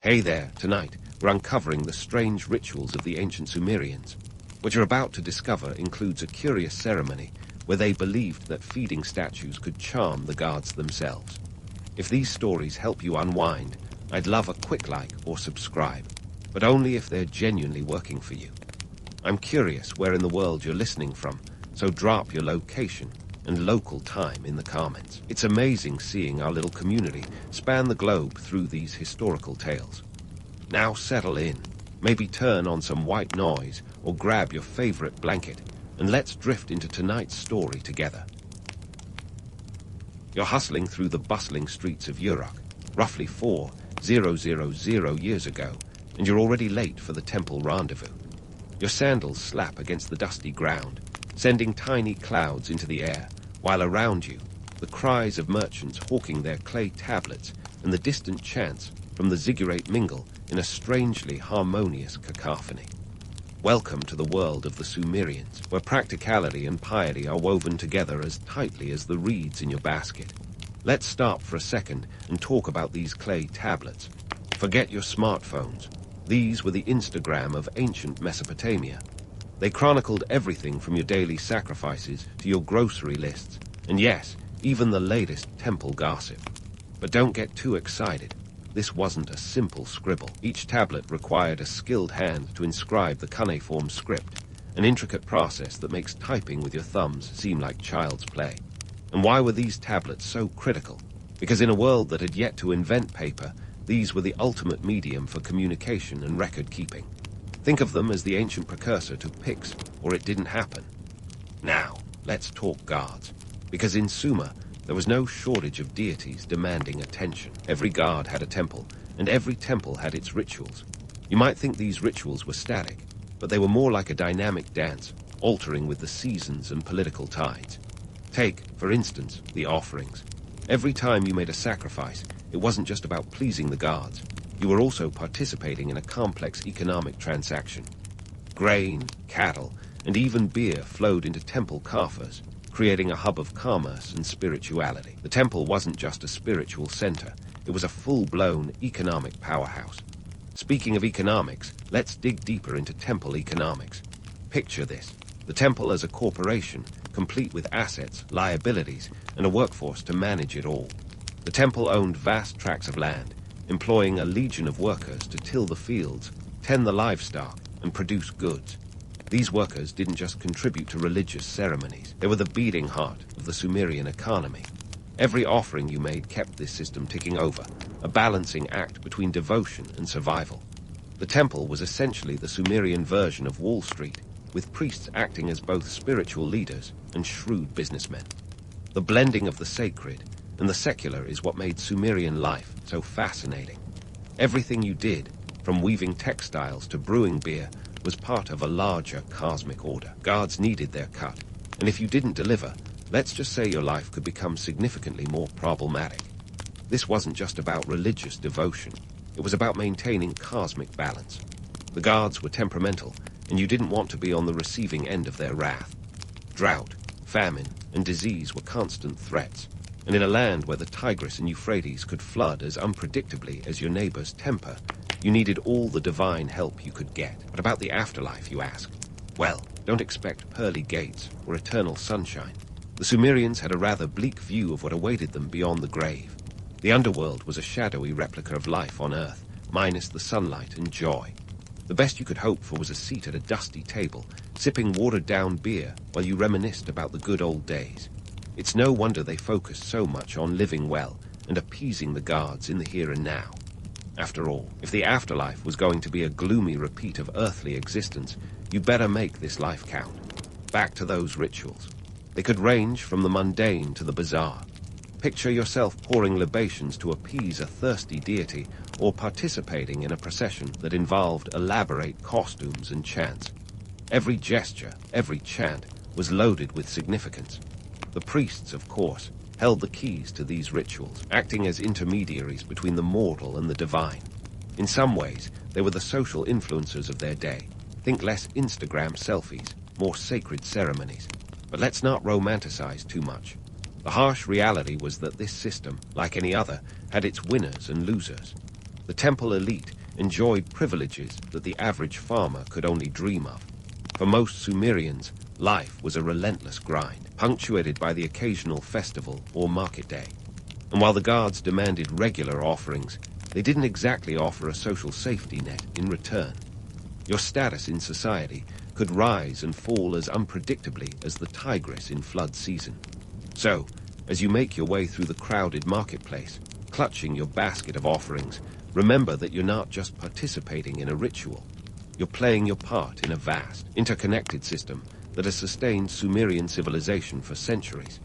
Hey there, tonight we're uncovering the strange rituals of the ancient Sumerians. What you're about to discover includes a curious ceremony where they believed that feeding statues could charm the gods themselves. If these stories help you unwind, I'd love a quick like or subscribe, but only if they're genuinely working for you. I'm curious where in the world you're listening from, so drop your location and local time in the comments. It's amazing seeing our little community span the globe through these historical tales. Now settle in, maybe turn on some white noise or grab your favorite blanket, and let's drift into tonight's story together. You're hustling through the bustling streets of Uruk, roughly 4,000 years ago, and you're already late for the temple rendezvous. Your sandals slap against the dusty ground, sending tiny clouds into the air, while around you, the cries of merchants hawking their clay tablets and the distant chants from the ziggurat mingle in a strangely harmonious cacophony. Welcome to the world of the Sumerians, where practicality and piety are woven together as tightly as the reeds in your basket. Let's stop for a second and talk about these clay tablets. Forget your smartphones. These were the Instagram of ancient Mesopotamia. They chronicled everything from your daily sacrifices to your grocery lists, and yes, even the latest temple gossip. But don't get too excited. This wasn't a simple scribble. Each tablet required a skilled hand to inscribe the cuneiform script, an intricate process that makes typing with your thumbs seem like child's play. And why were these tablets so critical? Because in a world that had yet to invent paper, these were the ultimate medium for communication and record-keeping. Think of them as the ancient precursor to Pix, or it didn't happen. Now, let's talk gods. Because in Sumer, there was no shortage of deities demanding attention. Every god had a temple, and every temple had its rituals. You might think these rituals were static, but they were more like a dynamic dance, altering with the seasons and political tides. Take, for instance, the offerings. Every time you made a sacrifice, it wasn't just about pleasing the gods. You were also participating in a complex economic transaction. Grain, cattle, and even beer flowed into temple coffers, creating a hub of commerce and spirituality. The temple wasn't just a spiritual center, it was a full-blown economic powerhouse. Speaking of economics, let's dig deeper into temple economics. Picture this: the temple as a corporation, complete with assets, liabilities, and a workforce to manage it all. The temple owned vast tracts of land, employing a legion of workers to till the fields, tend the livestock, and produce goods. These workers didn't just contribute to religious ceremonies, they were the beating heart of the Sumerian economy. Every offering you made kept this system ticking over, a balancing act between devotion and survival. The temple was essentially the Sumerian version of Wall Street, with priests acting as both spiritual leaders and shrewd businessmen. The blending of the sacred and the secular is what made Sumerian life so fascinating. Everything you did, from weaving textiles to brewing beer, was part of a larger cosmic order. Gods needed their cut, and if you didn't deliver, let's just say your life could become significantly more problematic. This wasn't just about religious devotion, it was about maintaining cosmic balance. The gods were temperamental, and you didn't want to be on the receiving end of their wrath. Drought, famine, and disease were constant threats, and in a land where the Tigris and Euphrates could flood as unpredictably as your neighbor's temper, you needed all the divine help you could get. But about the afterlife, you ask? Well, don't expect pearly gates or eternal sunshine. The Sumerians had a rather bleak view of what awaited them beyond the grave. The underworld was a shadowy replica of life on Earth, minus the sunlight and joy. The best you could hope for was a seat at a dusty table, sipping watered-down beer while you reminisced about the good old days. It's no wonder they focused so much on living well and appeasing the gods in the here and now. After all, if the afterlife was going to be a gloomy repeat of earthly existence, you better make this life count. Back to those rituals. They could range from the mundane to the bizarre. Picture yourself pouring libations to appease a thirsty deity, or participating in a procession that involved elaborate costumes and chants. Every gesture, every chant, was loaded with significance. The priests, of course, held the keys to these rituals, acting as intermediaries between the mortal and the divine. In some ways, they were the social influencers of their day. Think less Instagram selfies, more sacred ceremonies. But let's not romanticize too much. The harsh reality was that this system, like any other, had its winners and losers. The temple elite enjoyed privileges that the average farmer could only dream of. For most Sumerians, life was a relentless grind, punctuated by the occasional festival or market day. And while the gods demanded regular offerings, they didn't exactly offer a social safety net in return. Your status in society could rise and fall as unpredictably as the Tigris in flood season. So, as you make your way through the crowded marketplace, clutching your basket of offerings, remember that you're not just participating in a ritual. You're playing your part in a vast, interconnected system that has sustained Sumerian civilization for centuries.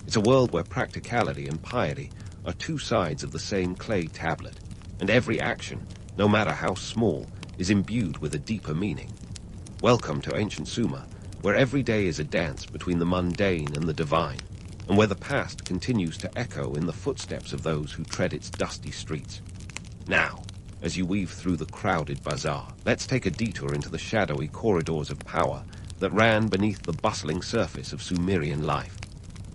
It's a world where practicality and piety are two sides of the same clay tablet, and every action, no matter how small, is imbued with a deeper meaning. Welcome to ancient Sumer, where every day is a dance between the mundane and the divine, and where the past continues to echo in the footsteps of those who tread its dusty streets. Now, as you weave through the crowded bazaar, let's take a detour into the shadowy corridors of power that ran beneath the bustling surface of Sumerian life.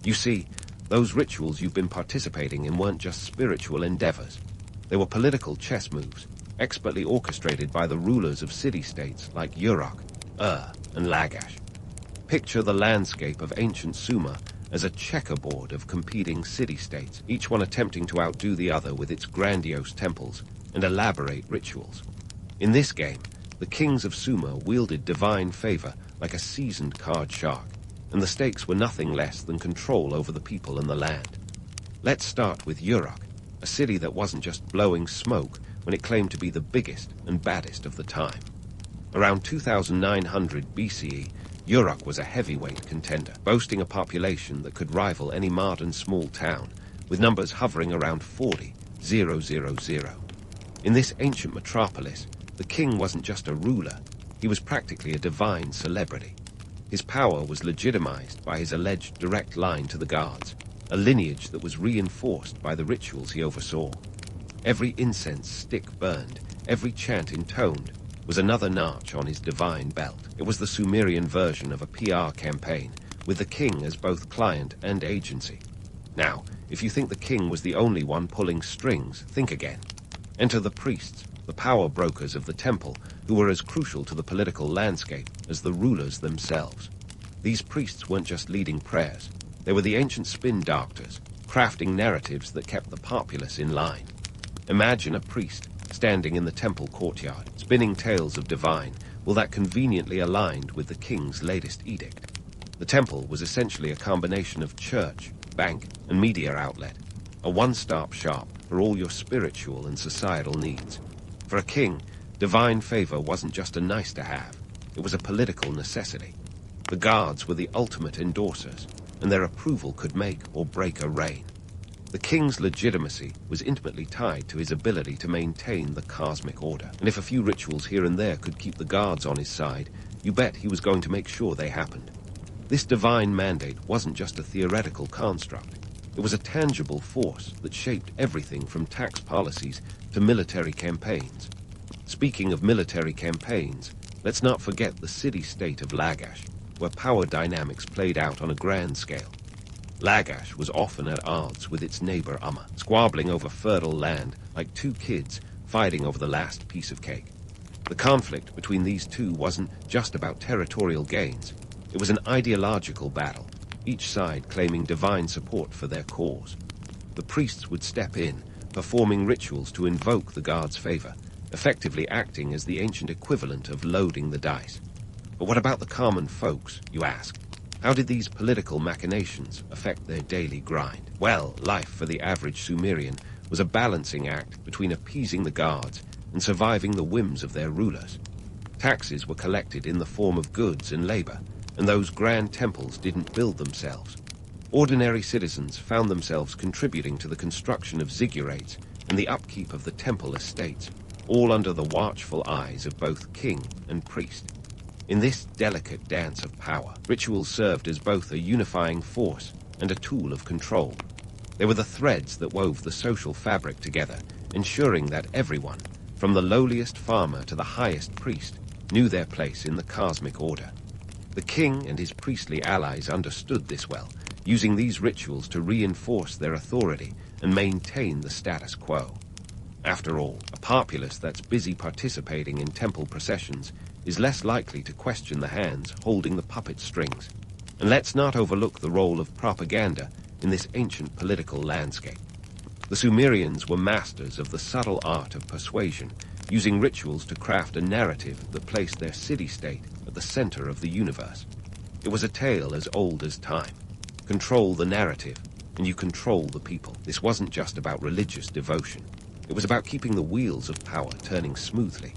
You see, those rituals you've been participating in weren't just spiritual endeavors. They were political chess moves, expertly orchestrated by the rulers of city-states like Uruk, and Lagash. Picture the landscape of ancient Sumer as a checkerboard of competing city-states, each one attempting to outdo the other with its grandiose temples and elaborate rituals. In this game, the kings of Sumer wielded divine favor like a seasoned card shark, and the stakes were nothing less than control over the people and the land. Let's start with Uruk, a city that wasn't just blowing smoke when it claimed to be the biggest and baddest of the time. Around 2900 BCE, Uruk was a heavyweight contender, boasting a population that could rival any modern small town, with numbers hovering around 40,000. In this ancient metropolis, the king wasn't just a ruler, he was practically a divine celebrity. His power was legitimized by his alleged direct line to the gods, a lineage that was reinforced by the rituals he oversaw. Every incense stick burned, every chant intoned, was another notch on his divine belt. It was the Sumerian version of a PR campaign, with the king as both client and agency. Now, if you think the king was the only one pulling strings, think again. Enter the priests, the power brokers of the temple, who were as crucial to the political landscape as the rulers themselves. These priests weren't just leading prayers. They were the ancient spin doctors, crafting narratives that kept the populace in line. Imagine a priest standing in the temple courtyard, spinning tales of divine, well, that conveniently aligned with the king's latest edict. The temple was essentially a combination of church, bank, and media outlet, a one-stop shop for all your spiritual and societal needs. For a king, divine favor wasn't just a nice-to-have, it was a political necessity. The gods were the ultimate endorsers, and their approval could make or break a reign. The king's legitimacy was intimately tied to his ability to maintain the cosmic order, and if a few rituals here and there could keep the gods on his side, you bet he was going to make sure they happened. This divine mandate wasn't just a theoretical construct. It was a tangible force that shaped everything from tax policies to military campaigns. Speaking of military campaigns, let's not forget the city-state of Lagash, where power dynamics played out on a grand scale. Lagash was often at odds with its neighbor Umma, squabbling over fertile land like two kids fighting over the last piece of cake. The conflict between these two wasn't just about territorial gains. It was an ideological battle, each side claiming divine support for their cause. The priests would step in, performing rituals to invoke the gods' favor, effectively acting as the ancient equivalent of loading the dice. But what about the common folks, you ask? How did these political machinations affect their daily grind? Well, life for the average Sumerian was a balancing act between appeasing the gods and surviving the whims of their rulers. Taxes were collected in the form of goods and labor, and those grand temples didn't build themselves. Ordinary citizens found themselves contributing to the construction of ziggurats and the upkeep of the temple estates, all under the watchful eyes of both king and priest. In this delicate dance of power, rituals served as both a unifying force and a tool of control. They were the threads that wove the social fabric together, ensuring that everyone, from the lowliest farmer to the highest priest, knew their place in the cosmic order. The king and his priestly allies understood this well, using these rituals to reinforce their authority and maintain the status quo. After all, a populace that's busy participating in temple processions is less likely to question the hands holding the puppet strings. And let's not overlook the role of propaganda in this ancient political landscape. The Sumerians were masters of the subtle art of persuasion, using rituals to craft a narrative that placed their city-state at the center of the universe. It was a tale as old as time. Control the narrative, and you control the people. This wasn't just about religious devotion. It was about keeping the wheels of power turning smoothly.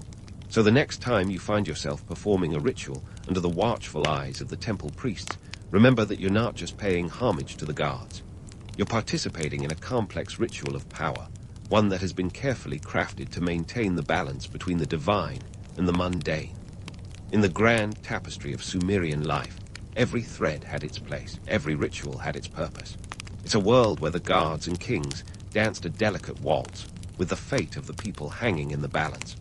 So the next time you find yourself performing a ritual under the watchful eyes of the temple priests, remember that you're not just paying homage to the gods. You're participating in a complex ritual of power, one that has been carefully crafted to maintain the balance between the divine and the mundane. In the grand tapestry of Sumerian life, every thread had its place, every ritual had its purpose. It's a world where the gods and kings danced a delicate waltz, with the fate of the people hanging in the balance.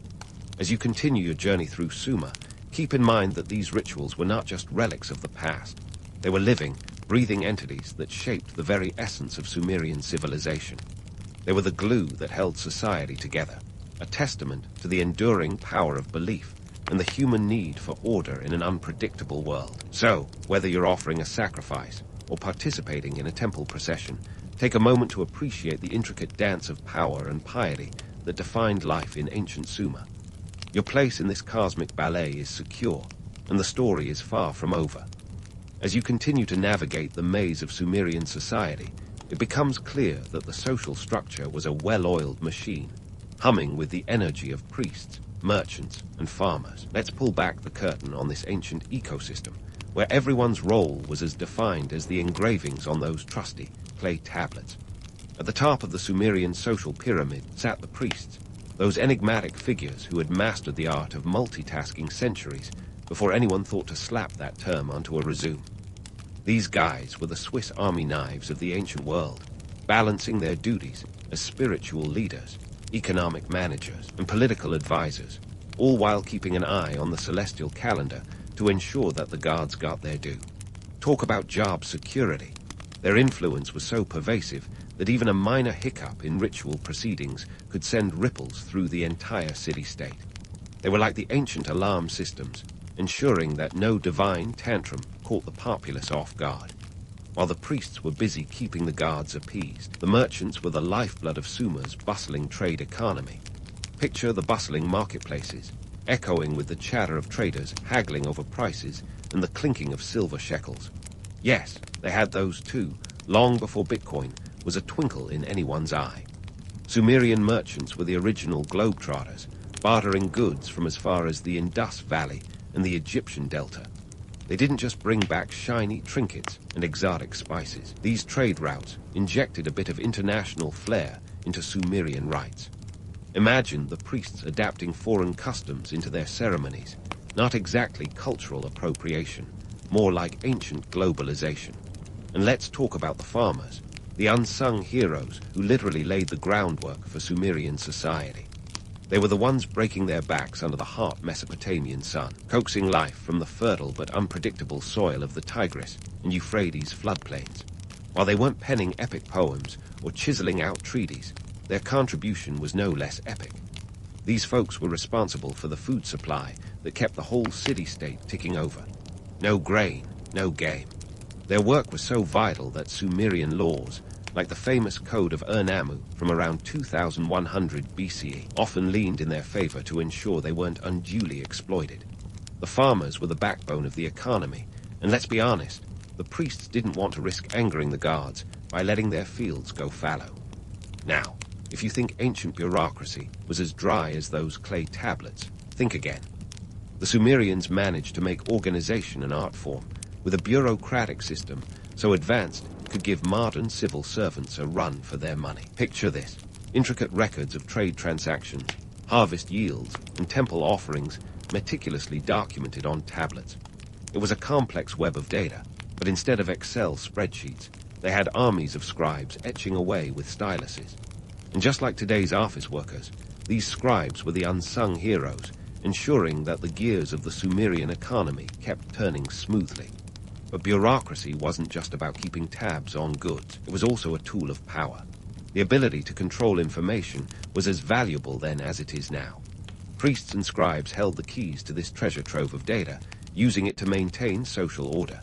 As you continue your journey through Sumer, keep in mind that these rituals were not just relics of the past. They were living, breathing entities that shaped the very essence of Sumerian civilization. They were the glue that held society together, a testament to the enduring power of belief and the human need for order in an unpredictable world. So, whether you're offering a sacrifice or participating in a temple procession, take a moment to appreciate the intricate dance of power and piety that defined life in ancient Sumer. Your place in this cosmic ballet is secure, and the story is far from over. As you continue to navigate the maze of Sumerian society, it becomes clear that the social structure was a well-oiled machine, humming with the energy of priests, merchants, and farmers. Let's pull back the curtain on this ancient ecosystem, where everyone's role was as defined as the engravings on those trusty clay tablets. At the top of the Sumerian social pyramid sat the priests, those enigmatic figures who had mastered the art of multitasking centuries before anyone thought to slap that term onto a resume. These guys were the Swiss army knives of the ancient world, balancing their duties as spiritual leaders, economic managers, and political advisors, all while keeping an eye on the celestial calendar to ensure that the gods got their due. Talk about job security. Their influence was so pervasive that even a minor hiccup in ritual proceedings could send ripples through the entire city-state. They were like the ancient alarm systems, ensuring that no divine tantrum caught the populace off guard. While the priests were busy keeping the guards appeased, the merchants were the lifeblood of Sumer's bustling trade economy. Picture the bustling marketplaces, echoing with the chatter of traders haggling over prices and the clinking of silver shekels. Yes, they had those too, long before Bitcoin was a twinkle in anyone's eye. Sumerian merchants were the original globetrotters, bartering goods from as far as the Indus Valley and the Egyptian Delta. They didn't just bring back shiny trinkets and exotic spices. These trade routes injected a bit of international flair into Sumerian rites. Imagine the priests adapting foreign customs into their ceremonies, not exactly cultural appropriation, more like ancient globalization. And let's talk about the farmers, the unsung heroes who literally laid the groundwork for Sumerian society. They were the ones breaking their backs under the hot Mesopotamian sun, coaxing life from the fertile but unpredictable soil of the Tigris and Euphrates floodplains. While they weren't penning epic poems or chiseling out treaties, their contribution was no less epic. These folks were responsible for the food supply that kept the whole city-state ticking over. No grain, no game. Their work was so vital that Sumerian laws, like the famous Code of Ur-Nammu from around 2100 BCE, often leaned in their favor to ensure they weren't unduly exploited. The farmers were the backbone of the economy, and let's be honest, the priests didn't want to risk angering the guards by letting their fields go fallow. Now, if you think ancient bureaucracy was as dry as those clay tablets, think again. The Sumerians managed to make organization an art form, with a bureaucratic system so advanced it could give modern civil servants a run for their money. Picture this: intricate records of trade transactions, harvest yields, and temple offerings meticulously documented on tablets. It was a complex web of data, but instead of Excel spreadsheets, they had armies of scribes etching away with styluses. And just like today's office workers, these scribes were the unsung heroes, ensuring that the gears of the Sumerian economy kept turning smoothly. But bureaucracy wasn't just about keeping tabs on goods. It was also a tool of power. The ability to control information was as valuable then as it is now. Priests and scribes held the keys to this treasure trove of data, using it to maintain social order.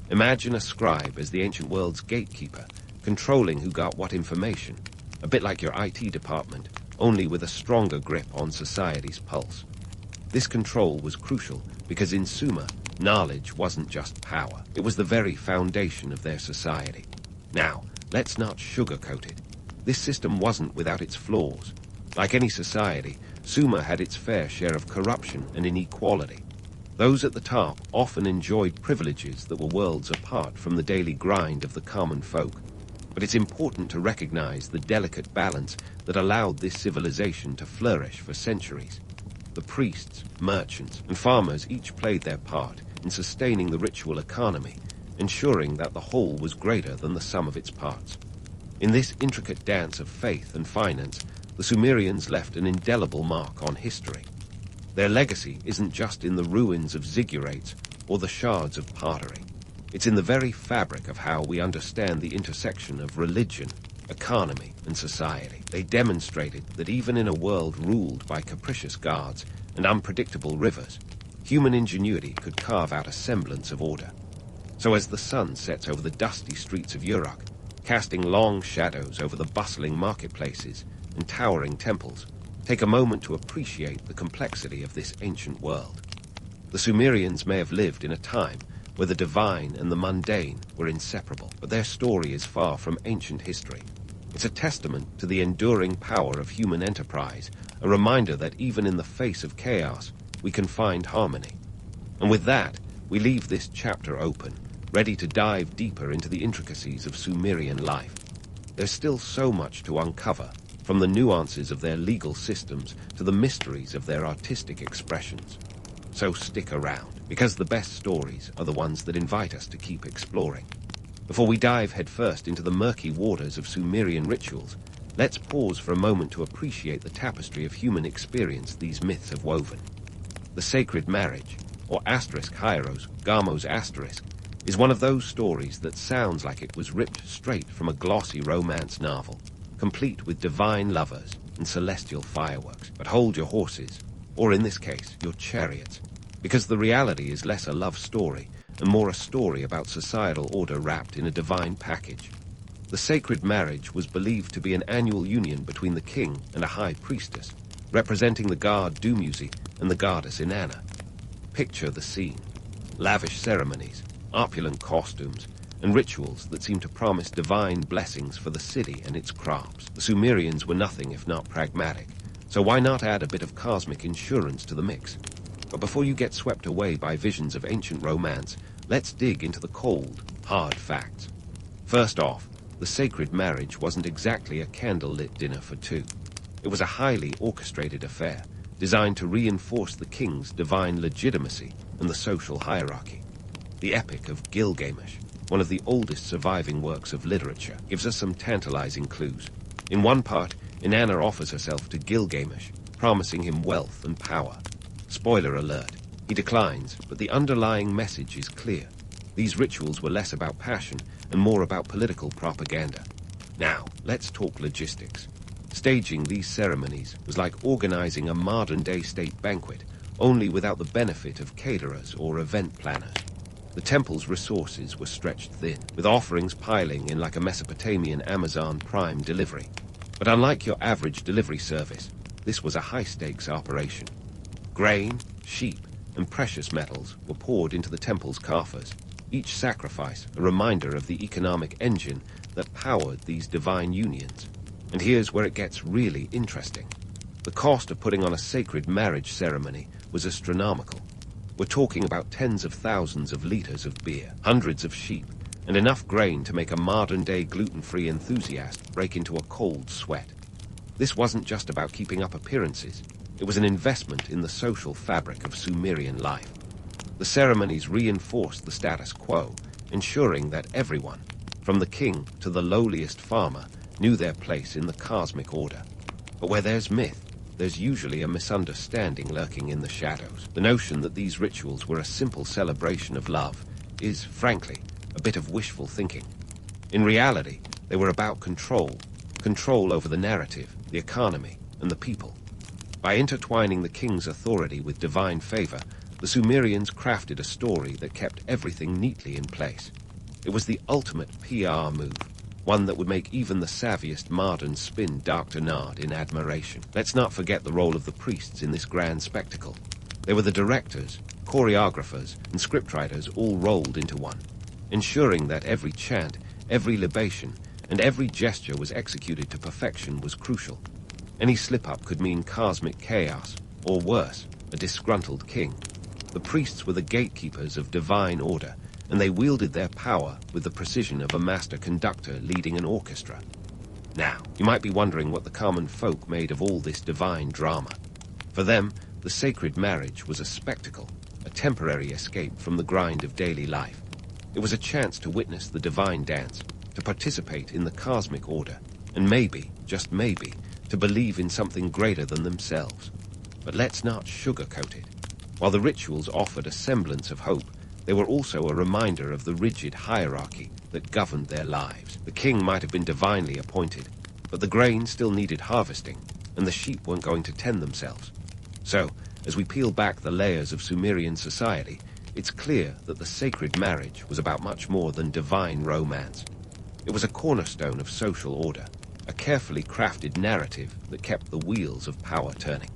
Imagine a scribe as the ancient world's gatekeeper, controlling who got what information, a bit like your IT department, only with a stronger grip on society's pulse. This control was crucial because in Sumer, knowledge wasn't just power. It was the very foundation of their society. Now, let's not sugarcoat it. This system wasn't without its flaws. Like any society, Sumer had its fair share of corruption and inequality. Those at the top often enjoyed privileges that were worlds apart from the daily grind of the common folk. But it's important to recognize the delicate balance that allowed this civilization to flourish for centuries. The priests, merchants, and farmers each played their part in sustaining the ritual economy, ensuring that the whole was greater than the sum of its parts. In this intricate dance of faith and finance, the Sumerians left an indelible mark on history. Their legacy isn't just in the ruins of ziggurats or the shards of pottery. It's in the very fabric of how we understand the intersection of religion, economy, and society. They demonstrated that even in a world ruled by capricious gods and unpredictable rivers, human ingenuity could carve out a semblance of order. So as the sun sets over the dusty streets of Uruk, casting long shadows over the bustling marketplaces and towering temples, take a moment to appreciate the complexity of this ancient world. The Sumerians may have lived in a time where the divine and the mundane were inseparable, but their story is far from ancient history. It's a testament to the enduring power of human enterprise, a reminder that even in the face of chaos, we can find harmony. And with that, we leave this chapter open, ready to dive deeper into the intricacies of Sumerian life. There's still so much to uncover, from the nuances of their legal systems to the mysteries of their artistic expressions. So stick around, because the best stories are the ones that invite us to keep exploring. Before we dive headfirst into the murky waters of Sumerian rituals, let's pause for a moment to appreciate the tapestry of human experience these myths have woven. The sacred marriage, or asterisk hieros, Gamo's asterisk, is one of those stories that sounds like it was ripped straight from a glossy romance novel, complete with divine lovers and celestial fireworks. But hold your horses, or in this case, your chariots, because the reality is less a love story and more a story about societal order wrapped in a divine package. The sacred marriage was believed to be an annual union between the king and a high priestess, representing the god Dumuzi and the goddess Inanna. Picture the scene: lavish ceremonies, opulent costumes, and rituals that seem to promise divine blessings for the city and its crops. The Sumerians were nothing if not pragmatic, so why not add a bit of cosmic insurance to the mix? But before you get swept away by visions of ancient romance, let's dig into the cold, hard facts. First off, the sacred marriage wasn't exactly a candlelit dinner for two. It was a highly orchestrated affair, designed to reinforce the king's divine legitimacy and the social hierarchy. The Epic of Gilgamesh, one of the oldest surviving works of literature, gives us some tantalizing clues. In one part, Inanna offers herself to Gilgamesh, promising him wealth and power. Spoiler alert, he declines, but the underlying message is clear. These rituals were less about passion and more about political propaganda. Now, let's talk logistics. Staging these ceremonies was like organizing a modern-day state banquet, only without the benefit of caterers or event planners. The temple's resources were stretched thin, with offerings piling in like a Mesopotamian Amazon Prime delivery. But unlike your average delivery service, this was a high-stakes operation. Grain, sheep, and precious metals were poured into the temple's coffers, each sacrifice a reminder of the economic engine that powered these divine unions. And here's where it gets really interesting. The cost of putting on a sacred marriage ceremony was astronomical. We're talking about tens of thousands of liters of beer, hundreds of sheep, and enough grain to make a modern-day gluten-free enthusiast break into a cold sweat. This wasn't just about keeping up appearances. It was an investment in the social fabric of Sumerian life. The ceremonies reinforced the status quo, ensuring that everyone, from the king to the lowliest farmer, knew their place in the cosmic order. But where there's myth, there's usually a misunderstanding lurking in the shadows. The notion that these rituals were a simple celebration of love is, frankly, a bit of wishful thinking. In reality, they were about control, control over the narrative, the economy, and the people. By intertwining the king's authority with divine favor, the Sumerians crafted a story that kept everything neatly in place. It was the ultimate PR move, one that would make even the savviest modern spin Dr. Nod in admiration. Let's not forget the role of the priests in this grand spectacle. They were the directors, choreographers, and scriptwriters all rolled into one, ensuring that every chant, every libation, and every gesture was executed to perfection was crucial. Any slip-up could mean cosmic chaos, or worse, a disgruntled king. The priests were the gatekeepers of divine order, and they wielded their power with the precision of a master conductor leading an orchestra. Now, you might be wondering what the common folk made of all this divine drama. For them, the sacred marriage was a spectacle, a temporary escape from the grind of daily life. It was a chance to witness the divine dance, to participate in the cosmic order, and maybe, just maybe, to believe in something greater than themselves. But let's not sugarcoat it. While the rituals offered a semblance of hope, they were also a reminder of the rigid hierarchy that governed their lives. The king might have been divinely appointed, but the grain still needed harvesting, and the sheep weren't going to tend themselves. So, as we peel back the layers of Sumerian society, it's clear that the sacred marriage was about much more than divine romance. It was a cornerstone of social order, a carefully crafted narrative that kept the wheels of power turning.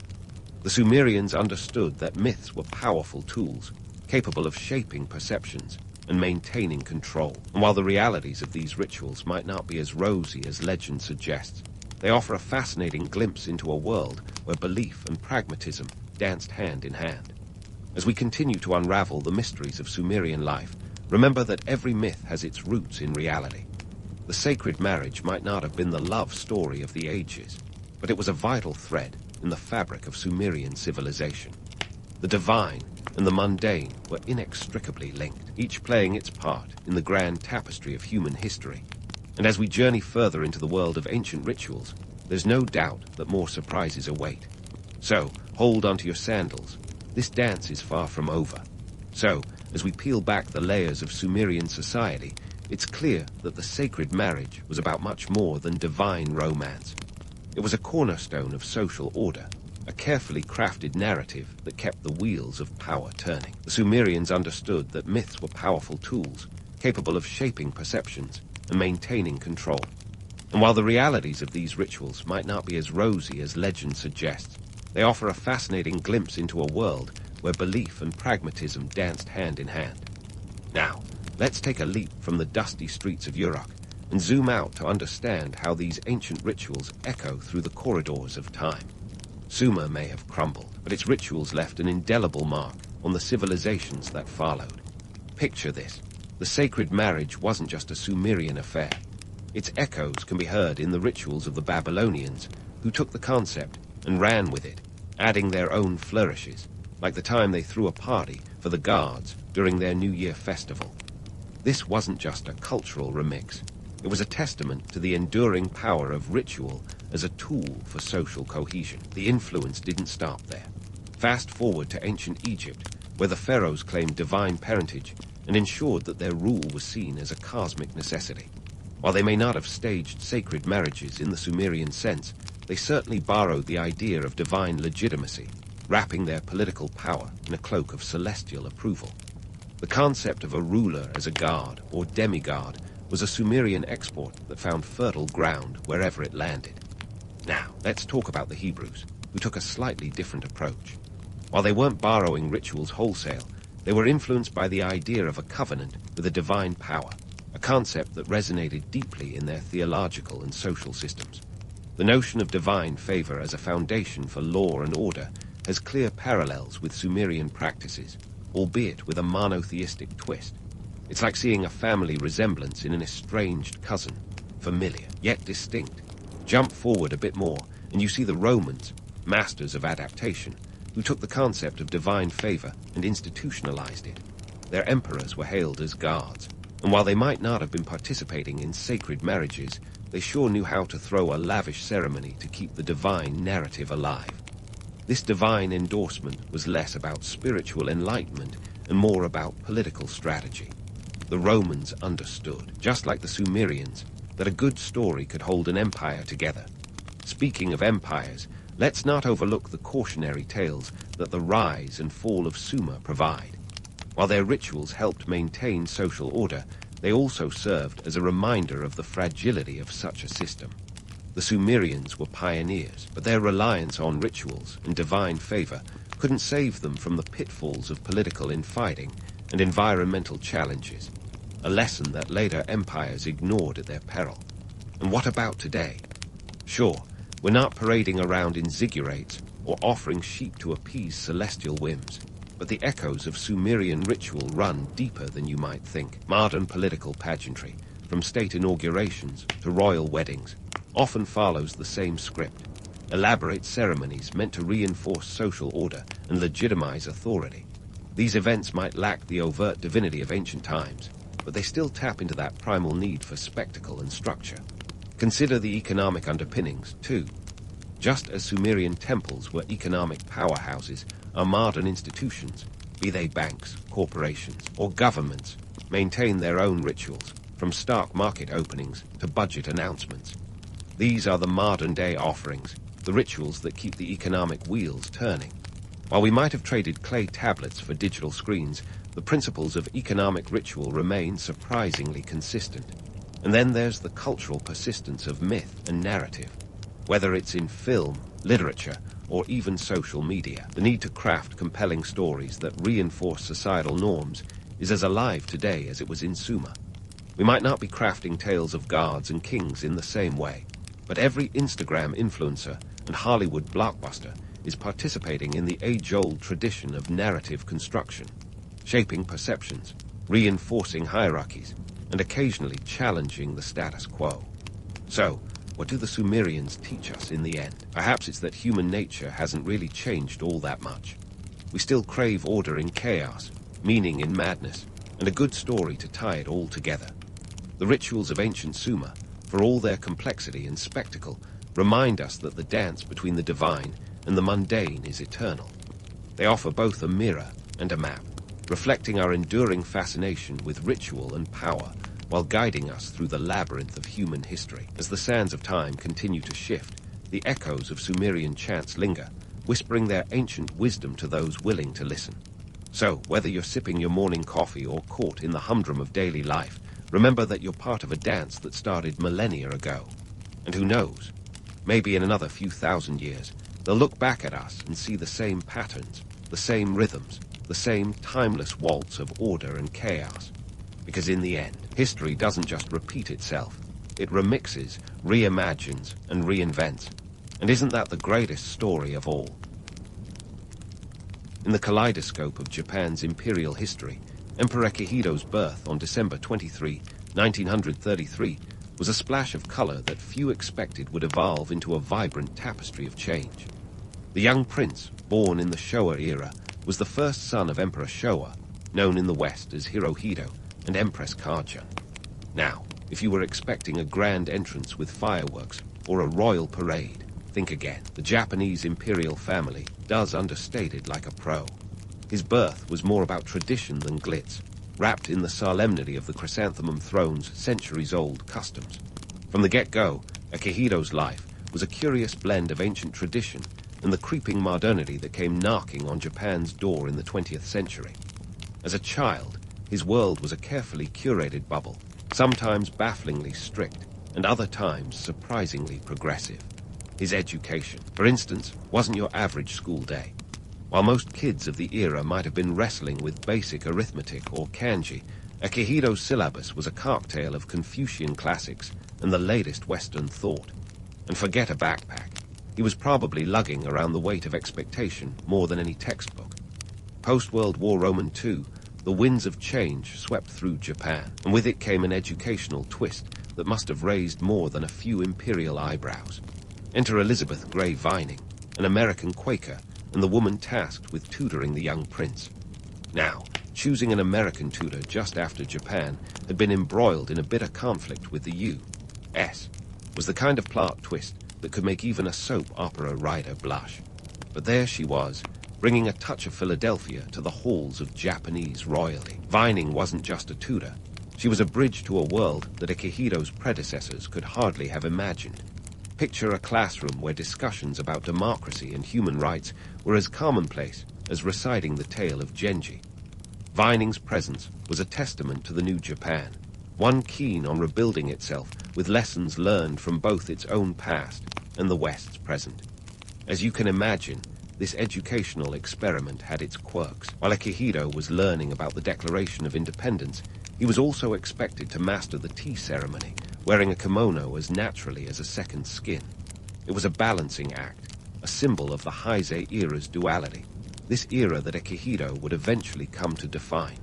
The Sumerians understood that myths were powerful tools, capable of shaping perceptions and maintaining control. And while the realities of these rituals might not be as rosy as legend suggests, they offer a fascinating glimpse into a world where belief and pragmatism danced hand in hand. As we continue to unravel the mysteries of Sumerian life, remember that every myth has its roots in reality. The sacred marriage might not have been the love story of the ages, but it was a vital thread in the fabric of Sumerian civilization. The divine and the mundane were inextricably linked, each playing its part in the grand tapestry of human history. And as we journey further into the world of ancient rituals, there's no doubt that more surprises await. So, hold onto your sandals. This dance is far from over. So, as we peel back the layers of Sumerian society, it's clear that the sacred marriage was about much more than divine romance. It was a cornerstone of social order, a carefully crafted narrative that kept the wheels of power turning. The Sumerians understood that myths were powerful tools, capable of shaping perceptions and maintaining control. And while the realities of these rituals might not be as rosy as legend suggests, they offer a fascinating glimpse into a world where belief and pragmatism danced hand in hand. Now, let's take a leap from the dusty streets of Uruk and zoom out to understand how these ancient rituals echo through the corridors of time. Sumer may have crumbled, but its rituals left an indelible mark on the civilizations that followed. Picture this. The sacred marriage wasn't just a Sumerian affair. Its echoes can be heard in the rituals of the Babylonians, who took the concept and ran with it, adding their own flourishes, like the time they threw a party for the gods during their New Year festival. This wasn't just a cultural remix. It was a testament to the enduring power of ritual as a tool for social cohesion. The influence didn't stop there. Fast forward to ancient Egypt, where the pharaohs claimed divine parentage and ensured that their rule was seen as a cosmic necessity. While they may not have staged sacred marriages in the Sumerian sense, they certainly borrowed the idea of divine legitimacy, wrapping their political power in a cloak of celestial approval. The concept of a ruler as a god or demigod was a Sumerian export that found fertile ground wherever it landed. Now, let's talk about the Hebrews, who took a slightly different approach. While they weren't borrowing rituals wholesale, they were influenced by the idea of a covenant with a divine power, a concept that resonated deeply in their theological and social systems. The notion of divine favor as a foundation for law and order has clear parallels with Sumerian practices, albeit with a monotheistic twist. It's like seeing a family resemblance in an estranged cousin, familiar, yet distinct. Jump forward a bit more, and you see the Romans, masters of adaptation, who took the concept of divine favor and institutionalized it. Their emperors were hailed as gods, and while they might not have been participating in sacred marriages, they sure knew how to throw a lavish ceremony to keep the divine narrative alive. This divine endorsement was less about spiritual enlightenment and more about political strategy. The Romans understood. Just like the Sumerians, that a good story could hold an empire together. Speaking of empires, let's not overlook the cautionary tales that the rise and fall of Sumer provide. While their rituals helped maintain social order, they also served as a reminder of the fragility of such a system. The Sumerians were pioneers, but their reliance on rituals and divine favor couldn't save them from the pitfalls of political infighting and environmental challenges, a lesson that later empires ignored at their peril. And what about today? Sure, we're not parading around in ziggurats or offering sheep to appease celestial whims, but the echoes of Sumerian ritual run deeper than you might think. Modern political pageantry, from state inaugurations to royal weddings, often follows the same script. Elaborate ceremonies meant to reinforce social order and legitimize authority. These events might lack the overt divinity of ancient times, but they still tap into that primal need for spectacle and structure. Consider the economic underpinnings, too. Just as Sumerian temples were economic powerhouses, our modern institutions, be they banks, corporations, or governments, maintain their own rituals, from stock market openings to budget announcements. These are the modern-day offerings, the rituals that keep the economic wheels turning. While we might have traded clay tablets for digital screens, the principles of economic ritual remain surprisingly consistent. And then there's the cultural persistence of myth and narrative. Whether it's in film, literature, or even social media, the need to craft compelling stories that reinforce societal norms is as alive today as it was in Sumer. We might not be crafting tales of gods and kings in the same way, but every Instagram influencer and Hollywood blockbuster is participating in the age-old tradition of narrative construction, shaping perceptions, reinforcing hierarchies, and occasionally challenging the status quo. So, what do the Sumerians teach us in the end? Perhaps it's that human nature hasn't really changed all that much. We still crave order in chaos, meaning in madness, and a good story to tie it all together. The rituals of ancient Sumer, for all their complexity and spectacle, remind us that the dance between the divine and the mundane is eternal. They offer both a mirror and a map, reflecting our enduring fascination with ritual and power, while guiding us through the labyrinth of human history. As the sands of time continue to shift, the echoes of Sumerian chants linger, whispering their ancient wisdom to those willing to listen. So, whether you're sipping your morning coffee or caught in the humdrum of daily life, remember that you're part of a dance that started millennia ago. And who knows, maybe in another few thousand years, they'll look back at us and see the same patterns, the same rhythms, the same timeless waltz of order and chaos. Because in the end, history doesn't just repeat itself. It remixes, reimagines, and reinvents. And isn't that the greatest story of all? In the kaleidoscope of Japan's imperial history, Emperor Akihito's birth on December 23, 1933, was a splash of color that few expected would evolve into a vibrant tapestry of change. The young prince, born in the Showa era, was the first son of Emperor Showa, known in the West as Hirohito, and Empress Kajun. Now, if you were expecting a grand entrance with fireworks or a royal parade, think again. The Japanese imperial family does understate it like a pro. His birth was more about tradition than glitz, wrapped in the solemnity of the chrysanthemum throne's centuries-old customs. From the get-go, Akihito's life was a curious blend of ancient tradition and the creeping modernity that came knocking on Japan's door in the 20th century. As a child, his world was a carefully curated bubble, sometimes bafflingly strict, and other times surprisingly progressive. His education, for instance, wasn't your average school day. While most kids of the era might have been wrestling with basic arithmetic or kanji, Akihito's syllabus was a cocktail of Confucian classics and the latest Western thought. And forget a backpack. He was probably lugging around the weight of expectation more than any textbook. Post-World War Roman II, the winds of change swept through Japan, and with it came an educational twist that must have raised more than a few imperial eyebrows. Enter Elizabeth Gray Vining, an American Quaker, and the woman tasked with tutoring the young prince. Now, choosing an American tutor just after Japan had been embroiled in a bitter conflict with the U.S. was the kind of plot twist that could make even a soap opera writer blush. But there she was, bringing a touch of Philadelphia to the halls of Japanese royalty. Vining wasn't just a tutor. She was a bridge to a world that Akihito's predecessors could hardly have imagined. Picture a classroom where discussions about democracy and human rights were as commonplace as reciting the tale of Genji. Vining's presence was a testament to the new Japan, one keen on rebuilding itself with lessons learned from both its own past and the West's present. As you can imagine, this educational experiment had its quirks. While Akihito was learning about the Declaration of Independence, he was also expected to master the tea ceremony, wearing a kimono as naturally as a second skin. It was a balancing act, a symbol of the Heisei era's duality, this era that Akihito would eventually come to define.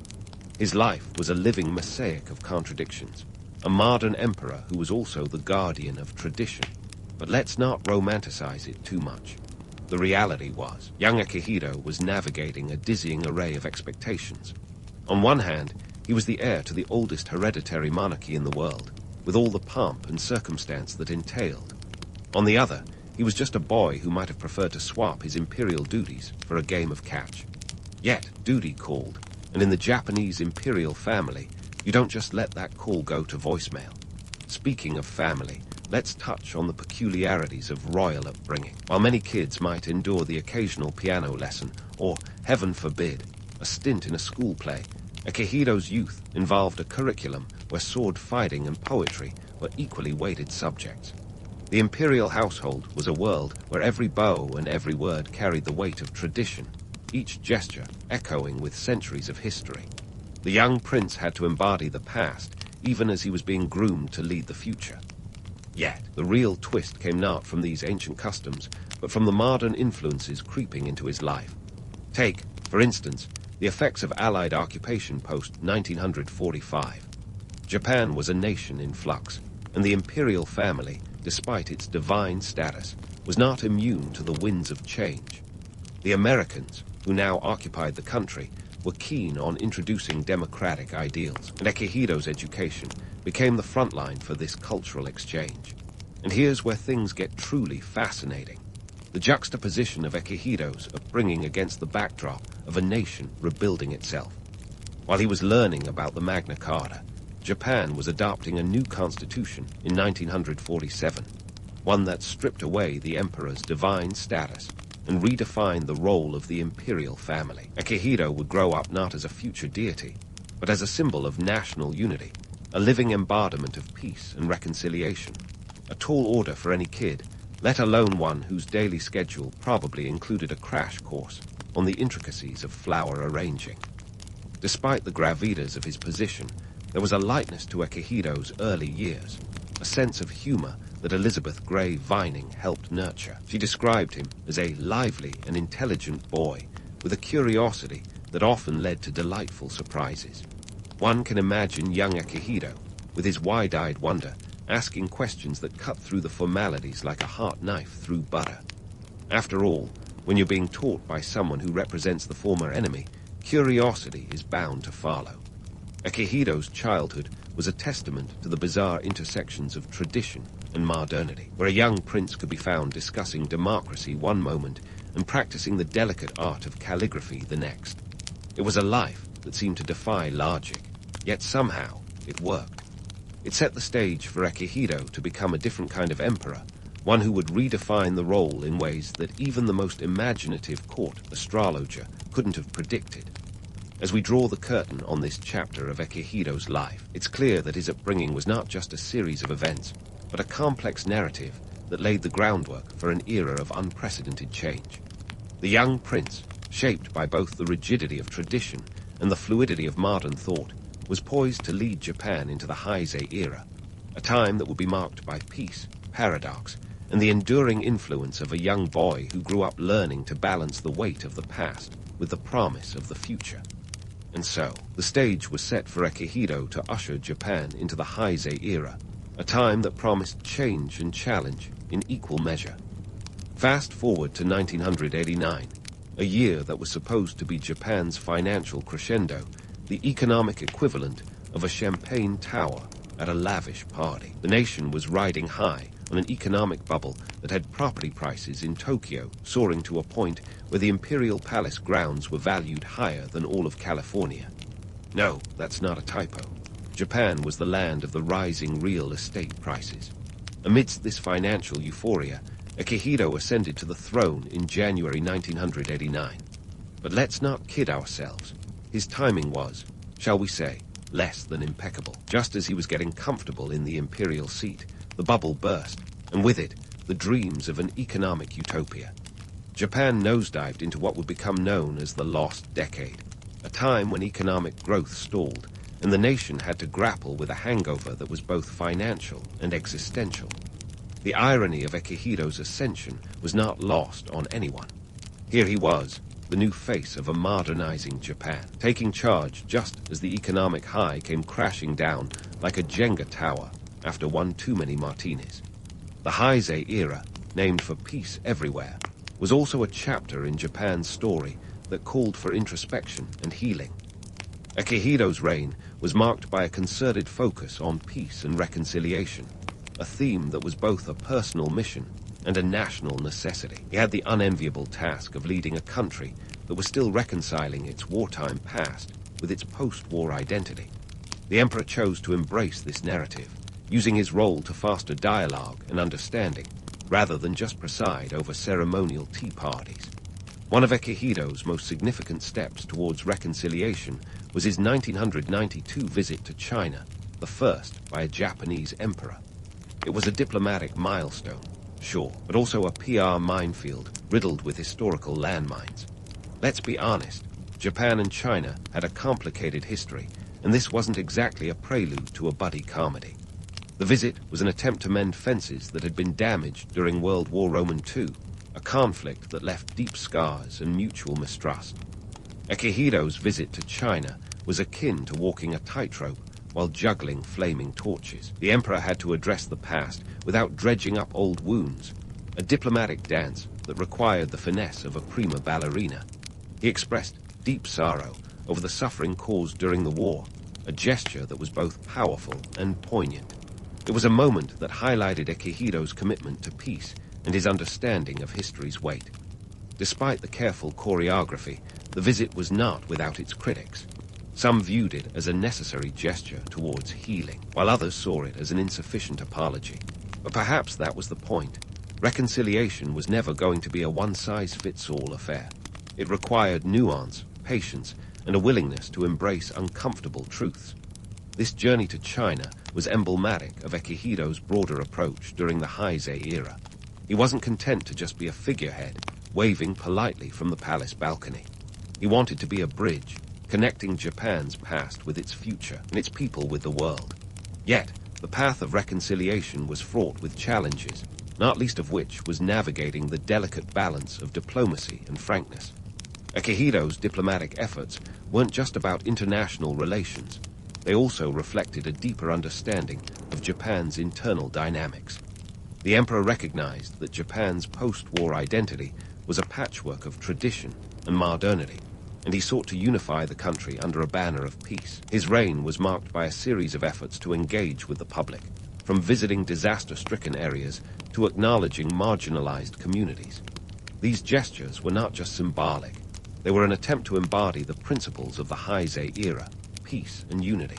His life was a living mosaic of contradictions, a modern emperor who was also the guardian of tradition. But let's not romanticize it too much. The reality was, young Akihito was navigating a dizzying array of expectations. On one hand, he was the heir to the oldest hereditary monarchy in the world, with all the pomp and circumstance that entailed. On the other, he was just a boy who might have preferred to swap his imperial duties for a game of catch. Yet, duty called, and in the Japanese imperial family, you don't just let that call go to voicemail. Speaking of family, let's touch on the peculiarities of royal upbringing. While many kids might endure the occasional piano lesson, or, heaven forbid, a stint in a school play, Akihito's youth involved a curriculum where sword fighting and poetry were equally weighted subjects. The imperial household was a world where every bow and every word carried the weight of tradition, each gesture echoing with centuries of history. The young prince had to embody the past, even as he was being groomed to lead the future. Yet, the real twist came not from these ancient customs, but from the modern influences creeping into his life. Take, for instance, the effects of Allied occupation post-1945. Japan was a nation in flux, and the imperial family, despite its divine status, was not immune to the winds of change. The Americans, who now occupied the country, were keen on introducing democratic ideals, and Akihito's education became the front line for this cultural exchange. And here's where things get truly fascinating. The juxtaposition of Akihito's upbringing against the backdrop of a nation rebuilding itself. While he was learning about the Magna Carta, Japan was adopting a new constitution in 1947, one that stripped away the emperor's divine status and redefined the role of the imperial family. Akihito would grow up not as a future deity, but as a symbol of national unity, a living embodiment of peace and reconciliation, a tall order for any kid, let alone one whose daily schedule probably included a crash course on the intricacies of flower arranging. Despite the gravitas of his position, there was a lightness to Akihito's early years, a sense of humor that Elizabeth Gray Vining helped nurture. She described him as a lively and intelligent boy with a curiosity that often led to delightful surprises. One can imagine young Akihito, with his wide-eyed wonder, asking questions that cut through the formalities like a hot knife through butter. After all, when you're being taught by someone who represents the former enemy, curiosity is bound to follow. Akihito's childhood was a testament to the bizarre intersections of tradition and modernity, where a young prince could be found discussing democracy one moment and practicing the delicate art of calligraphy the next. It was a life that seemed to defy logic, yet somehow it worked. It set the stage for Akihito to become a different kind of emperor, one who would redefine the role in ways that even the most imaginative court astrologer couldn't have predicted. As we draw the curtain on this chapter of Akihito's life, it's clear that his upbringing was not just a series of events, but a complex narrative that laid the groundwork for an era of unprecedented change. The young prince, shaped by both the rigidity of tradition and the fluidity of modern thought, was poised to lead Japan into the Heisei era, a time that would be marked by peace, paradox, and the enduring influence of a young boy who grew up learning to balance the weight of the past with the promise of the future. And so, the stage was set for Akihito to usher Japan into the Heisei era, a time that promised change and challenge in equal measure. Fast forward to 1989, a year that was supposed to be Japan's financial crescendo, the economic equivalent of a champagne tower at a lavish party. The nation was riding high on an economic bubble that had property prices in Tokyo soaring to a point where the Imperial Palace grounds were valued higher than all of California. No, that's not a typo. Japan was the land of the rising real estate prices. Amidst this financial euphoria, Akihito ascended to the throne in January 1989. But let's not kid ourselves. His timing was, shall we say, less than impeccable. Just as he was getting comfortable in the imperial seat, the bubble burst, and with it, the dreams of an economic utopia. Japan nosedived into what would become known as the Lost Decade, a time when economic growth stalled, and the nation had to grapple with a hangover that was both financial and existential. The irony of Akihito's ascension was not lost on anyone. Here he was, the new face of a modernizing Japan, taking charge just as the economic high came crashing down like a Jenga tower after one too many martinis. The Heisei era, named for peace everywhere, was also a chapter in Japan's story that called for introspection and healing. Akihito's reign was marked by a concerted focus on peace and reconciliation, a theme that was both a personal mission and a national necessity. He had the unenviable task of leading a country that was still reconciling its wartime past with its post-war identity. The emperor chose to embrace this narrative, using his role to foster dialogue and understanding, rather than just preside over ceremonial tea parties. One of Akihito's most significant steps towards reconciliation was his 1992 visit to China, the first by a Japanese emperor. It was a diplomatic milestone, sure, but also a PR minefield riddled with historical landmines. Let's be honest, Japan and China had a complicated history, and this wasn't exactly a prelude to a buddy comedy. The visit was an attempt to mend fences that had been damaged during World War II, a conflict that left deep scars and mutual mistrust. Akihito's visit to China was akin to walking a tightrope while juggling flaming torches. The emperor had to address the past without dredging up old wounds, a diplomatic dance that required the finesse of a prima ballerina. He expressed deep sorrow over the suffering caused during the war, a gesture that was both powerful and poignant. It was a moment that highlighted Akihito's commitment to peace and his understanding of history's weight. Despite the careful choreography, the visit was not without its critics. Some viewed it as a necessary gesture towards healing, while others saw it as an insufficient apology. But perhaps that was the point. Reconciliation was never going to be a one-size-fits-all affair. It required nuance, patience, and a willingness to embrace uncomfortable truths. This journey to China was emblematic of Akihito's broader approach during the Heisei era. He wasn't content to just be a figurehead, waving politely from the palace balcony. He wanted to be a bridge, connecting Japan's past with its future and its people with the world. Yet, the path of reconciliation was fraught with challenges, not least of which was navigating the delicate balance of diplomacy and frankness. Akihito's diplomatic efforts weren't just about international relations. They also reflected a deeper understanding of Japan's internal dynamics. The emperor recognized that Japan's post-war identity was a patchwork of tradition and modernity, and he sought to unify the country under a banner of peace. His reign was marked by a series of efforts to engage with the public, from visiting disaster-stricken areas to acknowledging marginalized communities. These gestures were not just symbolic. They were an attempt to embody the principles of the Heisei era, peace and unity.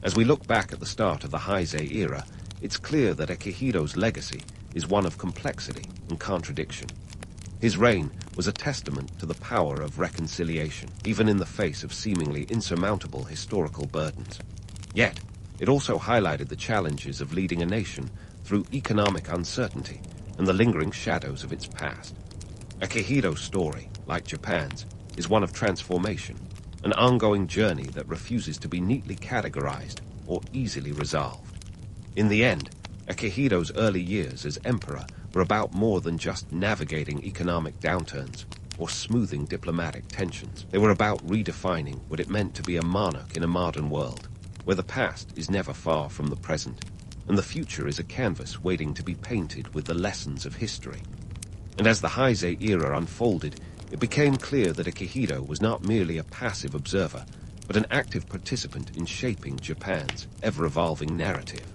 As we look back at the start of the Heisei era, it's clear that Akihito's legacy is one of complexity and contradiction. His reign was a testament to the power of reconciliation, even in the face of seemingly insurmountable historical burdens. Yet, it also highlighted the challenges of leading a nation through economic uncertainty and the lingering shadows of its past. Akihito's story, like Japan's, is one of transformation, an ongoing journey that refuses to be neatly categorized or easily resolved. In the end, Akihito's early years as emperor were about more than just navigating economic downturns or smoothing diplomatic tensions. They were about redefining what it meant to be a monarch in a modern world, where the past is never far from the present, and the future is a canvas waiting to be painted with the lessons of history. And as the Heisei era unfolded, it became clear that Akihito was not merely a passive observer, but an active participant in shaping Japan's ever-evolving narrative.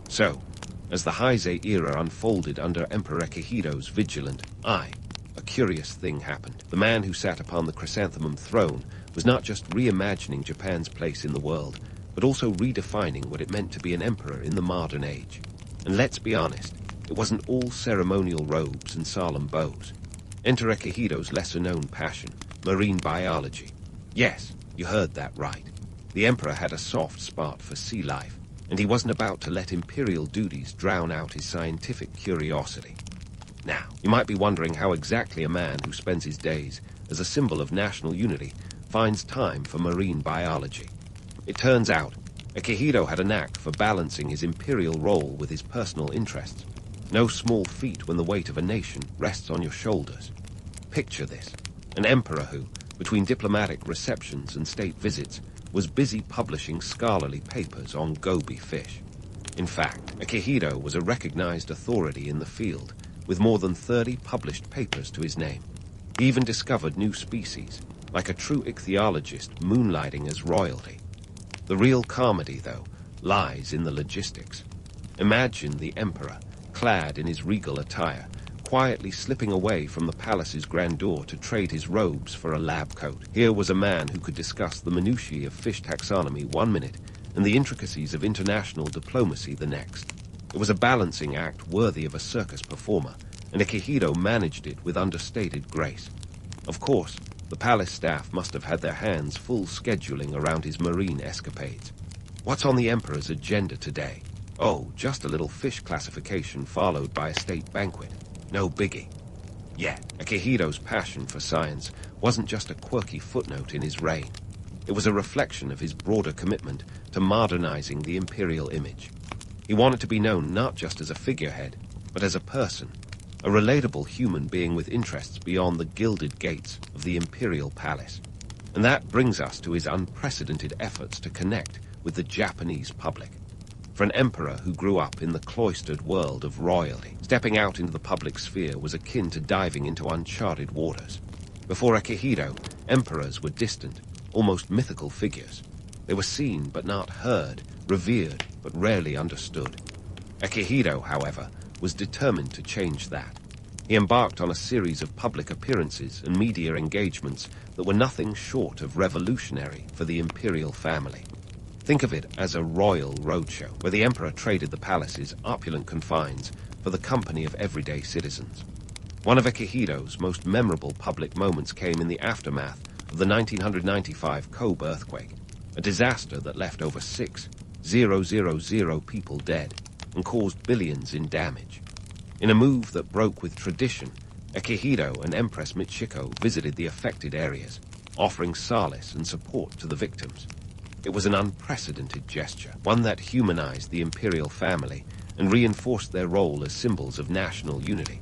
So, as the Heisei era unfolded under Emperor Akihito's vigilant eye, a curious thing happened. The man who sat upon the chrysanthemum throne was not just reimagining Japan's place in the world, but also redefining what it meant to be an emperor in the modern age. And let's be honest, it wasn't all ceremonial robes and solemn bows. Enter Akihito's lesser-known passion, marine biology. Yes, you heard that right. The emperor had a soft spot for sea life, and he wasn't about to let imperial duties drown out his scientific curiosity. Now, you might be wondering how exactly a man who spends his days as a symbol of national unity finds time for marine biology. It turns out, Akihito had a knack for balancing his imperial role with his personal interests. No small feat when the weight of a nation rests on your shoulders. Picture this, an emperor who, between diplomatic receptions and state visits, was busy publishing scholarly papers on goby fish. In fact, Akihito was a recognized authority in the field, with more than 30 published papers to his name. He even discovered new species, like a true ichthyologist moonlighting as royalty. The real comedy, though, lies in the logistics. Imagine the emperor, clad in his regal attire, quietly slipping away from the palace's grandeur to trade his robes for a lab coat. Here was a man who could discuss the minutiae of fish taxonomy one minute and the intricacies of international diplomacy the next. It was a balancing act worthy of a circus performer, and Akihito managed it with understated grace. Of course, the palace staff must have had their hands full scheduling around his marine escapades. What's on the emperor's agenda today? Oh, just a little fish classification followed by a state banquet. No biggie. Yet, Akihito's passion for science wasn't just a quirky footnote in his reign. It was a reflection of his broader commitment to modernizing the imperial image. He wanted to be known not just as a figurehead, but as a person, a relatable human being with interests beyond the gilded gates of the imperial palace. And that brings us to his unprecedented efforts to connect with the Japanese public. For an emperor who grew up in the cloistered world of royalty, stepping out into the public sphere was akin to diving into uncharted waters. Before Akihito, emperors were distant, almost mythical figures. They were seen but not heard, revered but rarely understood. Akihito, however, was determined to change that. He embarked on a series of public appearances and media engagements that were nothing short of revolutionary for the imperial family. Think of it as a royal roadshow, where the emperor traded the palace's opulent confines for the company of everyday citizens. One of Akihito's most memorable public moments came in the aftermath of the 1995 Kobe earthquake, a disaster that left over 6,000 people dead and caused billions in damage. In a move that broke with tradition, Akihito and Empress Michiko visited the affected areas, offering solace and support to the victims. It was an unprecedented gesture, one that humanized the imperial family and reinforced their role as symbols of national unity.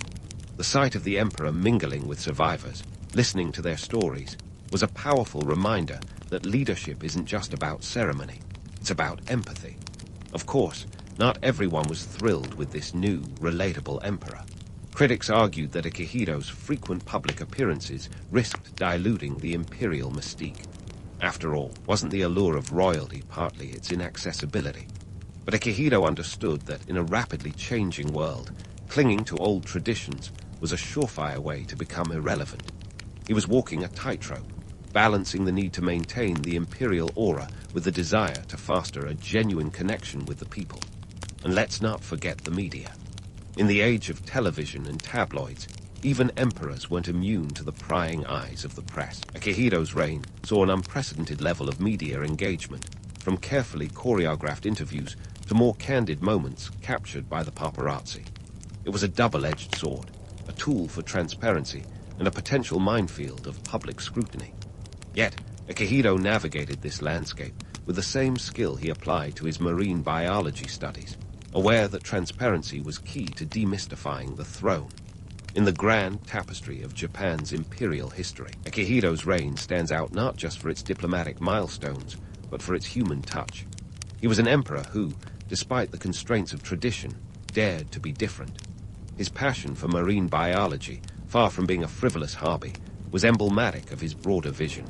The sight of the emperor mingling with survivors, listening to their stories, was a powerful reminder that leadership isn't just about ceremony, it's about empathy. Of course, not everyone was thrilled with this new, relatable emperor. Critics argued that Akihito's frequent public appearances risked diluting the imperial mystique. After all, wasn't the allure of royalty partly its inaccessibility? But Akihito understood that in a rapidly changing world, clinging to old traditions was a surefire way to become irrelevant. He was walking a tightrope, balancing the need to maintain the imperial aura with the desire to foster a genuine connection with the people. And let's not forget the media. In the age of television and tabloids, even emperors weren't immune to the prying eyes of the press. Akihito's reign saw an unprecedented level of media engagement, from carefully choreographed interviews to more candid moments captured by the paparazzi. It was a double-edged sword, a tool for transparency and a potential minefield of public scrutiny. Yet, Akihito navigated this landscape with the same skill he applied to his marine biology studies, aware that transparency was key to demystifying the throne. In the grand tapestry of Japan's imperial history, Akihito's reign stands out not just for its diplomatic milestones, but for its human touch. He was an emperor who, despite the constraints of tradition, dared to be different. His passion for marine biology, far from being a frivolous hobby, was emblematic of his broader vision,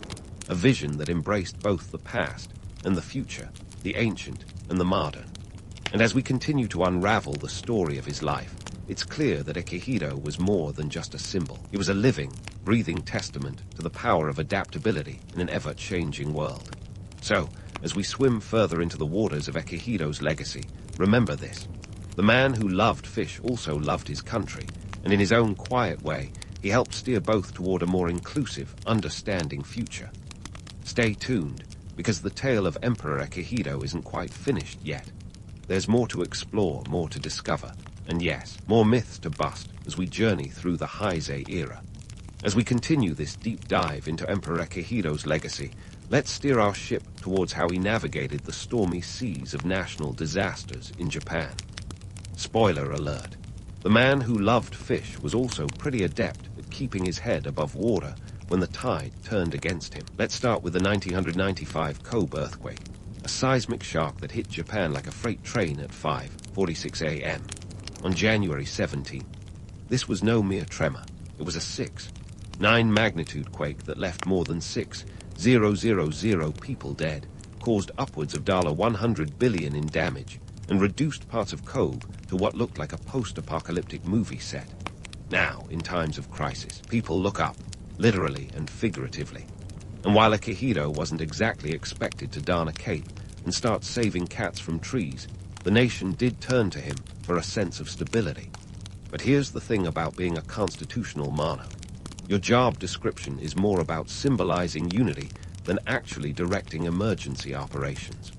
a vision that embraced both the past and the future, the ancient and the modern. And as we continue to unravel the story of his life, it's clear that Akihito was more than just a symbol. He was a living, breathing testament to the power of adaptability in an ever-changing world. So, As we swim further into the waters of Akihito's legacy, remember this. The man who loved fish also loved his country, and in his own quiet way, he helped steer both toward a more inclusive, understanding future. Stay tuned, because the tale of Emperor Akihito isn't quite finished yet. There's more to explore, more to discover, and yes, more myths to bust as we journey through the Heisei era. As we continue this deep dive into Emperor Akihito's legacy, let's steer our ship towards how he navigated the stormy seas of national disasters in Japan. Spoiler alert. The man who loved fish was also pretty adept at keeping his head above water when the tide turned against him. Let's start with the 1995 Kobe earthquake, a seismic shock that hit Japan like a freight train at 5:46 a.m. on January 17th. This was no mere tremor. It was a 6.9 magnitude quake that left more than 6,000 people dead, caused upwards of $100 billion in damage, and reduced parts of Kobe to what looked like a post-apocalyptic movie set. Now, in times of crisis, people look up, literally and figuratively. And while Akihito wasn't exactly expected to don a cape and start saving cats from trees, the nation did turn to him for a sense of stability. But here's the thing about being a constitutional monarch. Your job description is more about symbolizing unity than actually directing emergency operations.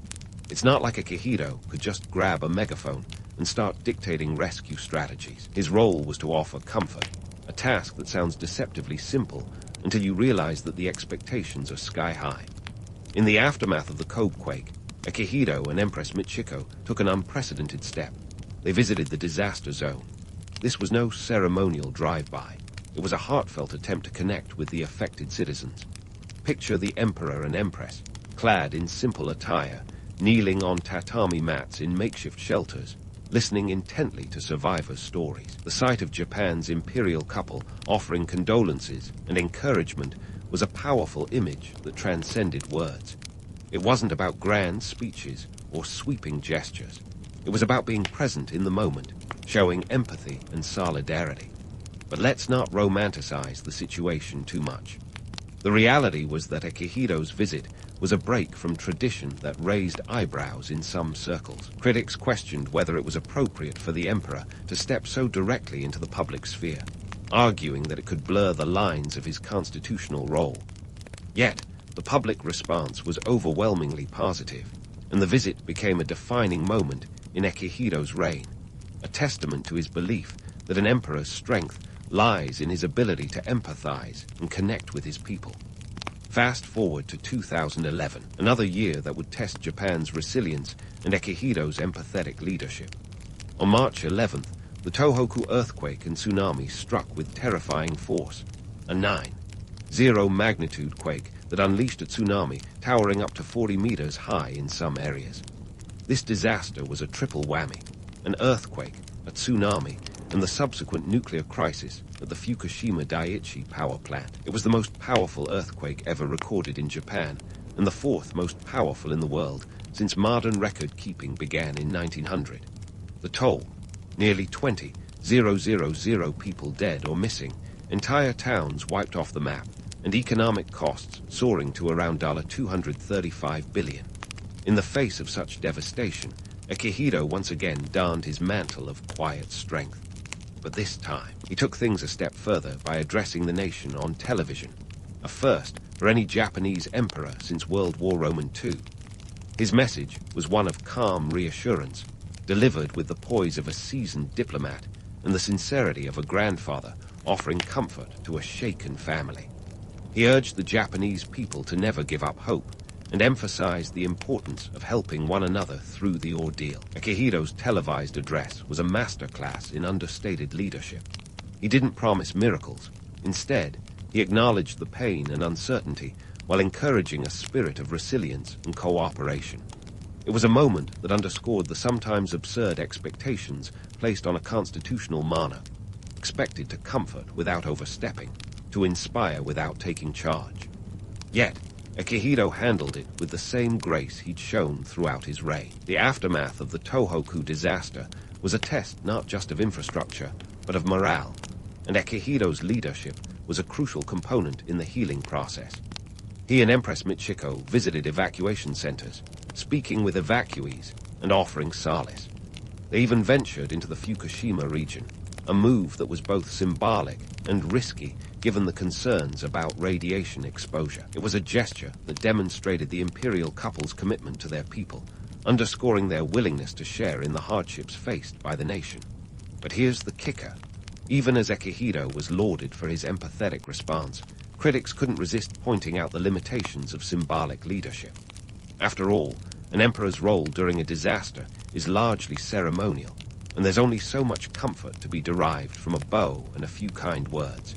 It's not like Akihito could just grab a megaphone and start dictating rescue strategies. His role was to offer comfort, a task that sounds deceptively simple until you realize that the expectations are sky high. In the aftermath of the Kobe quake, Akihito and Empress Michiko took an unprecedented step. They visited the disaster zone. This was no ceremonial drive-by. It was a heartfelt attempt to connect with the affected citizens. Picture the emperor and empress, clad in simple attire, kneeling on tatami mats in makeshift shelters, listening intently to survivors' stories. The sight of Japan's imperial couple offering condolences and encouragement was a powerful image that transcended words. It wasn't about grand speeches or sweeping gestures. It was about being present in the moment, showing empathy and solidarity. But let's not romanticize the situation too much. The reality was that Akihito's visit was a break from tradition that raised eyebrows in some circles. Critics questioned whether it was appropriate for the emperor to step so directly into the public sphere, arguing that it could blur the lines of his constitutional role. Yet, the public response was overwhelmingly positive, and the visit became a defining moment in Akihito's reign, a testament to his belief that an emperor's strength lies in his ability to empathize and connect with his people. Fast forward to 2011, another year that would test Japan's resilience and Akihito's empathetic leadership. On March 11th, the Tohoku earthquake and tsunami struck with terrifying force, a 9.0 magnitude quake that unleashed a tsunami towering up to 40 meters high in some areas. This disaster was a triple whammy: an earthquake, a tsunami, and the subsequent nuclear crisis at the Fukushima Daiichi power plant. It was the most powerful earthquake ever recorded in Japan, and the fourth most powerful in the world since modern record-keeping began in 1900. The toll: nearly 20,000 people dead or missing, entire towns wiped off the map, and economic costs soaring to around $235 billion. In the face of such devastation, Akihito once again donned his mantle of quiet strength. But this time, he took things a step further by addressing the nation on television, a first for any Japanese emperor since World War II. His message was one of calm reassurance, delivered with the poise of a seasoned diplomat and the sincerity of a grandfather offering comfort to a shaken family. He urged the Japanese people to never give up hope, and emphasized the importance of helping one another through the ordeal. Akihito's televised address was a masterclass in understated leadership. He didn't promise miracles. Instead, he acknowledged the pain and uncertainty while encouraging a spirit of resilience and cooperation. It was a moment that underscored the sometimes absurd expectations placed on a constitutional monarch, expected to comfort without overstepping, to inspire without taking charge. Yet, Akihito handled it with the same grace he'd shown throughout his reign. The aftermath of the Tohoku disaster was a test not just of infrastructure, but of morale, and Akihito's leadership was a crucial component in the healing process. He and Empress Michiko visited evacuation centers, speaking with evacuees and offering solace. They even ventured into the Fukushima region, a move that was both symbolic and risky given the concerns about radiation exposure. It was a gesture that demonstrated the imperial couple's commitment to their people, underscoring their willingness to share in the hardships faced by the nation. But here's the kicker. Even as Akihito was lauded for his empathetic response, critics couldn't resist pointing out the limitations of symbolic leadership. After all, an emperor's role during a disaster is largely ceremonial, and there's only so much comfort to be derived from a bow and a few kind words.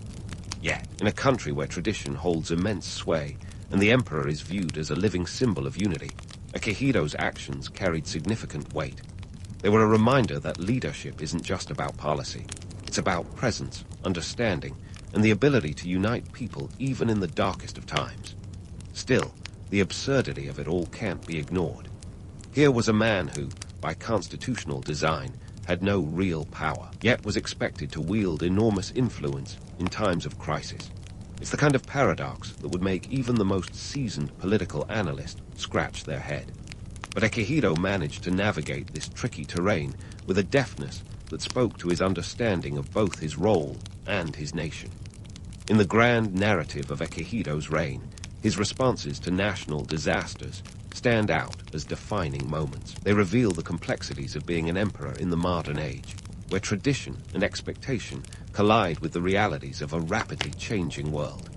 Yet, in a country where tradition holds immense sway, and the emperor is viewed as a living symbol of unity, Akihito's actions carried significant weight. They were a reminder that leadership isn't just about policy. It's about presence, understanding, and the ability to unite people even in the darkest of times. Still, the absurdity of it all can't be ignored. Here was a man who, by constitutional design, had no real power, yet was expected to wield enormous influence in times of crisis. It's the kind of paradox that would make even the most seasoned political analyst scratch their head. But Akihito managed to navigate this tricky terrain with a deftness that spoke to his understanding of both his role and his nation. In the grand narrative of Akihito's reign, his responses to national disasters stand out as defining moments. They reveal the complexities of being an emperor in the modern age, where tradition and expectation collide with the realities of a rapidly changing world.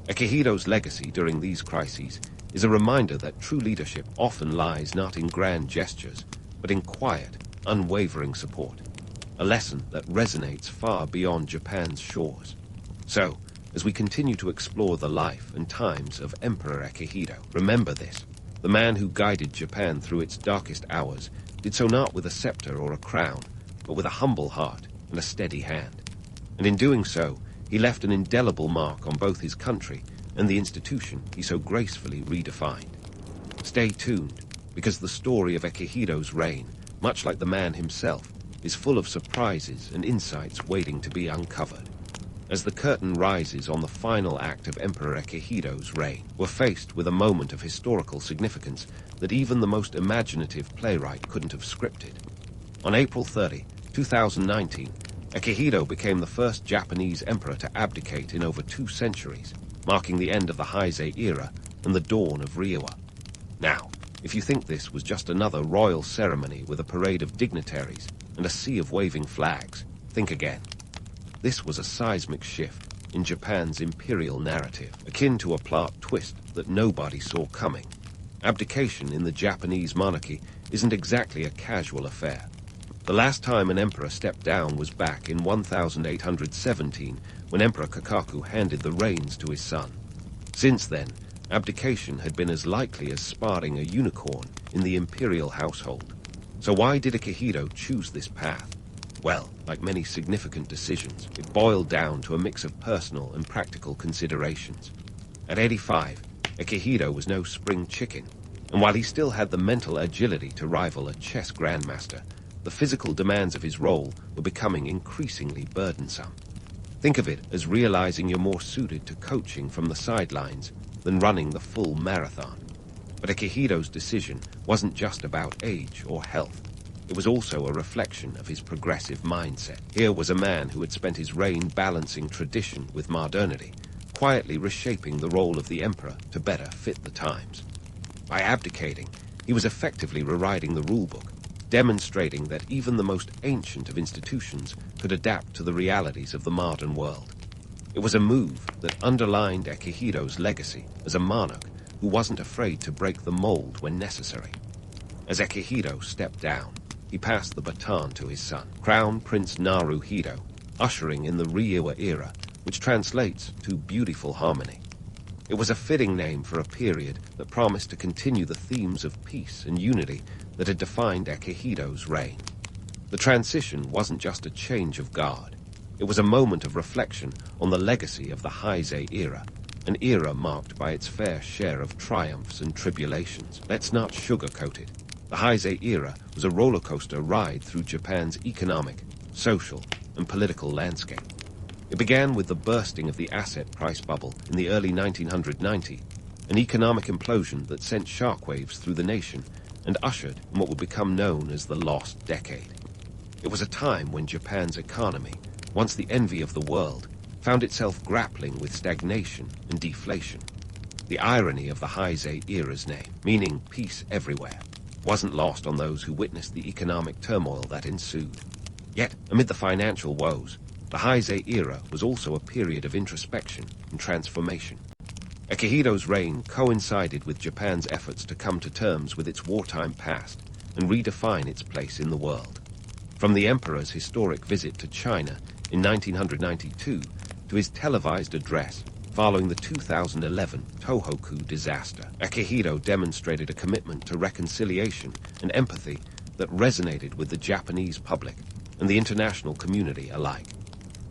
Akihito's legacy during these crises is a reminder that true leadership often lies not in grand gestures, but in quiet, unwavering support, a lesson that resonates far beyond Japan's shores. So, as we continue to explore the life and times of Emperor Akihito, remember this. The man who guided Japan through its darkest hours did so not with a scepter or a crown, but with a humble heart and a steady hand. And in doing so, he left an indelible mark on both his country and the institution he so gracefully redefined. Stay tuned, because the story of Akihito's reign, much like the man himself, is full of surprises and insights waiting to be uncovered. As the curtain rises on the final act of Emperor Akihito's reign, we're faced with a moment of historical significance that even the most imaginative playwright couldn't have scripted. On April 30, 2019, Akihito became the first Japanese emperor to abdicate in over 2 centuries, marking the end of the Heisei era and the dawn of Reiwa. Now, if you think this was just another royal ceremony with a parade of dignitaries and a sea of waving flags, think again. This was a seismic shift in Japan's imperial narrative, akin to a plot twist that nobody saw coming. Abdication in the Japanese monarchy isn't exactly a casual affair. The last time an emperor stepped down was back in 1817, when Emperor Kakaku handed the reins to his son. Since then, abdication had been as likely as spotting a unicorn in the imperial household. So why did Akihito choose this path? Well, like many significant decisions, it boiled down to a mix of personal and practical considerations. At 85, Akihito was no spring chicken, and while he still had the mental agility to rival a chess grandmaster, the physical demands of his role were becoming increasingly burdensome. Think of it as realizing you're more suited to coaching from the sidelines than running the full marathon. But Akihito's decision wasn't just about age or health. It was also a reflection of his progressive mindset. Here was a man who had spent his reign balancing tradition with modernity, quietly reshaping the role of the emperor to better fit the times. By abdicating, he was effectively rewriting the rulebook, demonstrating that even the most ancient of institutions could adapt to the realities of the modern world. It was a move that underlined Akihito's legacy as a monarch who wasn't afraid to break the mold when necessary. As Akihito stepped down, he passed the baton to his son, Crown Prince Naruhito, ushering in the Reiwa era, which translates to beautiful harmony. It was a fitting name for a period that promised to continue the themes of peace and unity that had defined Akihito's reign. The transition wasn't just a change of guard. It was a moment of reflection on the legacy of the Heisei era, an era marked by its fair share of triumphs and tribulations. Let's not sugarcoat it. The Heisei era was a roller coaster ride through Japan's economic, social, and political landscape. It began with the bursting of the asset price bubble in the early 1990s, an economic implosion that sent shockwaves through the nation and ushered in what would become known as the Lost Decade. It was a time when Japan's economy, once the envy of the world, found itself grappling with stagnation and deflation. The irony of the Heisei era's name, meaning peace everywhere, wasn't lost on those who witnessed the economic turmoil that ensued. Yet, amid the financial woes, the Heisei era was also a period of introspection and transformation. Akihito's reign coincided with Japan's efforts to come to terms with its wartime past and redefine its place in the world. From the emperor's historic visit to China in 1992 to his televised address following the 2011 Tohoku disaster, Akihito demonstrated a commitment to reconciliation and empathy that resonated with the Japanese public and the international community alike.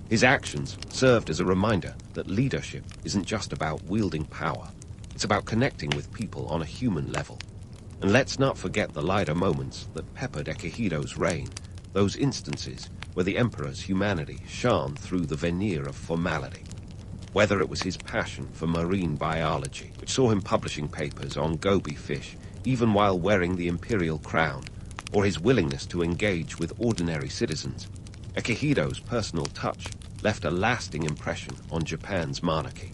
His actions served as a reminder that leadership isn't just about wielding power. It's about connecting with people on a human level. And let's not forget the lighter moments that peppered Akihito's reign, those instances where the emperor's humanity shone through the veneer of formality. Whether it was his passion for marine biology, which saw him publishing papers on goby fish even while wearing the imperial crown, or his willingness to engage with ordinary citizens, Akihito's personal touch left a lasting impression on Japan's monarchy.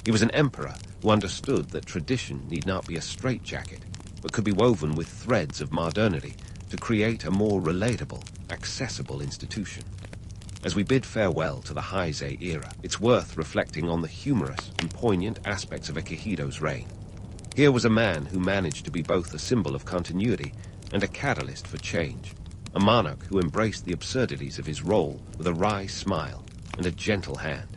He was an emperor who understood that tradition need not be a straitjacket, but could be woven with threads of modernity to create a more relatable, accessible institution. As we bid farewell to the Heisei era, it's worth reflecting on the humorous and poignant aspects of Akihito's reign. Here was a man who managed to be both a symbol of continuity and a catalyst for change, a monarch who embraced the absurdities of his role with a wry smile and a gentle hand.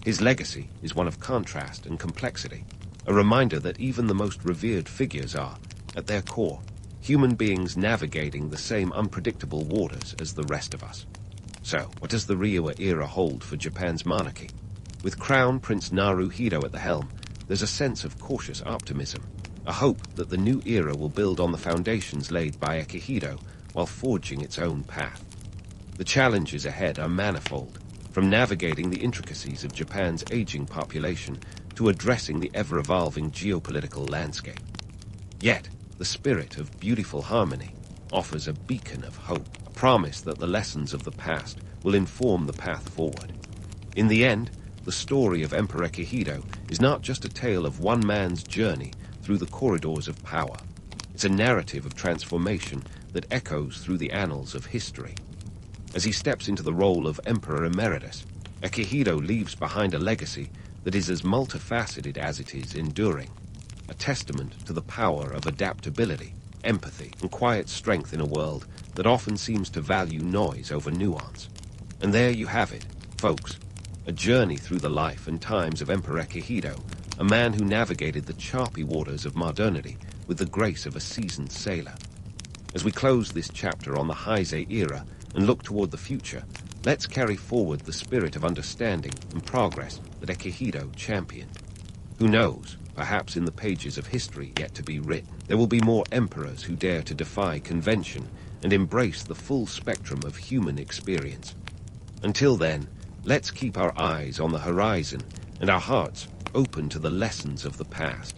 His legacy is one of contrast and complexity, a reminder that even the most revered figures are, at their core, human beings navigating the same unpredictable waters as the rest of us. So, what does the Reiwa era hold for Japan's monarchy? With Crown Prince Naruhito at the helm, there's a sense of cautious optimism, a hope that the new era will build on the foundations laid by Akihito while forging its own path. The challenges ahead are manifold, from navigating the intricacies of Japan's aging population to addressing the ever-evolving geopolitical landscape. Yet, the spirit of beautiful harmony offers a beacon of hope, a promise that the lessons of the past will inform the path forward. In the end, the story of Emperor Akihito is not just a tale of one man's journey through the corridors of power. It's a narrative of transformation that echoes through the annals of history. As he steps into the role of Emperor Emeritus, Akihito leaves behind a legacy that is as multifaceted as it is enduring, a testament to the power of adaptability, empathy, and quiet strength in a world that often seems to value noise over nuance. And there you have it, folks, a journey through the life and times of Emperor Akihito, a man who navigated the choppy waters of modernity with the grace of a seasoned sailor. As we close this chapter on the Heisei era and look toward the future, let's carry forward the spirit of understanding and progress that Akihito championed. Who knows, perhaps in the pages of history yet to be written, there will be more emperors who dare to defy convention and embrace the full spectrum of human experience. Until then, let's keep our eyes on the horizon and our hearts open to the lessons of the past.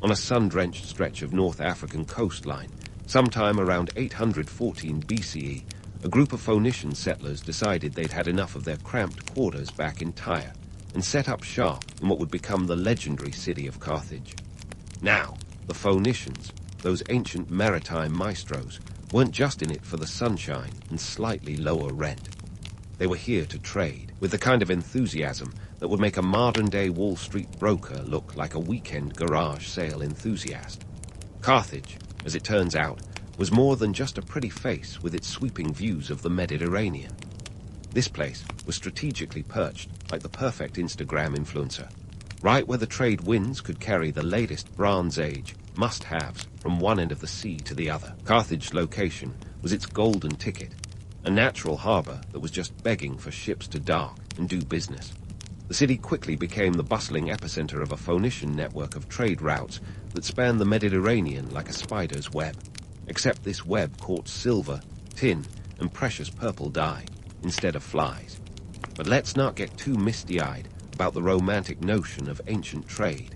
On a sun-drenched stretch of North African coastline, sometime around 814 BCE, a group of Phoenician settlers decided they'd had enough of their cramped quarters back in Tyre and set up shop in what would become the legendary city of Carthage. Now, the Phoenicians, those ancient maritime maestros, weren't just in it for the sunshine and slightly lower rent. They were here to trade, with the kind of enthusiasm that would make a modern-day Wall Street broker look like a weekend garage sale enthusiast. Carthage, as it turns out, was more than just a pretty face with its sweeping views of the Mediterranean. This place was strategically perched like the perfect Instagram influencer, right where the trade winds could carry the latest Bronze Age must-haves from one end of the sea to the other. Carthage's location was its golden ticket, a natural harbor that was just begging for ships to dock and do business. The city quickly became the bustling epicenter of a Phoenician network of trade routes that spanned the Mediterranean like a spider's web, except this web caught silver, tin, and precious purple dye instead of flies. But let's not get too misty-eyed about the romantic notion of ancient trade.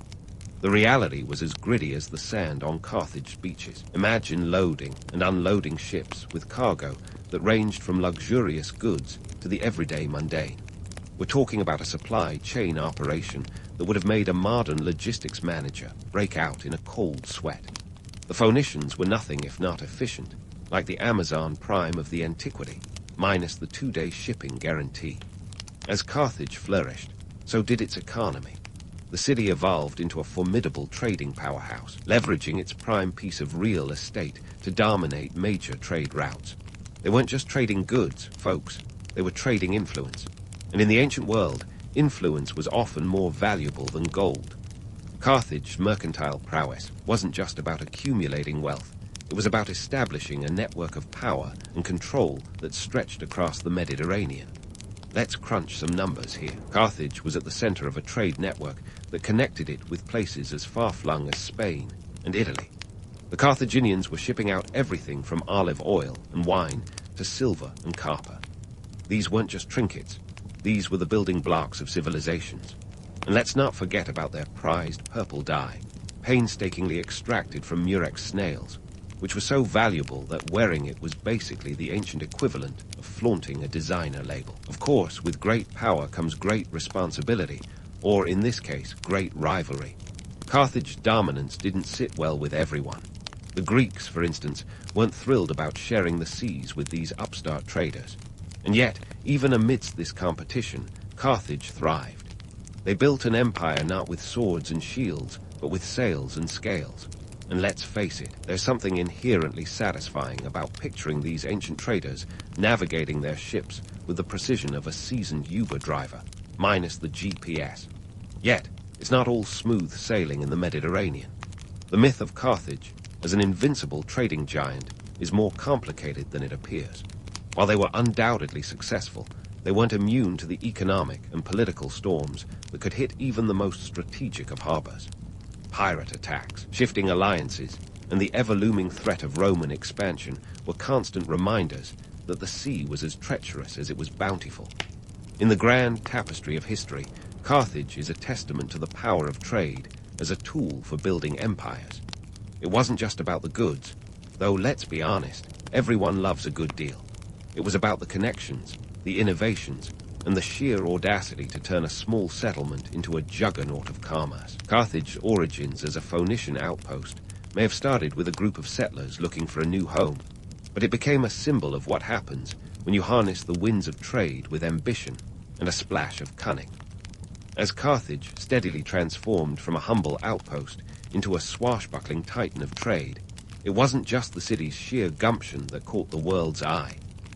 The reality was as gritty as the sand on Carthage beaches. Imagine loading and unloading ships with cargo that ranged from luxurious goods to the everyday mundane. We're talking about a supply chain operation that would have made a modern logistics manager break out in a cold sweat. The Phoenicians were nothing if not efficient, like the Amazon Prime of the antiquity, minus the 2-day shipping guarantee. As Carthage flourished, so did its economy. The city evolved into a formidable trading powerhouse, leveraging its prime piece of real estate to dominate major trade routes. They weren't just trading goods, folks. They were trading influence. And in the ancient world, influence was often more valuable than gold. Carthage's mercantile prowess wasn't just about accumulating wealth. It was about establishing a network of power and control that stretched across the Mediterranean. Let's crunch some numbers here. Carthage was at the center of a trade network that connected it with places as far-flung as Spain and Italy. The Carthaginians were shipping out everything from olive oil and wine to silver and copper. These weren't just trinkets. These were the building blocks of civilizations. And let's not forget about their prized purple dye, painstakingly extracted from murex snails, which was so valuable that wearing it was basically the ancient equivalent of flaunting a designer label. Of course, with great power comes great responsibility, or in this case, great rivalry. Carthage's dominance didn't sit well with everyone. The Greeks, for instance, weren't thrilled about sharing the seas with these upstart traders. And yet, even amidst this competition, Carthage thrived. They built an empire not with swords and shields, but with sails and scales. And let's face it, there's something inherently satisfying about picturing these ancient traders navigating their ships with the precision of a seasoned Uber driver, minus the GPS. Yet, it's not all smooth sailing in the Mediterranean. The myth of Carthage, as an invincible trading giant, is more complicated than it appears. While they were undoubtedly successful, they weren't immune to the economic and political storms that could hit even the most strategic of harbors. Pirate attacks, shifting alliances, and the ever-looming threat of Roman expansion were constant reminders that the sea was as treacherous as it was bountiful. In the grand tapestry of history, Carthage is a testament to the power of trade as a tool for building empires. It wasn't just about the goods, though let's be honest, everyone loves a good deal. It was about the connections, the innovations, and the sheer audacity to turn a small settlement into a juggernaut of commerce. Carthage's origins as a Phoenician outpost may have started with a group of settlers looking for a new home, but it became a symbol of what happens when you harness the winds of trade with ambition and a splash of cunning. As Carthage steadily transformed from a humble outpost into a swashbuckling titan of trade, it wasn't just the city's sheer gumption that caught the world's eye.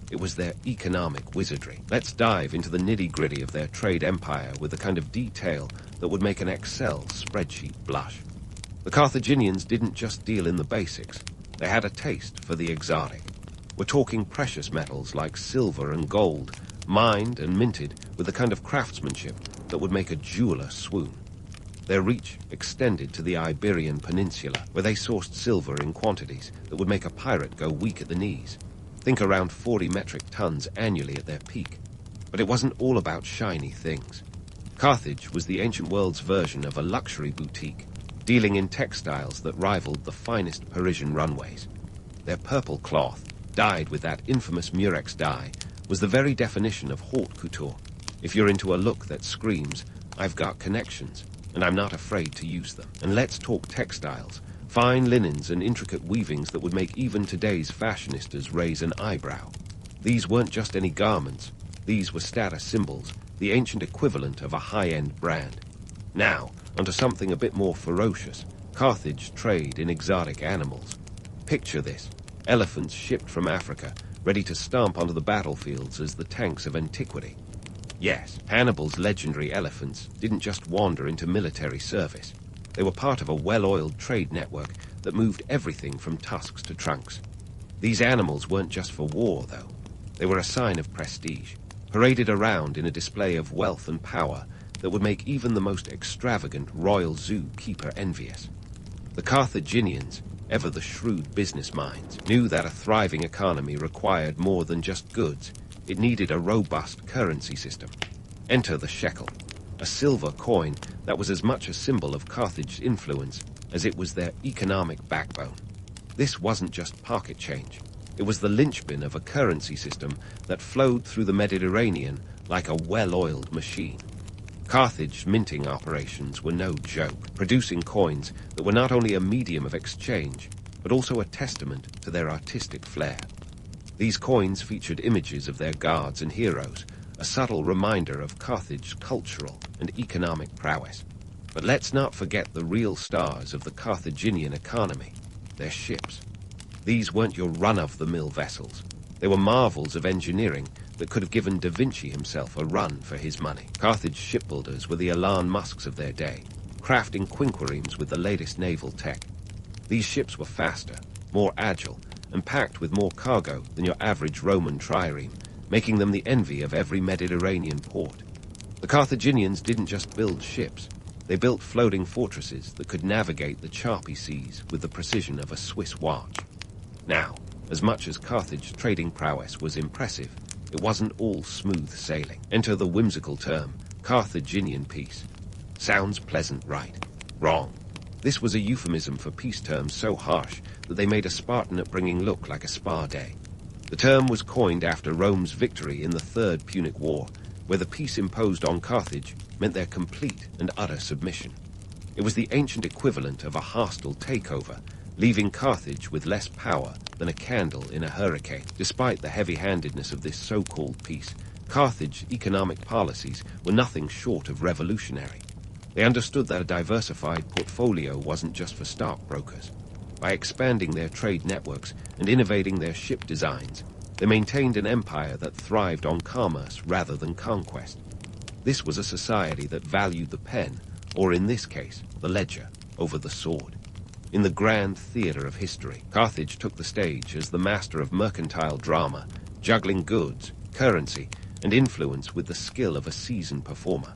It was their economic wizardry. Let's dive into the nitty-gritty of their trade empire with the kind of detail that would make an Excel spreadsheet blush. The Carthaginians didn't just deal in the basics. They had a taste for the exotic. We're talking precious metals like silver and gold, mined and minted with the kind of craftsmanship that would make a jeweler swoon. Their reach extended to the Iberian Peninsula, where they sourced silver in quantities that would make a pirate go weak at the knees. Think around 40 metric tons annually at their peak. But it wasn't all about shiny things. Carthage was the ancient world's version of a luxury boutique, dealing in textiles that rivaled the finest Parisian runways. Their purple cloth, dyed with that infamous murex dye, was the very definition of haute couture. If you're into a look that screams, I've got connections, and I'm not afraid to use them. And let's talk textiles. Fine linens and intricate weavings that would make even today's fashionistas raise an eyebrow. These weren't just any garments. These were status symbols, the ancient equivalent of a high-end brand. Now, onto something a bit more ferocious. Carthage trade in exotic animals. Picture this. Elephants shipped from Africa, ready to stomp onto the battlefields as the tanks of antiquity. Yes, Hannibal's legendary elephants didn't just wander into military service. They were part of a well-oiled trade network that moved everything from tusks to trunks. These animals weren't just for war, though. They were a sign of prestige, paraded around in a display of wealth and power that would make even the most extravagant royal zoo keeper envious. The Carthaginians, ever the shrewd business minds, knew that a thriving economy required more than just goods. It needed a robust currency system. Enter the shekel. a silver coin that was as much a symbol of Carthage's influence as it was their economic backbone. This wasn't just pocket change. It was the linchpin of a currency system that flowed through the Mediterranean like a well-oiled machine. Carthage's minting operations were no joke, producing coins that were not only a medium of exchange, but also a testament to their artistic flair. These coins featured images of their gods and heroes, a subtle reminder of Carthage's cultural and economic prowess. But let's not forget the real stars of the Carthaginian economy, their ships. These weren't your run-of-the-mill vessels. They were marvels of engineering that could have given Da Vinci himself a run for his money. Carthage shipbuilders were the Elon Musks of their day, crafting quinquiremes with the latest naval tech. These ships were faster, more agile, and packed with more cargo than your average Roman trireme, making them the envy of every Mediterranean port. The Carthaginians didn't just build ships. They built floating fortresses that could navigate the choppy seas with the precision of a Swiss watch. Now, as much as Carthage's trading prowess was impressive, it wasn't all smooth sailing. Enter the whimsical term, Carthaginian peace. Sounds pleasant, right? Wrong. This was a euphemism for peace terms so harsh that they made a Spartan upbringing look like a spa day. The term was coined after Rome's victory in the Third Punic War, where the peace imposed on Carthage meant their complete and utter submission. It was the ancient equivalent of a hostile takeover, leaving Carthage with less power than a candle in a hurricane. Despite the heavy-handedness of this so-called peace, Carthage's economic policies were nothing short of revolutionary. They understood that a diversified portfolio wasn't just for stockbrokers. By expanding their trade networks and innovating their ship designs, they maintained an empire that thrived on commerce rather than conquest. This was a society that valued the pen, or in this case, the ledger, over the sword. In the grand theater of history, Carthage took the stage as the master of mercantile drama, juggling goods, currency, and influence with the skill of a seasoned performer.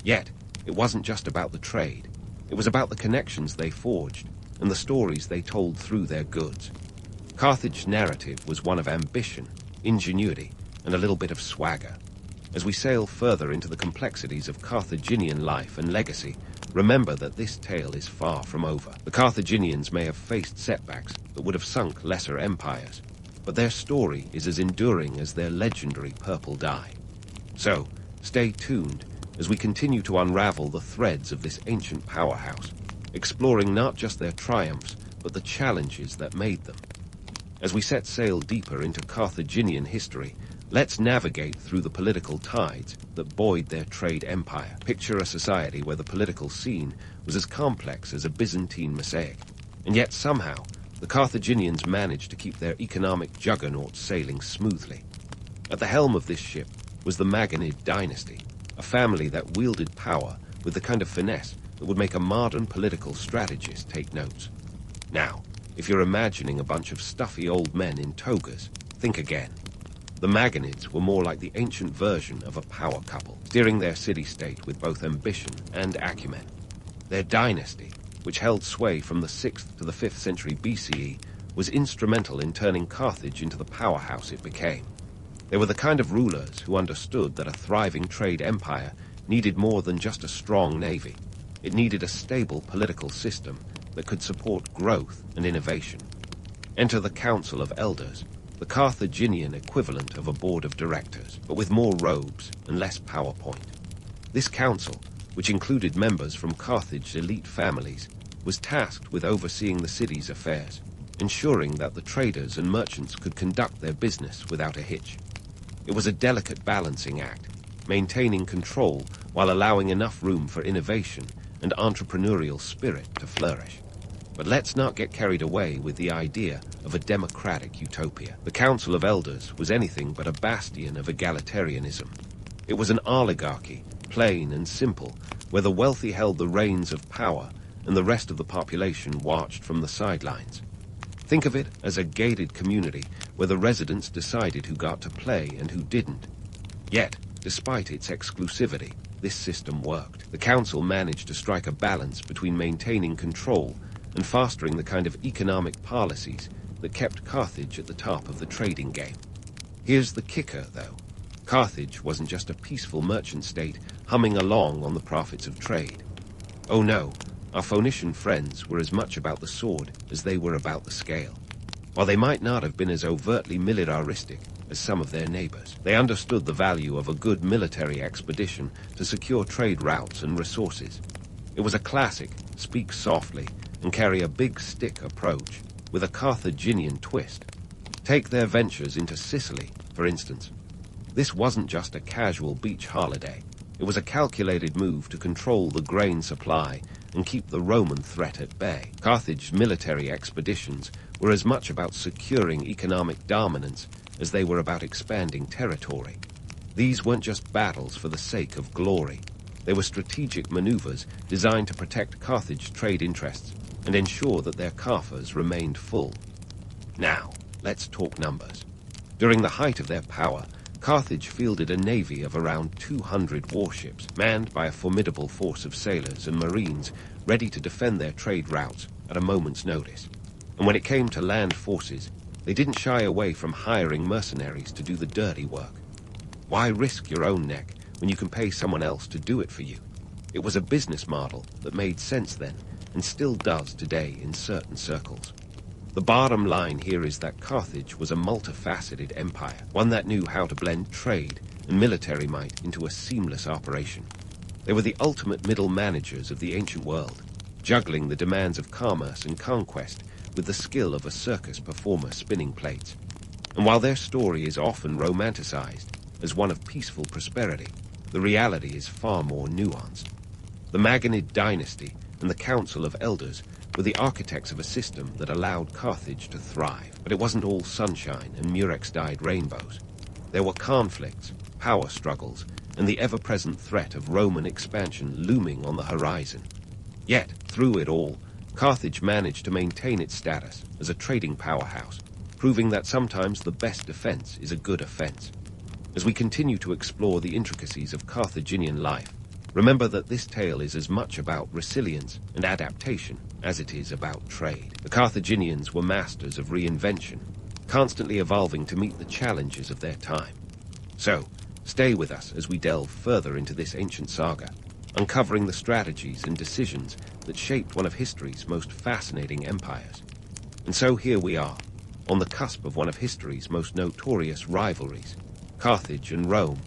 Yet, it wasn't just about the trade. It was about the connections they forged and the stories they told through their goods. Carthage's narrative was one of ambition, ingenuity, and a little bit of swagger. As we sail further into the complexities of Carthaginian life and legacy, remember that this tale is far from over. The Carthaginians may have faced setbacks that would have sunk lesser empires, but their story is as enduring as their legendary purple dye. So, stay tuned as we continue to unravel the threads of this ancient powerhouse, exploring not just their triumphs, but the challenges that made them. As we set sail deeper into Carthaginian history, let's navigate through the political tides that buoyed their trade empire. Picture a society where the political scene was as complex as a Byzantine mosaic, and yet somehow the Carthaginians managed to keep their economic juggernaut sailing smoothly. At the helm of this ship was the Maganid dynasty, a family that wielded power with the kind of finesse that would make a modern political strategist take notes. Now, if you're imagining a bunch of stuffy old men in togas, think again. The Maganids were more like the ancient version of a power couple, steering their city-state with both ambition and acumen. Their dynasty, which held sway from the 6th to the 5th century BCE, was instrumental in turning Carthage into the powerhouse it became. They were the kind of rulers who understood that a thriving trade empire needed more than just a strong navy. It needed a stable political system that could support growth and innovation. Enter the Council of Elders, the Carthaginian equivalent of a board of directors, but with more robes and less PowerPoint. This council, which included members from Carthage's elite families, was tasked with overseeing the city's affairs, ensuring that the traders and merchants could conduct their business without a hitch. It was a delicate balancing act, maintaining control while allowing enough room for innovation and entrepreneurial spirit to flourish. But let's not get carried away with the idea of a democratic utopia. The Council of Elders was anything but a bastion of egalitarianism. It was an oligarchy, plain and simple, where the wealthy held the reins of power and the rest of the population watched from the sidelines. Think of it as a gated community where the residents decided who got to play and who didn't. Yet, despite its exclusivity, this system worked. The council managed to strike a balance between maintaining control and fostering the kind of economic policies that kept Carthage at the top of the trading game. Here's the kicker, though. Carthage wasn't just a peaceful merchant state humming along on the profits of trade. Oh no, our Phoenician friends were as much about the sword as they were about the scale. While they might not have been as overtly militaristic as some of their neighbors, they understood the value of a good military expedition to secure trade routes and resources. It was a classic, speak softly and carry a big stick approach, with a Carthaginian twist. Take their ventures into Sicily, for instance. This wasn't just a casual beach holiday. It was a calculated move to control the grain supply and keep the Roman threat at bay. Carthage's military expeditions were as much about securing economic dominance as they were about expanding territory. These weren't just battles for the sake of glory. They were strategic maneuvers designed to protect Carthage's trade interests and ensure that their coffers remained full. Now, let's talk numbers. During the height of their power, Carthage fielded a navy of around 200 warships, manned by a formidable force of sailors and marines ready to defend their trade routes at a moment's notice. And when it came to land forces, they didn't shy away from hiring mercenaries to do the dirty work. Why risk your own neck when you can pay someone else to do it for you? It was a business model that made sense then, and still does today in certain circles. The bottom line here is that Carthage was a multifaceted empire, one that knew how to blend trade and military might into a seamless operation. They were the ultimate middle managers of the ancient world, juggling the demands of commerce and conquest with the skill of a circus performer spinning plates. And while their story is often romanticized as one of peaceful prosperity, the reality is far more nuanced. The Maganid dynasty and the Council of Elders were the architects of a system that allowed Carthage to thrive. But it wasn't all sunshine and murex-dyed rainbows. There were conflicts, power struggles, and the ever-present threat of Roman expansion looming on the horizon. Yet, through it all, Carthage managed to maintain its status as a trading powerhouse, proving that sometimes the best defense is a good offense. As we continue to explore the intricacies of Carthaginian life, remember that this tale is as much about resilience and adaptation as it is about trade. The Carthaginians were masters of reinvention, constantly evolving to meet the challenges of their time. So, stay with us as we delve further into this ancient saga, uncovering the strategies and decisions that shaped one of history's most fascinating empires. And so here we are, on the cusp of one of history's most notorious rivalries, Carthage and Rome,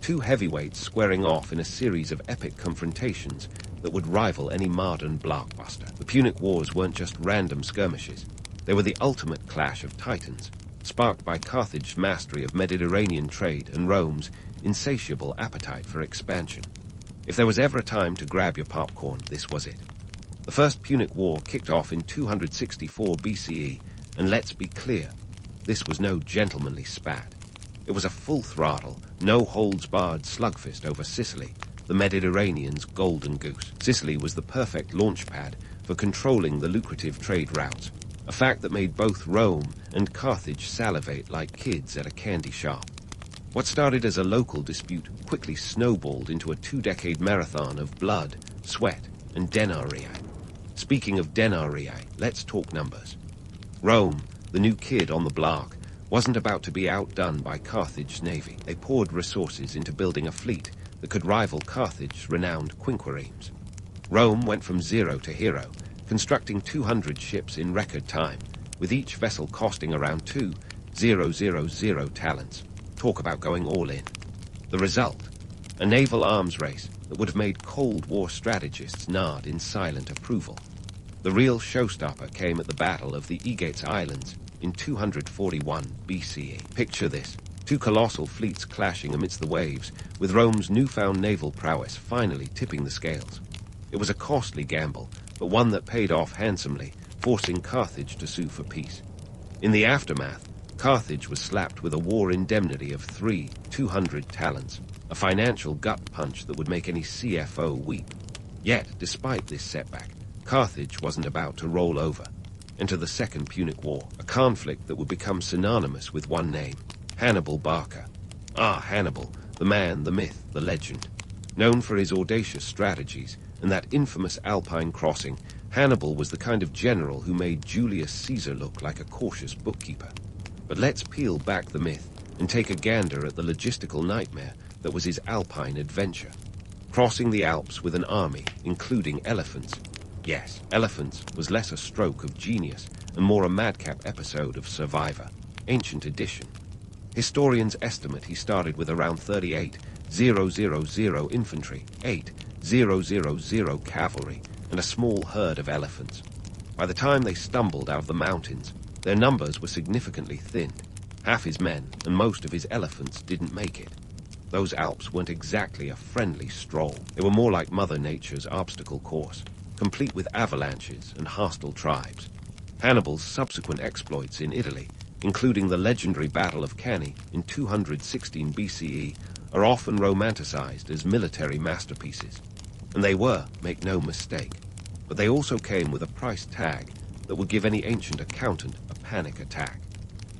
two heavyweights squaring off in a series of epic confrontations that would rival any modern blockbuster. The Punic Wars weren't just random skirmishes. They were the ultimate clash of titans, sparked by Carthage's mastery of Mediterranean trade and Rome's insatiable appetite for expansion. If there was ever a time to grab your popcorn, this was it. The First Punic War kicked off in 264 BCE, and let's be clear, this was no gentlemanly spat. It was a full-throttle, no-holds-barred slugfest over Sicily, the Mediterranean's golden goose. Sicily was the perfect launchpad for controlling the lucrative trade routes, a fact that made both Rome and Carthage salivate like kids at a candy shop. What started as a local dispute quickly snowballed into a 2-decade marathon of blood, sweat, and denarii. Speaking of denarii, let's talk numbers. Rome, the new kid on the block, wasn't about to be outdone by Carthage's navy. They poured resources into building a fleet that could rival Carthage's renowned quinquiremes. Rome went from zero to hero, constructing 200 ships in record time, with each vessel costing around 2,000 talents. Talk about going all in. The result? A naval arms race that would have made Cold War strategists nod in silent approval. The real showstopper came at the Battle of the Aegates Islands in 241 BCE. Picture this, two colossal fleets clashing amidst the waves, with Rome's newfound naval prowess finally tipping the scales. It was a costly gamble, but one that paid off handsomely, forcing Carthage to sue for peace. In the aftermath, Carthage was slapped with a war indemnity of 200 talents, a financial gut punch that would make any CFO weep. Yet, despite this setback, Carthage wasn't about to roll over. Enter the Second Punic War, a conflict that would become synonymous with one name, Hannibal Barca. Ah, Hannibal, the man, the myth, the legend. Known for his audacious strategies and that infamous Alpine crossing, Hannibal was the kind of general who made Julius Caesar look like a cautious bookkeeper. But let's peel back the myth and take a gander at the logistical nightmare that was his Alpine adventure. crossing the Alps with an army, including elephants. Yes, elephants was less a stroke of genius and more a madcap episode of Survivor, Ancient Edition. Historians estimate he started with around 38,000 infantry, 8,000 cavalry, and a small herd of elephants. By the time they stumbled out of the mountains, their numbers were significantly thinned. Half his men and most of his elephants didn't make it. Those Alps weren't exactly a friendly stroll. They were more like Mother Nature's obstacle course, complete with avalanches and hostile tribes. Hannibal's subsequent exploits in Italy, including the legendary Battle of Cannae in 216 BCE, are often romanticized as military masterpieces. And they were, make no mistake. But they also came with a price tag that would give any ancient accountant a panic attack.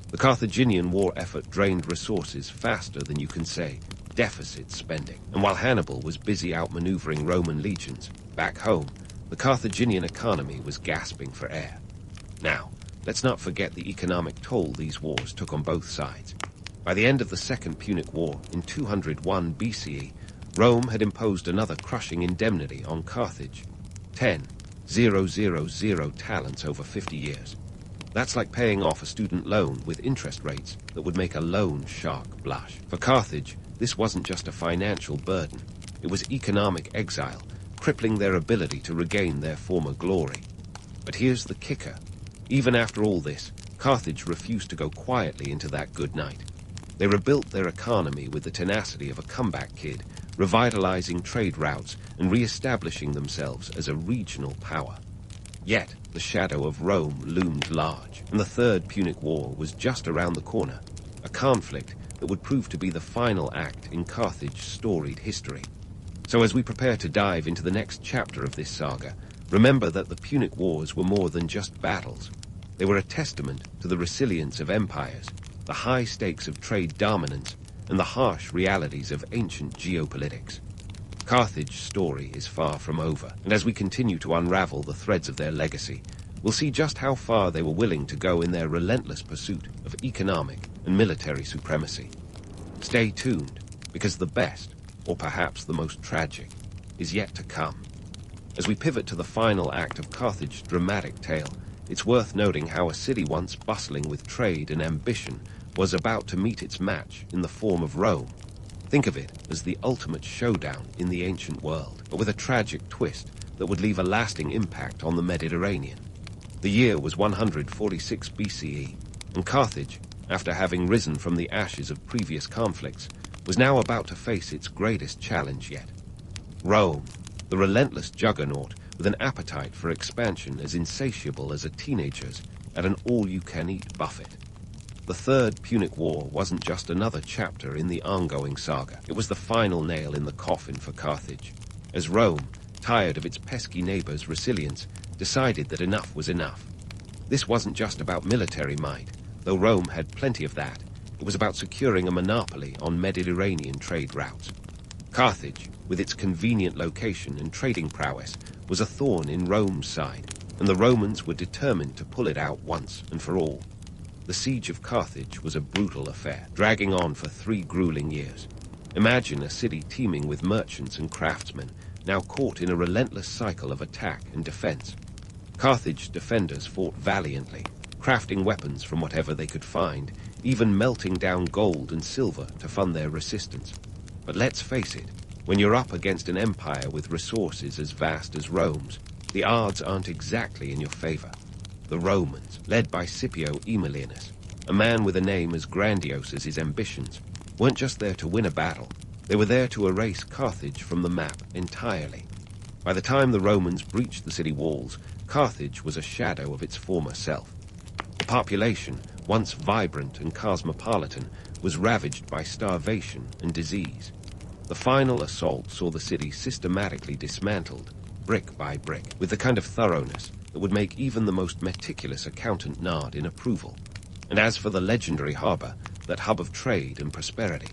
The Carthaginian war effort drained resources faster than you can say deficit spending. And while Hannibal was busy outmaneuvering Roman legions, back home, the Carthaginian economy was gasping for air. Now, let's not forget the economic toll these wars took on both sides. By the end of the Second Punic War in 201 BCE, Rome had imposed another crushing indemnity on Carthage, 10,000 talents over 50 years. That's like paying off a student loan with interest rates that would make a loan shark blush. For Carthage, this wasn't just a financial burden. It was economic exile, crippling their ability to regain their former glory. But here's the kicker. Even after all this, Carthage refused to go quietly into that good night. They rebuilt their economy with the tenacity of a comeback kid, revitalizing trade routes and re-establishing themselves as a regional power. Yet, the shadow of Rome loomed large, and the Third Punic War was just around the corner, a conflict that would prove to be the final act in Carthage's storied history. So as we prepare to dive into the next chapter of this saga, remember that the Punic Wars were more than just battles. They were a testament to the resilience of empires, the high stakes of trade dominance, and the harsh realities of ancient geopolitics. Carthage's story is far from over, and as we continue to unravel the threads of their legacy, we'll see just how far they were willing to go in their relentless pursuit of economic and military supremacy. Stay tuned, because the best, or perhaps the most tragic, is yet to come. As we pivot to the final act of Carthage's dramatic tale, it's worth noting how a city once bustling with trade and ambition was about to meet its match in the form of Rome. Think of it as the ultimate showdown in the ancient world, but with a tragic twist that would leave a lasting impact on the Mediterranean. The year was 146 BCE, and Carthage, after having risen from the ashes of previous conflicts, was now about to face its greatest challenge yet. Rome, the relentless juggernaut with an appetite for expansion as insatiable as a teenager's at an all-you-can-eat buffet. The Third Punic War wasn't just another chapter in the ongoing saga. It was the final nail in the coffin for Carthage, as Rome, tired of its pesky neighbors' resilience, decided that enough was enough. This wasn't just about military might, though Rome had plenty of that. It was about securing a monopoly on Mediterranean trade routes. Carthage, with its convenient location and trading prowess, was a thorn in Rome's side, and the Romans were determined to pull it out once and for all. The siege of Carthage was a brutal affair, dragging on for 3 grueling years. Imagine a city teeming with merchants and craftsmen, now caught in a relentless cycle of attack and defense. Carthage defenders fought valiantly, crafting weapons from whatever they could find, even melting down gold and silver to fund their resistance. But let's face it, when you're up against an empire with resources as vast as Rome's, the odds aren't exactly in your favor. The Romans, led by Scipio Aemilianus, a man with a name as grandiose as his ambitions, weren't just there to win a battle. They were there to erase Carthage from the map entirely. By the time the Romans breached the city walls, Carthage was a shadow of its former self. The population, once vibrant and cosmopolitan, was ravaged by starvation and disease. The final assault saw the city systematically dismantled, brick by brick, with the kind of thoroughness that would make even the most meticulous accountant nod in approval. And as for the legendary harbor, that hub of trade and prosperity,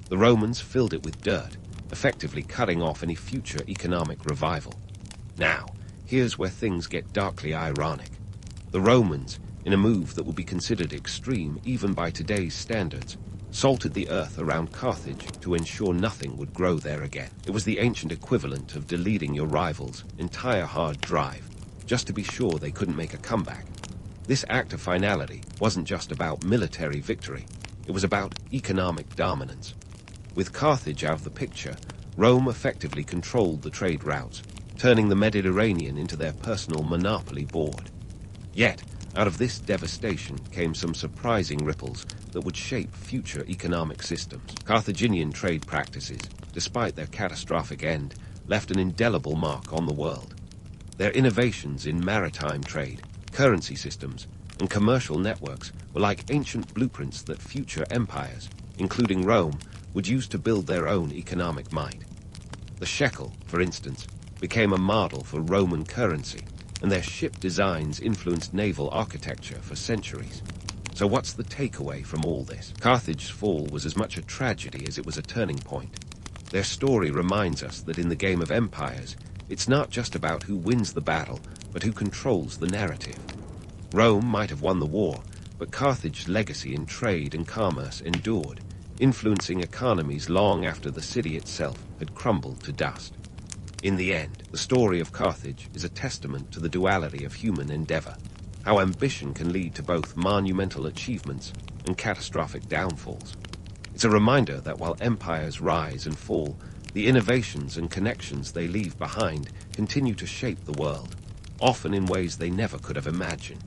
the Romans filled it with dirt, effectively cutting off any future economic revival. Now, here's where things get darkly ironic. The Romans, in a move that would be considered extreme even by today's standards, salted the earth around Carthage to ensure nothing would grow there again. It was the ancient equivalent of deleting your rival's entire hard drive, just to be sure they couldn't make a comeback. This act of finality wasn't just about military victory, it was about economic dominance. With Carthage out of the picture, Rome effectively controlled the trade routes, turning the Mediterranean into their personal monopoly board. Yet, out of this devastation came some surprising ripples that would shape future economic systems. Carthaginian trade practices, despite their catastrophic end, left an indelible mark on the world. Their innovations in maritime trade, currency systems, and commercial networks were like ancient blueprints that future empires, including Rome, would use to build their own economic might. The shekel, for instance, became a model for Roman currency, and their ship designs influenced naval architecture for centuries. So what's the takeaway from all this? Carthage's fall was as much a tragedy as it was a turning point. Their story reminds us that in the game of empires, it's not just about who wins the battle, but who controls the narrative. Rome might have won the war, but Carthage's legacy in trade and commerce endured, influencing economies long after the city itself had crumbled to dust. In the end, the story of Carthage is a testament to the duality of human endeavor, how ambition can lead to both monumental achievements and catastrophic downfalls. It's a reminder that while empires rise and fall, the innovations and connections they leave behind continue to shape the world, often in ways they never could have imagined.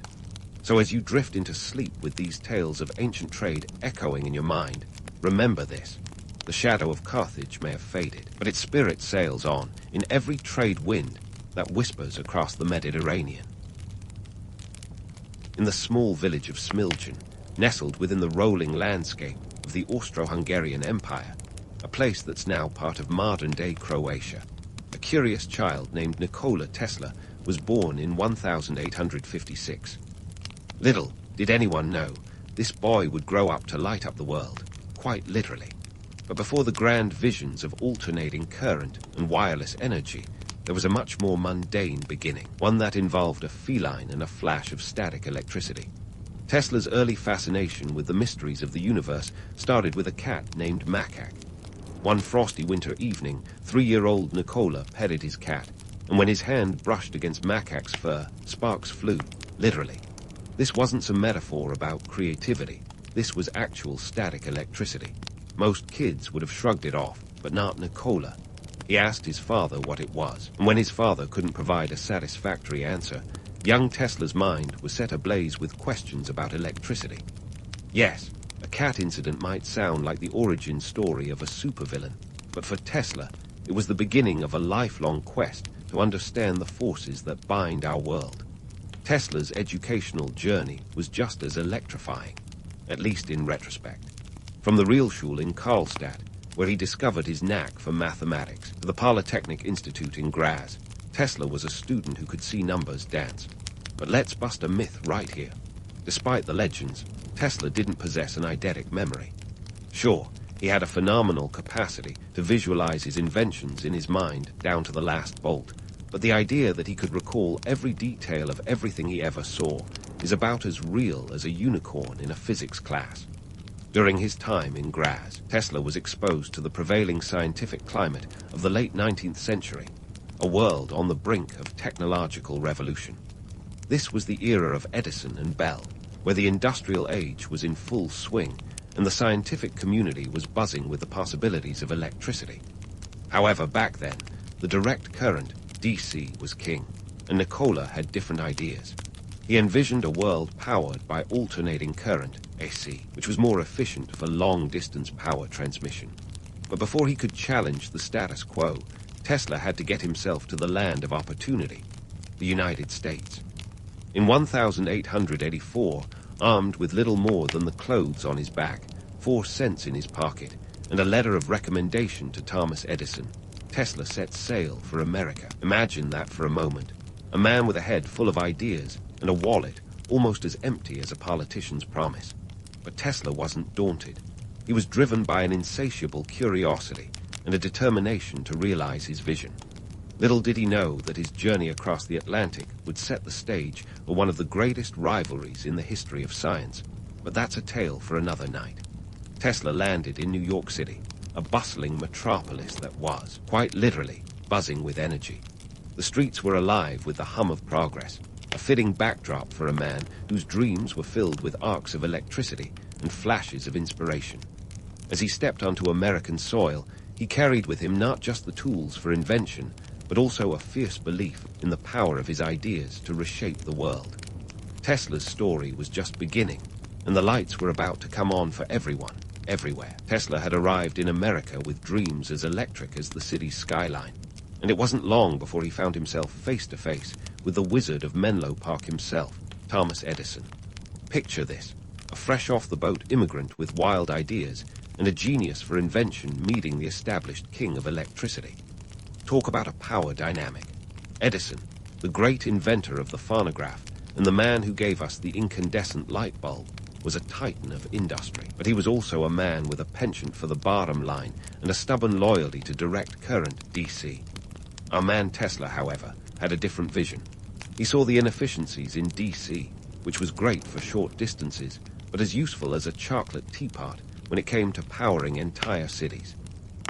So as you drift into sleep with these tales of ancient trade echoing in your mind, remember this. The shadow of Carthage may have faded, but its spirit sails on in every trade wind that whispers across the Mediterranean. In the small village of Smiljan, nestled within the rolling landscape of the Austro-Hungarian Empire, a place that's now part of modern-day Croatia, a curious child named Nikola Tesla was born in 1856. Little did anyone know this boy would grow up to light up the world, quite literally. But before the grand visions of alternating current and wireless energy, there was a much more mundane beginning, one that involved a feline and a flash of static electricity. Tesla's early fascination with the mysteries of the universe started with a cat named Macaque. One frosty winter evening, 3-year-old Nikola petted his cat, and when his hand brushed against Macaque's fur, sparks flew, literally. This wasn't some metaphor about creativity. This was actual static electricity. Most kids would have shrugged it off, but not Nikola. He asked his father what it was, and when his father couldn't provide a satisfactory answer, young Tesla's mind was set ablaze with questions about electricity. Yes, a cat incident might sound like the origin story of a supervillain, but for Tesla, it was the beginning of a lifelong quest to understand the forces that bind our world. Tesla's educational journey was just as electrifying, at least in retrospect. From the Realschule in Karlstadt, where he discovered his knack for mathematics, to the Polytechnic Institute in Graz, Tesla was a student who could see numbers dance. But let's bust a myth right here. Despite the legends, Tesla didn't possess an eidetic memory. Sure, he had a phenomenal capacity to visualize his inventions in his mind down to the last bolt, but the idea that he could recall every detail of everything he ever saw is about as real as a unicorn in a physics class. During his time in Graz, Tesla was exposed to the prevailing scientific climate of the late 19th century, a world on the brink of technological revolution. This was the era of Edison and Bell, where the industrial age was in full swing and the scientific community was buzzing with the possibilities of electricity. However, back then, the direct current, DC, was king, and Nikola had different ideas. He envisioned a world powered by alternating current, AC, which was more efficient for long-distance power transmission. But before he could challenge the status quo, Tesla had to get himself to the land of opportunity, the United States. In 1884, armed with little more than the clothes on his back, 4 cents in his pocket, and a letter of recommendation to Thomas Edison, Tesla set sail for America. Imagine that for a moment. A man with a head full of ideas and a wallet almost as empty as a politician's promise. But Tesla wasn't daunted. He was driven by an insatiable curiosity and a determination to realize his vision. Little did he know that his journey across the Atlantic would set the stage for one of the greatest rivalries in the history of science. But that's a tale for another night. Tesla landed in New York City, a bustling metropolis that was, quite literally, buzzing with energy. The streets were alive with the hum of progress, a fitting backdrop for a man whose dreams were filled with arcs of electricity and flashes of inspiration. As he stepped onto American soil, he carried with him not just the tools for invention, but also a fierce belief in the power of his ideas to reshape the world. Tesla's story was just beginning, and the lights were about to come on for everyone, everywhere. Tesla had arrived in America with dreams as electric as the city's skyline, and it wasn't long before he found himself face to face with the wizard of Menlo Park himself, Thomas Edison. Picture this, a fresh-off-the-boat immigrant with wild ideas and a genius for invention meeting the established king of electricity. Talk about a power dynamic. Edison, the great inventor of the phonograph and the man who gave us the incandescent light bulb, was a titan of industry. But he was also a man with a penchant for the bottom line and a stubborn loyalty to direct current, DC. Our man Tesla, however, had a different vision. He saw the inefficiencies in DC, which was great for short distances, but as useful as a chocolate teapot when it came to powering entire cities.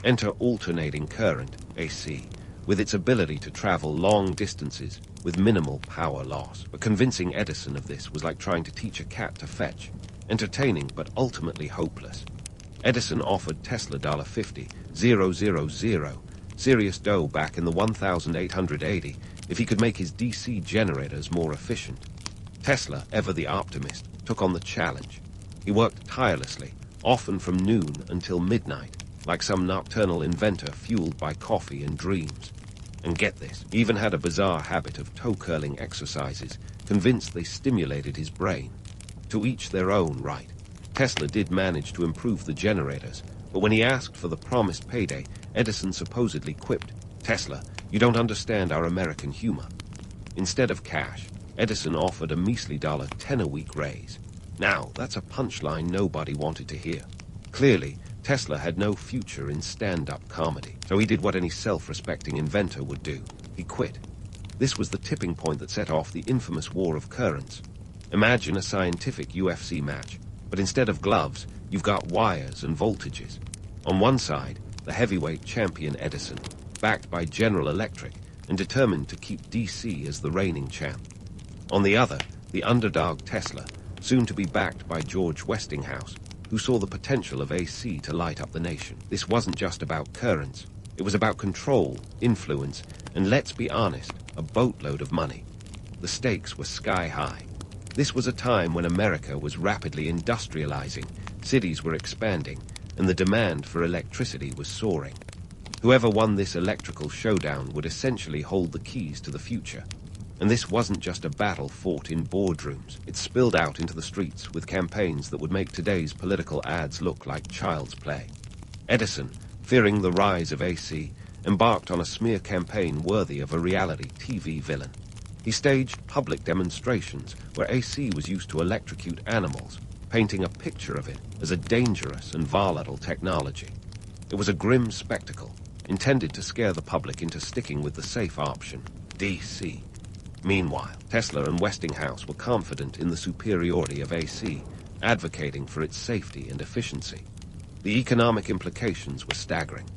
Enter alternating current, AC, with its ability to travel long distances with minimal power loss. But convincing Edison of this was like trying to teach a cat to fetch, entertaining but ultimately hopeless. Edison offered Tesla $50,000 serious dough back in the 1880 if he could make his DC generators more efficient. Tesla, ever the optimist, took on the challenge. He worked tirelessly, often from noon until midnight, like some nocturnal inventor fueled by coffee and dreams. And get this, he even had a bizarre habit of toe-curling exercises, convinced they stimulated his brain. To each their own, right. Tesla did manage to improve the generators, but when he asked for the promised payday, Edison supposedly quipped, "Tesla, you don't understand our American humor." Instead of cash, Edison offered a measly $10 a week raise. Now, that's a punchline nobody wanted to hear. Clearly, Tesla had no future in stand-up comedy, so he did what any self-respecting inventor would do. He quit. This was the tipping point that set off the infamous war of currents. Imagine a scientific UFC match, but instead of gloves, you've got wires and voltages. On one side, the heavyweight champion Edison, backed by General Electric and determined to keep DC as the reigning champ. On the other, the underdog Tesla, soon to be backed by George Westinghouse, who saw the potential of AC to light up the nation. This wasn't just about currents. It was about control, influence, and let's be honest, a boatload of money. The stakes were sky high. This was a time when America was rapidly industrializing, cities were expanding, and the demand for electricity was soaring. Whoever won this electrical showdown would essentially hold the keys to the future. And this wasn't just a battle fought in boardrooms. It spilled out into the streets with campaigns that would make today's political ads look like child's play. Edison, fearing the rise of AC, embarked on a smear campaign worthy of a reality TV villain. He staged public demonstrations where AC was used to electrocute animals, painting a picture of it as a dangerous and volatile technology. It was a grim spectacle, intended to scare the public into sticking with the safe option, DC. Meanwhile, Tesla and Westinghouse were confident in the superiority of AC, advocating for its safety and efficiency. The economic implications were staggering.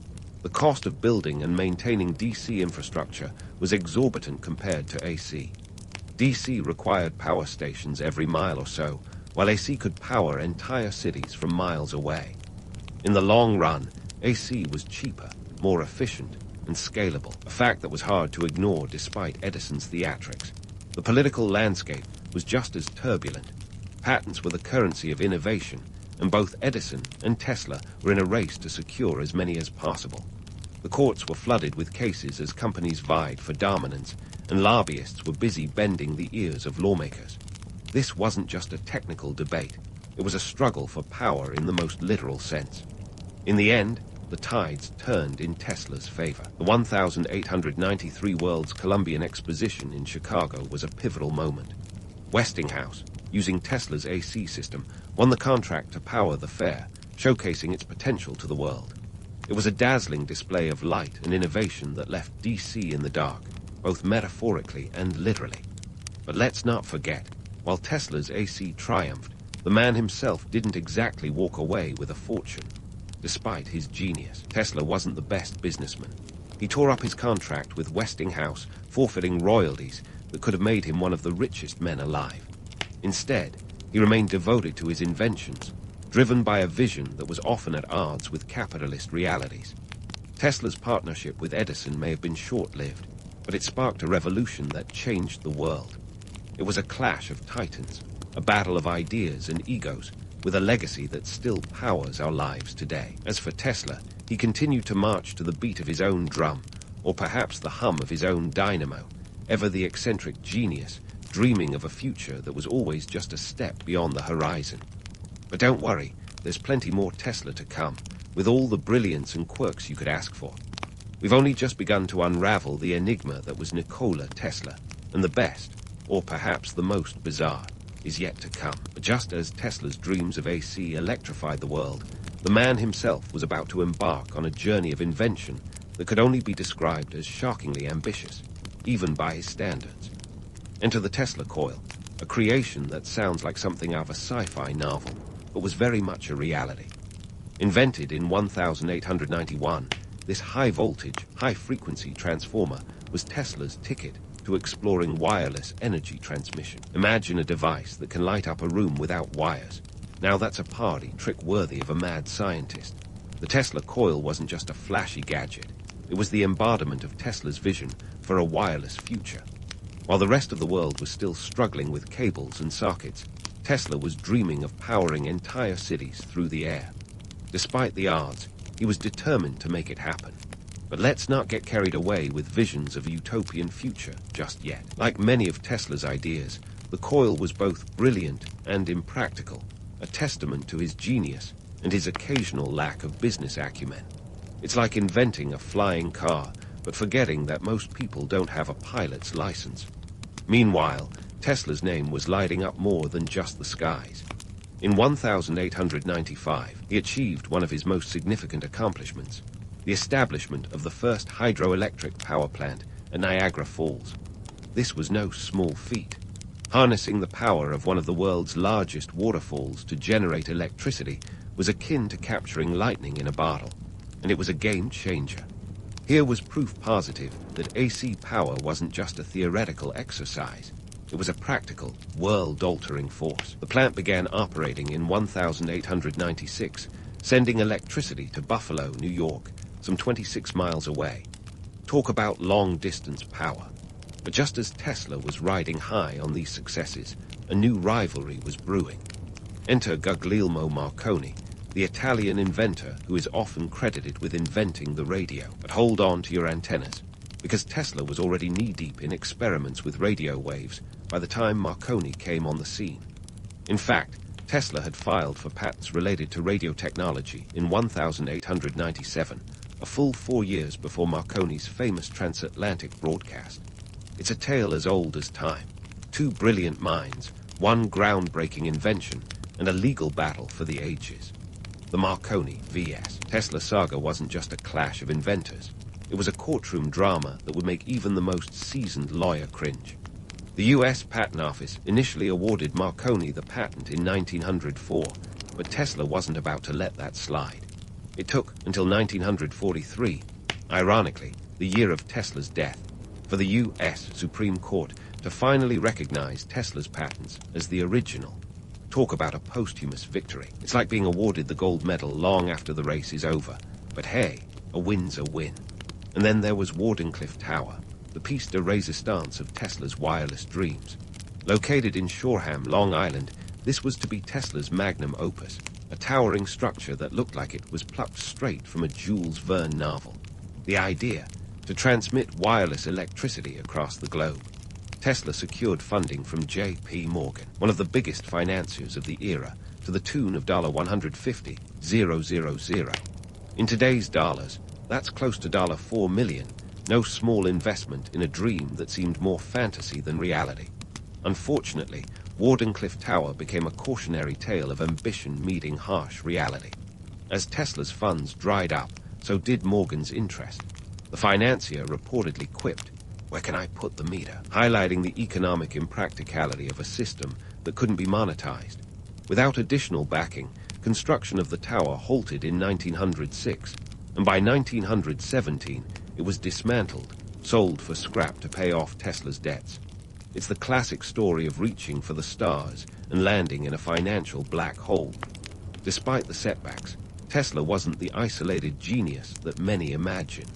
The cost of building and maintaining DC infrastructure was exorbitant compared to AC. DC required power stations every mile or so, while AC could power entire cities from miles away. In the long run, AC was cheaper, more efficient, and scalable, a fact that was hard to ignore despite Edison's theatrics. The political landscape was just as turbulent. Patents were the currency of innovation, and both Edison and Tesla were in a race to secure as many as possible. The courts were flooded with cases as companies vied for dominance, and lobbyists were busy bending the ears of lawmakers. This wasn't just a technical debate. It was a struggle for power in the most literal sense. In the end, the tides turned in Tesla's favor. The 1893 World's Columbian Exposition in Chicago was a pivotal moment. Westinghouse, using Tesla's AC system, won the contract to power the fair, showcasing its potential to the world. It was a dazzling display of light and innovation that left DC in the dark, both metaphorically and literally. But let's not forget, while Tesla's AC triumphed, the man himself didn't exactly walk away with a fortune. Despite his genius, Tesla wasn't the best businessman. He tore up his contract with Westinghouse, forfeiting royalties that could have made him one of the richest men alive. Instead, he remained devoted to his inventions, driven by a vision that was often at odds with capitalist realities. Tesla's partnership with Edison may have been short-lived, but it sparked a revolution that changed the world. It was a clash of titans, a battle of ideas and egos, with a legacy that still powers our lives today. As for Tesla, he continued to march to the beat of his own drum, or perhaps the hum of his own dynamo, ever the eccentric genius, dreaming of a future that was always just a step beyond the horizon. But don't worry, there's plenty more Tesla to come, with all the brilliance and quirks you could ask for. We've only just begun to unravel the enigma that was Nikola Tesla, and the best, or perhaps the most bizarre, is yet to come. Just as Tesla's dreams of AC electrified the world, the man himself was about to embark on a journey of invention that could only be described as shockingly ambitious, even by his standards. Enter the Tesla coil, a creation that sounds like something out of a sci-fi novel, but was very much a reality. Invented in 1891, this high-voltage, high-frequency transformer was Tesla's ticket to exploring wireless energy transmission. Imagine a device that can light up a room without wires. Now that's a party trick worthy of a mad scientist. The Tesla coil wasn't just a flashy gadget. It was the embodiment of Tesla's vision for a wireless future. While the rest of the world was still struggling with cables and sockets, Tesla was dreaming of powering entire cities through the air. Despite the odds, he was determined to make it happen. But let's not get carried away with visions of a utopian future just yet. Like many of Tesla's ideas, the coil was both brilliant and impractical, a testament to his genius and his occasional lack of business acumen. It's like inventing a flying car, but forgetting that most people don't have a pilot's license. Meanwhile, Tesla's name was lighting up more than just the skies. In 1895, he achieved one of his most significant accomplishments, the establishment of the first hydroelectric power plant at Niagara Falls. This was no small feat. Harnessing the power of one of the world's largest waterfalls to generate electricity was akin to capturing lightning in a bottle, and it was a game changer. Here was proof positive that AC power wasn't just a theoretical exercise. It was a practical, world-altering force. The plant began operating in 1896, sending electricity to Buffalo, New York, some 26 miles away. Talk about long-distance power. But just as Tesla was riding high on these successes, a new rivalry was brewing. Enter Guglielmo Marconi, the Italian inventor who is often credited with inventing the radio. But hold on to your antennas, because Tesla was already knee-deep in experiments with radio waves by the time Marconi came on the scene. In fact, Tesla had filed for patents related to radio technology in 1897, a full 4 years before Marconi's famous transatlantic broadcast. It's a tale as old as time. Two brilliant minds, one groundbreaking invention, and a legal battle for the ages. The Marconi vs. Tesla saga wasn't just a clash of inventors. It was a courtroom drama that would make even the most seasoned lawyer cringe. The U.S. Patent Office initially awarded Marconi the patent in 1904, but Tesla wasn't about to let that slide. It took until 1943, ironically, the year of Tesla's death, for the U.S. Supreme Court to finally recognize Tesla's patents as the original. Talk about a posthumous victory. It's like being awarded the gold medal long after the race is over. But hey, a win's a win. And then there was Wardenclyffe Tower, the piece de resistance of Tesla's wireless dreams. Located in Shoreham, Long Island, this was to be Tesla's magnum opus, a towering structure that looked like it was plucked straight from a Jules Verne novel. The idea, to transmit wireless electricity across the globe. Tesla secured funding from J.P. Morgan, one of the biggest financiers of the era, to the tune of $150,000. In today's dollars, that's close to $4 million, no small investment in a dream that seemed more fantasy than reality. Unfortunately, Wardenclyffe Tower became a cautionary tale of ambition meeting harsh reality. As Tesla's funds dried up, So did Morgan's interest. The financier reportedly quipped, "Where can I put the meter?" highlighting the economic impracticality of a system that couldn't be monetized. Without additional backing, construction of the tower halted in 1906, and by 1917 it was dismantled, sold for scrap to pay off Tesla's debts. It's the classic story of reaching for the stars and landing in a financial black hole. Despite the setbacks, Tesla wasn't the isolated genius that many imagine.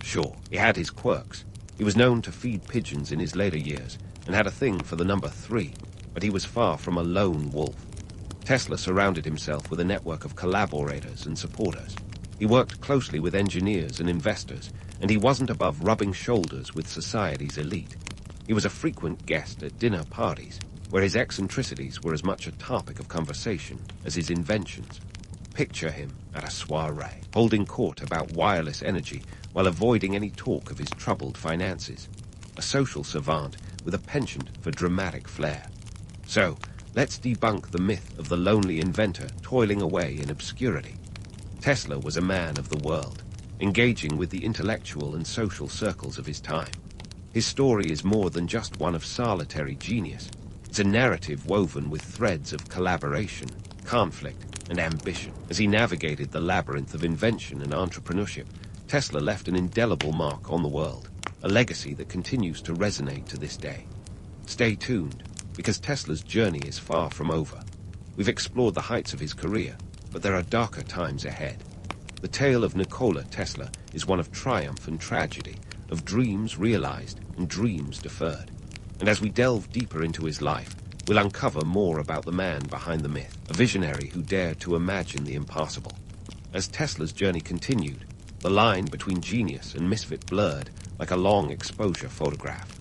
Sure, he had his quirks. He was known to feed pigeons in his later years and had a thing for the number 3, but he was far from a lone wolf. Tesla surrounded himself with a network of collaborators and supporters. He worked closely with engineers and investors, and he wasn't above rubbing shoulders with society's elite. He was a frequent guest at dinner parties, where his eccentricities were as much a topic of conversation as his inventions. Picture him at a soiree, holding court about wireless energy while avoiding any talk of his troubled finances. A social savant with a penchant for dramatic flair. So, let's debunk the myth of the lonely inventor toiling away in obscurity. Tesla was a man of the world, engaging with the intellectual and social circles of his time. His story is more than just one of solitary genius. It's a narrative woven with threads of collaboration, conflict, and ambition. As he navigated the labyrinth of invention and entrepreneurship, Tesla left an indelible mark on the world, a legacy that continues to resonate to this day. Stay tuned, because Tesla's journey is far from over. We've explored the heights of his career, but there are darker times ahead. The tale of Nikola Tesla is one of triumph and tragedy, of dreams realized and dreams deferred. And as we delve deeper into his life, we'll uncover more about the man behind the myth, a visionary who dared to imagine the impossible. As Tesla's journey continued, the line between genius and misfit blurred like a long exposure photograph.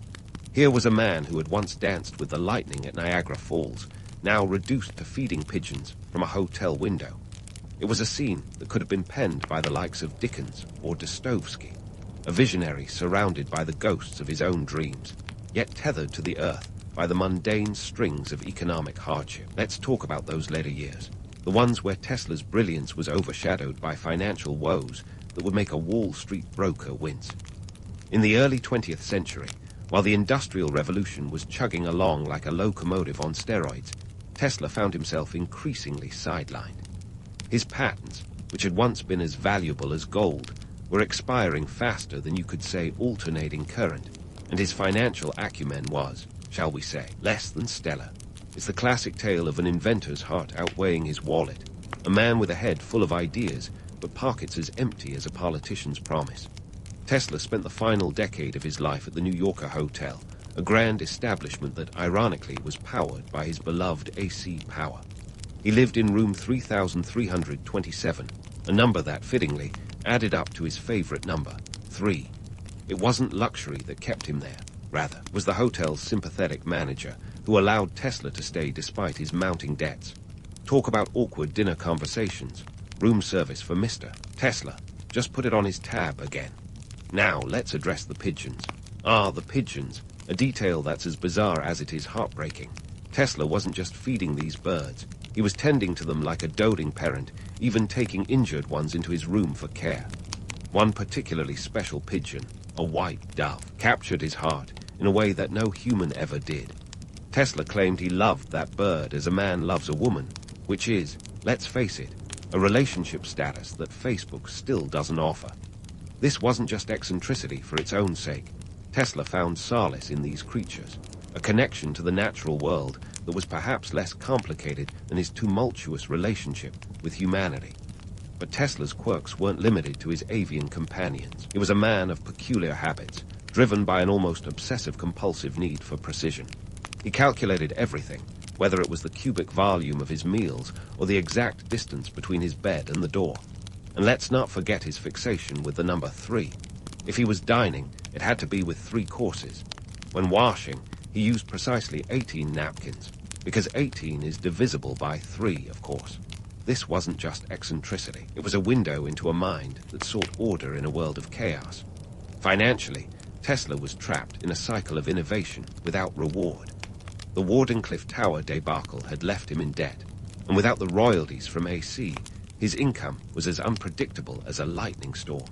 Here was a man who had once danced with the lightning at Niagara Falls, now reduced to feeding pigeons from a hotel window. It was a scene that could have been penned by the likes of Dickens or Dostoevsky, a visionary surrounded by the ghosts of his own dreams, yet tethered to the earth by the mundane strings of economic hardship. Let's talk about those later years, the ones where Tesla's brilliance was overshadowed by financial woes that would make a Wall Street broker wince. In the early 20th century, while the Industrial Revolution was chugging along like a locomotive on steroids, Tesla found himself increasingly sidelined. His patents, which had once been as valuable as gold, were expiring faster than you could say alternating current, and his financial acumen was, shall we say, less than stellar. It's the classic tale of an inventor's heart outweighing his wallet, a man with a head full of ideas, but pockets as empty as a politician's promise. Tesla spent the final decade of his life at the New Yorker Hotel, a grand establishment that ironically was powered by his beloved AC power. He lived in room 3327, a number that, fittingly, added up to his favorite number, 3. It wasn't luxury that kept him there. Rather, it was the hotel's sympathetic manager who allowed Tesla to stay despite his mounting debts. Talk about awkward dinner conversations. Room service for Mr. Tesla. Just put it on his tab again. Now, let's address the pigeons. The pigeons. A detail that's as bizarre as it is heartbreaking. Tesla wasn't just feeding these birds. He was tending to them like a doting parent, even taking injured ones into his room for care. One particularly special pigeon, a white dove, captured his heart in a way that no human ever did. Tesla claimed he loved that bird as a man loves a woman, which is, let's face it, a relationship status that Facebook still doesn't offer. This wasn't just eccentricity for its own sake. Tesla found solace in these creatures, a connection to the natural world that was perhaps less complicated than his tumultuous relationship with humanity. But Tesla's quirks weren't limited to his avian companions. He was a man of peculiar habits, driven by an almost obsessive-compulsive need for precision. He calculated everything, whether it was the cubic volume of his meals or the exact distance between his bed and the door. And let's not forget his fixation with the number 3. If he was dining, it had to be with 3 courses. When washing, he used precisely 18 napkins, because 18 is divisible by 3, of course. This wasn't just eccentricity. It was a window into a mind that sought order in a world of chaos. Financially, Tesla was trapped in a cycle of innovation without reward. The Wardenclyffe Tower debacle had left him in debt, and without the royalties from AC, His income was as unpredictable as a lightning storm.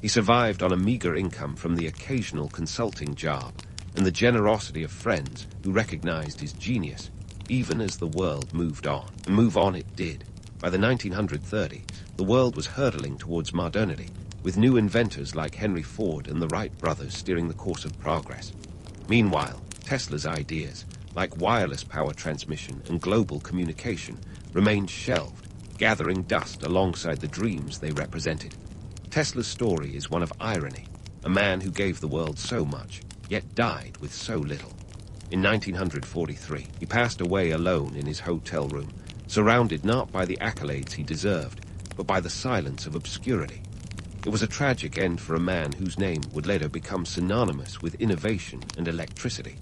He survived on a meager income from the occasional consulting job and the generosity of friends who recognized his genius, even as the world moved on. And move on it did. By the 1930s, the world was hurtling towards modernity, with new inventors like Henry Ford and the Wright brothers steering the course of progress. Meanwhile, Tesla's ideas, like wireless power transmission and global communication, remained shelved, gathering dust alongside the dreams they represented. Tesla's story is one of irony, a man who gave the world so much, yet died with so little. In 1943, he passed away alone in his hotel room, surrounded not by the accolades he deserved, but by the silence of obscurity. It was a tragic end for a man whose name would later become synonymous with innovation and electricity.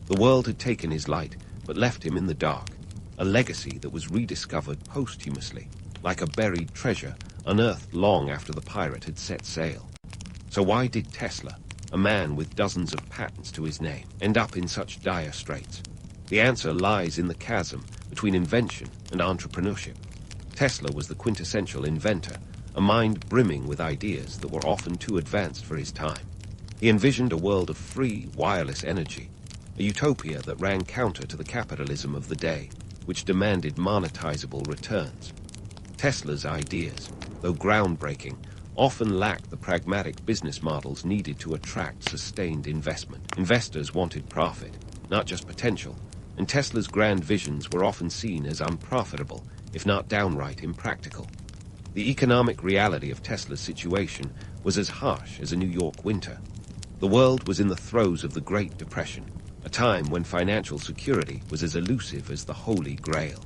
The world had taken his light, but left him in the dark, a legacy that was rediscovered posthumously, like a buried treasure unearthed long after the pirate had set sail. So why did Tesla, a man with dozens of patents to his name, end up in such dire straits? The answer lies in the chasm between invention and entrepreneurship. Tesla was the quintessential inventor, a mind brimming with ideas that were often too advanced for his time. He envisioned a world of free, wireless energy, a utopia that ran counter to the capitalism of the day, which demanded monetizable returns. Tesla's ideas, though groundbreaking, often lacked the pragmatic business models needed to attract sustained investment. Investors wanted profit, not just potential, and Tesla's grand visions were often seen as unprofitable, if not downright impractical. The economic reality of Tesla's situation was as harsh as a New York winter. The world was in the throes of the Great Depression, a time when financial security was as elusive as the Holy Grail.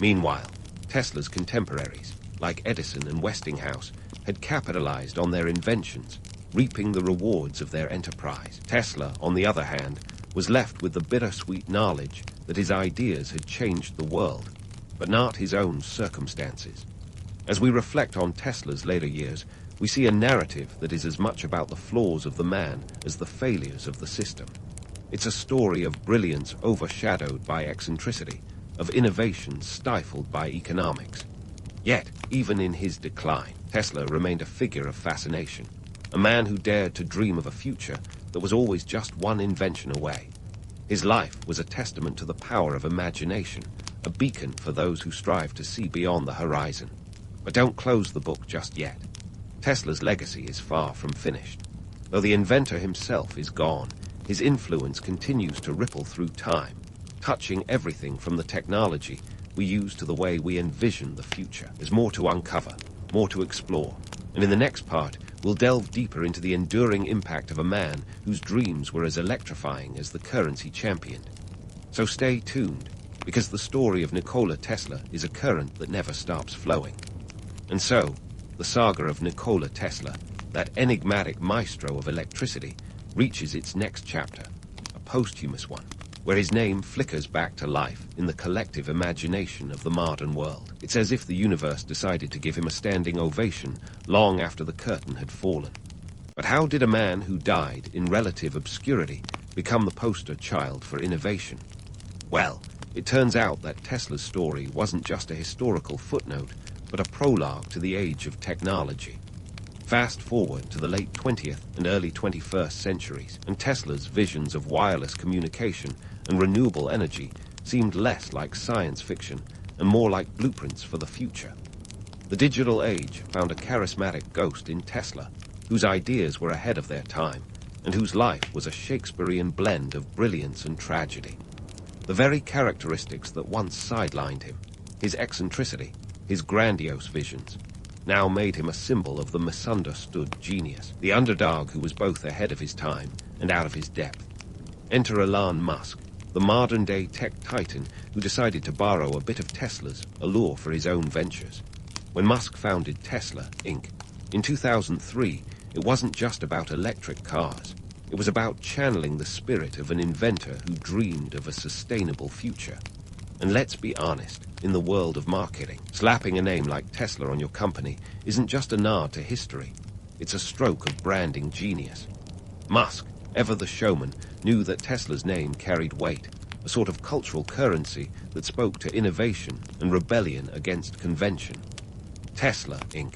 Meanwhile, Tesla's contemporaries, like Edison and Westinghouse, had capitalized on their inventions, reaping the rewards of their enterprise. Tesla, on the other hand, was left with the bittersweet knowledge that his ideas had changed the world, but not his own circumstances. As we reflect on Tesla's later years, we see a narrative that is as much about the flaws of the man as the failures of the system. It's a story of brilliance overshadowed by eccentricity, of innovation stifled by economics. Yet, even in his decline, Tesla remained a figure of fascination, a man who dared to dream of a future that was always just one invention away. His life was a testament to the power of imagination, a beacon for those who strive to see beyond the horizon. But don't close the book just yet. Tesla's legacy is far from finished. Though the inventor himself is gone, his influence continues to ripple through time, touching everything from the technology we use to the way we envision the future. There's more to uncover, more to explore, and in the next part, we'll delve deeper into the enduring impact of a man whose dreams were as electrifying as the currents he championed. So stay tuned, because the story of Nikola Tesla is a current that never stops flowing. And so, the saga of Nikola Tesla, that enigmatic maestro of electricity, reaches its next chapter, a posthumous one, where his name flickers back to life in the collective imagination of the modern world. It's as if the universe decided to give him a standing ovation long after the curtain had fallen. But how did a man who died in relative obscurity become the poster child for innovation? Well, it turns out that Tesla's story wasn't just a historical footnote, but a prologue to the age of technology. Fast forward to the late 20th and early 21st centuries, and Tesla's visions of wireless communication and renewable energy seemed less like science fiction and more like blueprints for the future. The digital age found a charismatic ghost in Tesla, whose ideas were ahead of their time, and whose life was a Shakespearean blend of brilliance and tragedy. The very characteristics that once sidelined him, his eccentricity, his grandiose visions, now made him a symbol of the misunderstood genius, the underdog who was both ahead of his time and out of his depth. Enter Elon Musk, the modern-day tech titan who decided to borrow a bit of Tesla's allure for his own ventures. When Musk founded Tesla, Inc., in 2003, it wasn't just about electric cars. It was about channeling the spirit of an inventor who dreamed of a sustainable future. And let's be honest, in the world of marketing, slapping a name like Tesla on your company isn't just a nod to history. It's a stroke of branding genius. Musk, ever the showman, knew that Tesla's name carried weight, a sort of cultural currency that spoke to innovation and rebellion against convention. Tesla, Inc.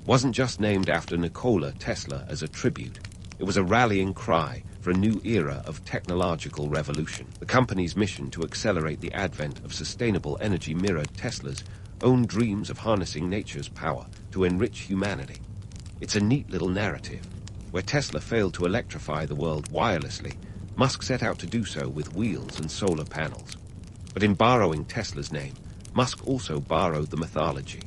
wasn't just named after Nikola Tesla as a tribute. It was a rallying cry for a new era of technological revolution. The company's mission to accelerate the advent of sustainable energy mirrored Tesla's own dreams of harnessing nature's power to enrich humanity. It's a neat little narrative. Where Tesla failed to electrify the world wirelessly, Musk set out to do so with wheels and solar panels. But in borrowing Tesla's name, Musk also borrowed the mythology,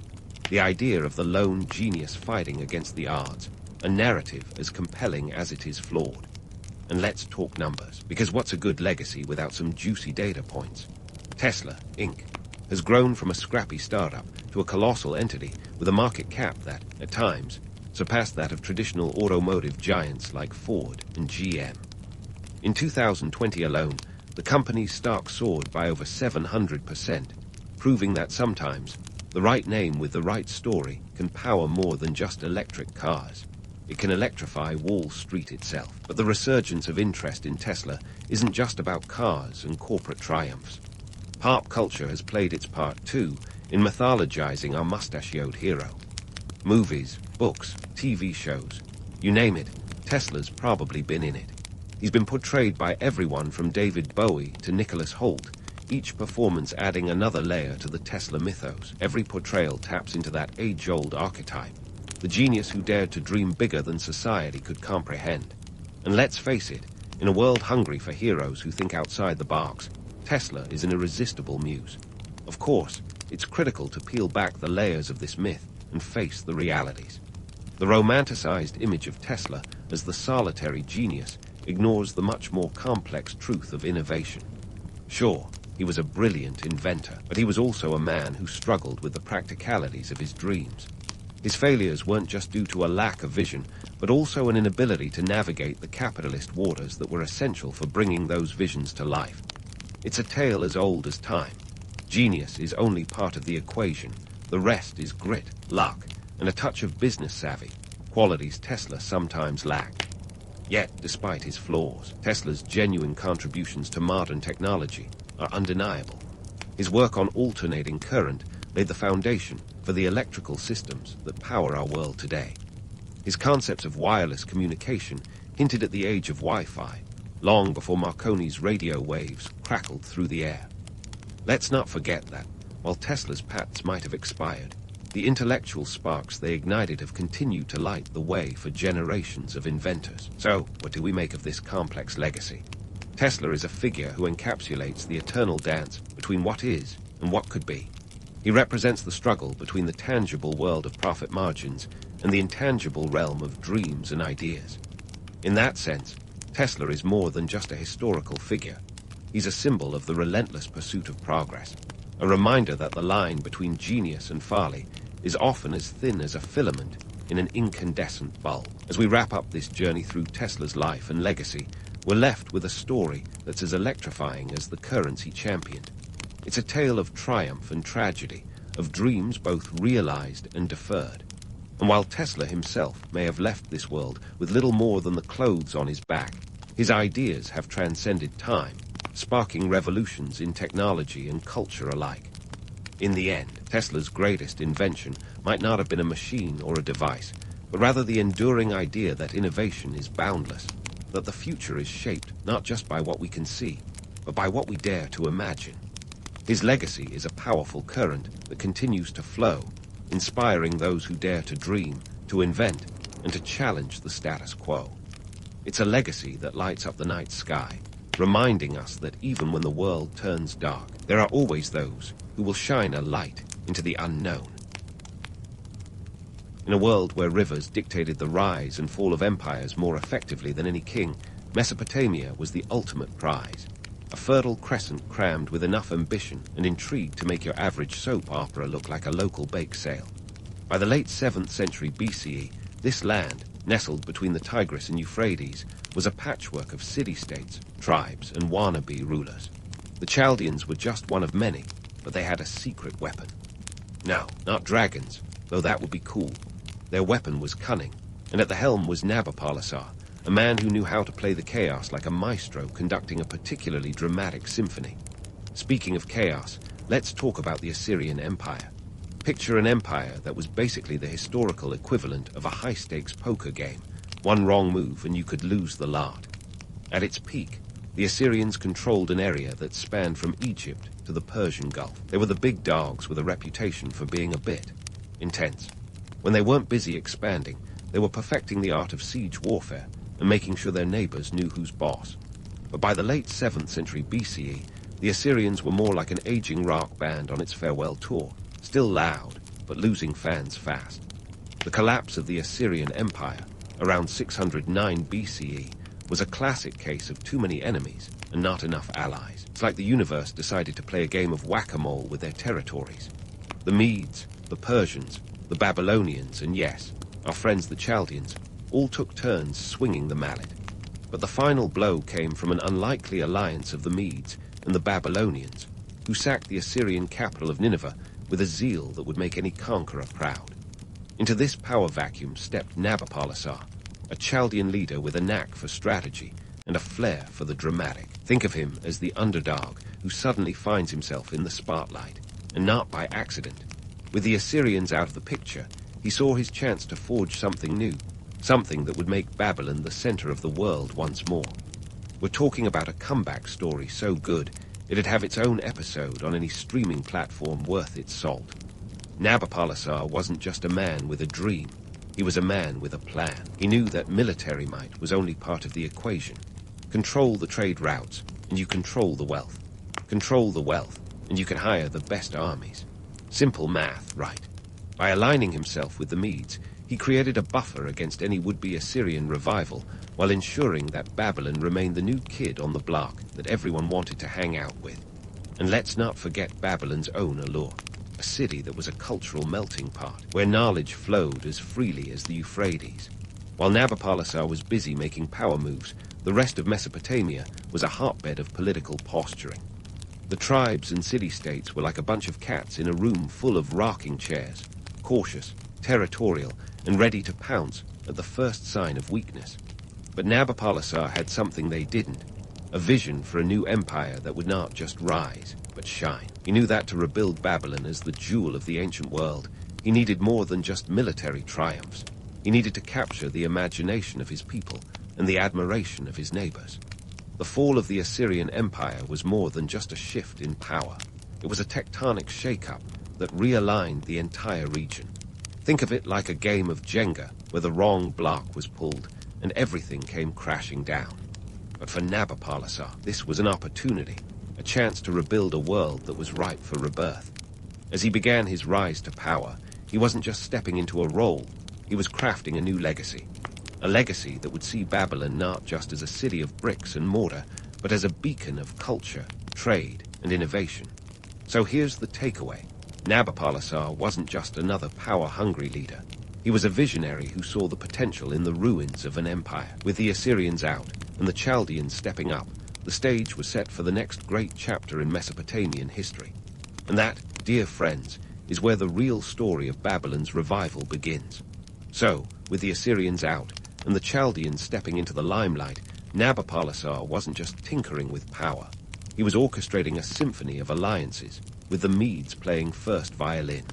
the idea of the lone genius fighting against the odds, a narrative as compelling as it is flawed. And let's talk numbers, because what's a good legacy without some juicy data points? Tesla, Inc. has grown from a scrappy startup to a colossal entity with a market cap that, at times, surpassed that of traditional automotive giants like Ford and GM. In 2020 alone, the company's stock soared by over 700%, proving that sometimes the right name with the right story can power more than just electric cars. It can electrify Wall Street itself. But the resurgence of interest in Tesla isn't just about cars and corporate triumphs. Pop culture has played its part too in mythologizing our mustachioed hero. Movies, books, TV shows, you name it, Tesla's probably been in it. He's been portrayed by everyone from David Bowie to Nicholas Hoult, each performance adding another layer to the Tesla mythos. Every portrayal taps into that age-old archetype, the genius who dared to dream bigger than society could comprehend. And let's face it, in a world hungry for heroes who think outside the box, Tesla is an irresistible muse. Of course, it's critical to peel back the layers of this myth and face the realities. The romanticized image of Tesla as the solitary genius ignores the much more complex truth of innovation. Sure, he was a brilliant inventor, but he was also a man who struggled with the practicalities of his dreams. His failures weren't just due to a lack of vision, but also an inability to navigate the capitalist waters that were essential for bringing those visions to life. It's a tale as old as time. Genius is only part of the equation. The rest is grit, luck, and a touch of business savvy, qualities Tesla sometimes lacked. Yet, despite his flaws, Tesla's genuine contributions to modern technology are undeniable. His work on alternating current laid the foundation for the electrical systems that power our world today. His concepts of wireless communication hinted at the age of Wi-Fi, long before Marconi's radio waves crackled through the air. Let's not forget that, while Tesla's patents might have expired, the intellectual sparks they ignited have continued to light the way for generations of inventors. So, what do we make of this complex legacy? Tesla is a figure who encapsulates the eternal dance between what is and what could be. He represents the struggle between the tangible world of profit margins and the intangible realm of dreams and ideas. In that sense, Tesla is more than just a historical figure. He's a symbol of the relentless pursuit of progress, a reminder that the line between genius and folly is often as thin as a filament in an incandescent bulb. As we wrap up this journey through Tesla's life and legacy, we're left with a story that's as electrifying as the currents he championed. It's a tale of triumph and tragedy, of dreams both realized and deferred. And while Tesla himself may have left this world with little more than the clothes on his back, his ideas have transcended time, sparking revolutions in technology and culture alike. In the end, Tesla's greatest invention might not have been a machine or a device, but rather the enduring idea that innovation is boundless, that the future is shaped not just by what we can see, but by what we dare to imagine. His legacy is a powerful current that continues to flow, inspiring those who dare to dream, to invent, and to challenge the status quo. It's a legacy that lights up the night sky, reminding us that even when the world turns dark, there are always those who will shine a light into the unknown. In a world where rivers dictated the rise and fall of empires more effectively than any king, Mesopotamia was the ultimate prize. A fertile crescent crammed with enough ambition and intrigue to make your average soap opera look like a local bake sale. By the late 7th century BCE, this land, nestled between the Tigris and Euphrates, was a patchwork of city-states, tribes, and wannabe rulers. The Chaldeans were just one of many, but they had a secret weapon. No, not dragons, though that would be cool. Their weapon was cunning, and at the helm was Nabopolassar, a man who knew how to play the chaos like a maestro conducting a particularly dramatic symphony. Speaking of chaos, let's talk about the Assyrian Empire. Picture an empire that was basically the historical equivalent of a high-stakes poker game. One wrong move and you could lose the lot. At its peak, the Assyrians controlled an area that spanned from Egypt to the Persian Gulf. They were the big dogs with a reputation for being a bit intense. When they weren't busy expanding, they were perfecting the art of siege warfare and making sure their neighbors knew who's boss. But by the late 7th century BCE, the Assyrians were more like an aging rock band on its farewell tour, still loud, but losing fans fast. The collapse of the Assyrian Empire, around 609 BCE, was a classic case of too many enemies and not enough allies. It's like the universe decided to play a game of whack-a-mole with their territories. The Medes, the Persians, the Babylonians, and yes, our friends the Chaldeans, all took turns swinging the mallet. But the final blow came from an unlikely alliance of the Medes and the Babylonians, who sacked the Assyrian capital of Nineveh with a zeal that would make any conqueror proud. Into this power vacuum stepped Nabopolassar, a Chaldean leader with a knack for strategy and a flair for the dramatic. Think of him as the underdog who suddenly finds himself in the spotlight, and not by accident. With the Assyrians out of the picture, he saw his chance to forge something new, something that would make Babylon the center of the world once more. We're talking about a comeback story so good, it'd have its own episode on any streaming platform worth its salt. Nabopolassar wasn't just a man with a dream. He was a man with a plan. He knew that military might was only part of the equation. Control the trade routes, and you control the wealth. Control the wealth, and you can hire the best armies. Simple math, right? By aligning himself with the Medes, he created a buffer against any would-be Assyrian revival, while ensuring that Babylon remained the new kid on the block that everyone wanted to hang out with. And let's not forget Babylon's own allure, a city that was a cultural melting pot, where knowledge flowed as freely as the Euphrates. While Nabopolassar was busy making power moves, the rest of Mesopotamia was a hotbed of political posturing. The tribes and city-states were like a bunch of cats in a room full of rocking chairs, cautious, territorial, and ready to pounce at the first sign of weakness. But Nabopolassar had something they didn't, a vision for a new empire that would not just rise, but shine. He knew that to rebuild Babylon as the jewel of the ancient world, he needed more than just military triumphs. He needed to capture the imagination of his people and the admiration of his neighbors. The fall of the Assyrian Empire was more than just a shift in power. It was a tectonic shake-up that realigned the entire region. Think of it like a game of Jenga, where the wrong block was pulled and everything came crashing down. But for Nabopolassar, this was an opportunity, a chance to rebuild a world that was ripe for rebirth. As he began his rise to power, he wasn't just stepping into a role, he was crafting a new legacy. A legacy that would see Babylon not just as a city of bricks and mortar, but as a beacon of culture, trade, and innovation. So here's the takeaway. Nabopolassar wasn't just another power-hungry leader. He was a visionary who saw the potential in the ruins of an empire. With the Assyrians out and the Chaldeans stepping up, the stage was set for the next great chapter in Mesopotamian history. And that, dear friends, is where the real story of Babylon's revival begins. So, with the Assyrians out and the Chaldeans stepping into the limelight, Nabopolassar wasn't just tinkering with power. He was orchestrating a symphony of alliances, with the Medes playing first violin.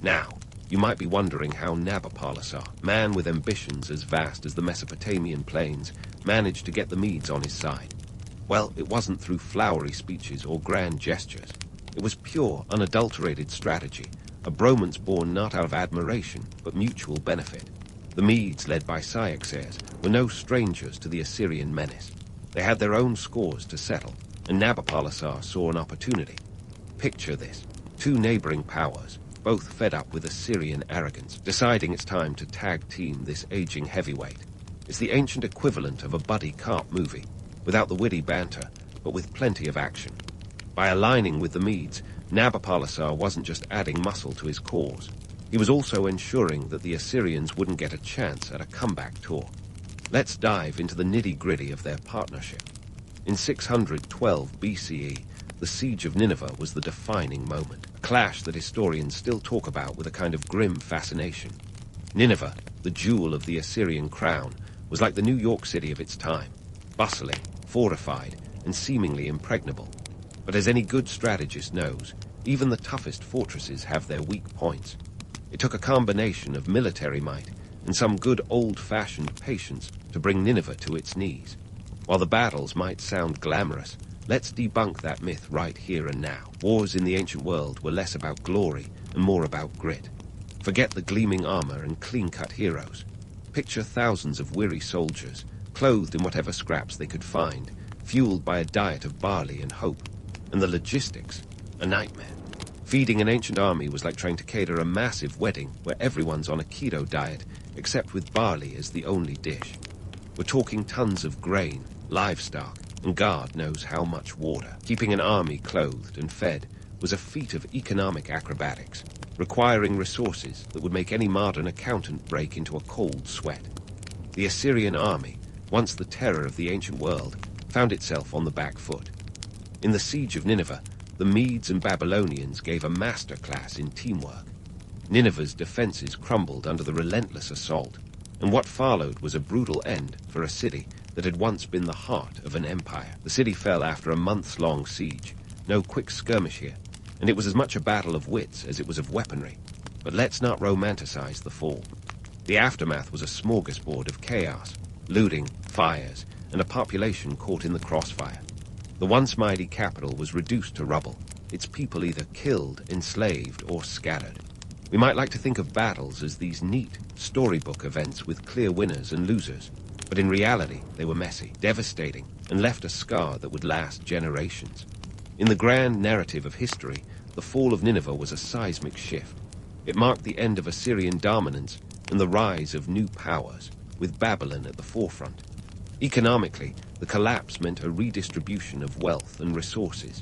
Now, you might be wondering how Nabopolassar, man with ambitions as vast as the Mesopotamian plains, managed to get the Medes on his side. Well, it wasn't through flowery speeches or grand gestures. It was pure, unadulterated strategy, a bromance born not out of admiration, but mutual benefit. The Medes, led by Cyaxares, were no strangers to the Assyrian menace. They had their own scores to settle, and Nabopolassar saw an opportunity. Picture this: two neighboring powers, both fed up with Assyrian arrogance, deciding it's time to tag-team this aging heavyweight. It's the ancient equivalent of a buddy cop movie, without the witty banter, but with plenty of action. By aligning with the Medes, Nabopolassar wasn't just adding muscle to his cause. He was also ensuring that the Assyrians wouldn't get a chance at a comeback tour. Let's dive into the nitty-gritty of their partnership. In 612 BCE, the siege of Nineveh was the defining moment, a clash that historians still talk about with a kind of grim fascination. Nineveh, the jewel of the Assyrian crown, was like the New York City of its time, bustling, fortified, and seemingly impregnable. But as any good strategist knows, Even the toughest fortresses have their weak points. It took a combination of military might and some good old-fashioned patience to bring Nineveh to its knees. While the battles might sound glamorous, let's debunk that myth right here and now. Wars in the ancient world were less about glory and more about grit. Forget the gleaming armor and clean-cut heroes. Picture thousands of weary soldiers, clothed in whatever scraps they could find, fueled by a diet of barley and hope. And the logistics, a nightmare. Feeding an ancient army was like trying to cater a massive wedding where everyone's on a keto diet, except with barley as the only dish. We're talking tons of grain, livestock, and God knows how much water. Keeping an army clothed and fed was a feat of economic acrobatics, requiring resources that would make any modern accountant break into a cold sweat. The Assyrian army, once the terror of the ancient world, found itself on the back foot. In the siege of Nineveh, the Medes and Babylonians gave a masterclass in teamwork. Nineveh's defenses crumbled under the relentless assault, and what followed was a brutal end for a city that had once been the heart of an empire. The city fell after a months-long siege. No quick skirmish here, and it was as much a battle of wits as it was of weaponry. But let's not romanticize the fall. The aftermath was a smorgasbord of chaos, looting, fires, and a population caught in the crossfire. The once mighty capital was reduced to rubble, its people either killed, enslaved, or scattered. We might like to think of battles as these neat, storybook events with clear winners and losers, but in reality they were messy, devastating, and left a scar that would last generations. In the grand narrative of history, the fall of Nineveh was a seismic shift. It marked the end of Assyrian dominance and the rise of new powers, with Babylon at the forefront. Economically, the collapse meant a redistribution of wealth and resources.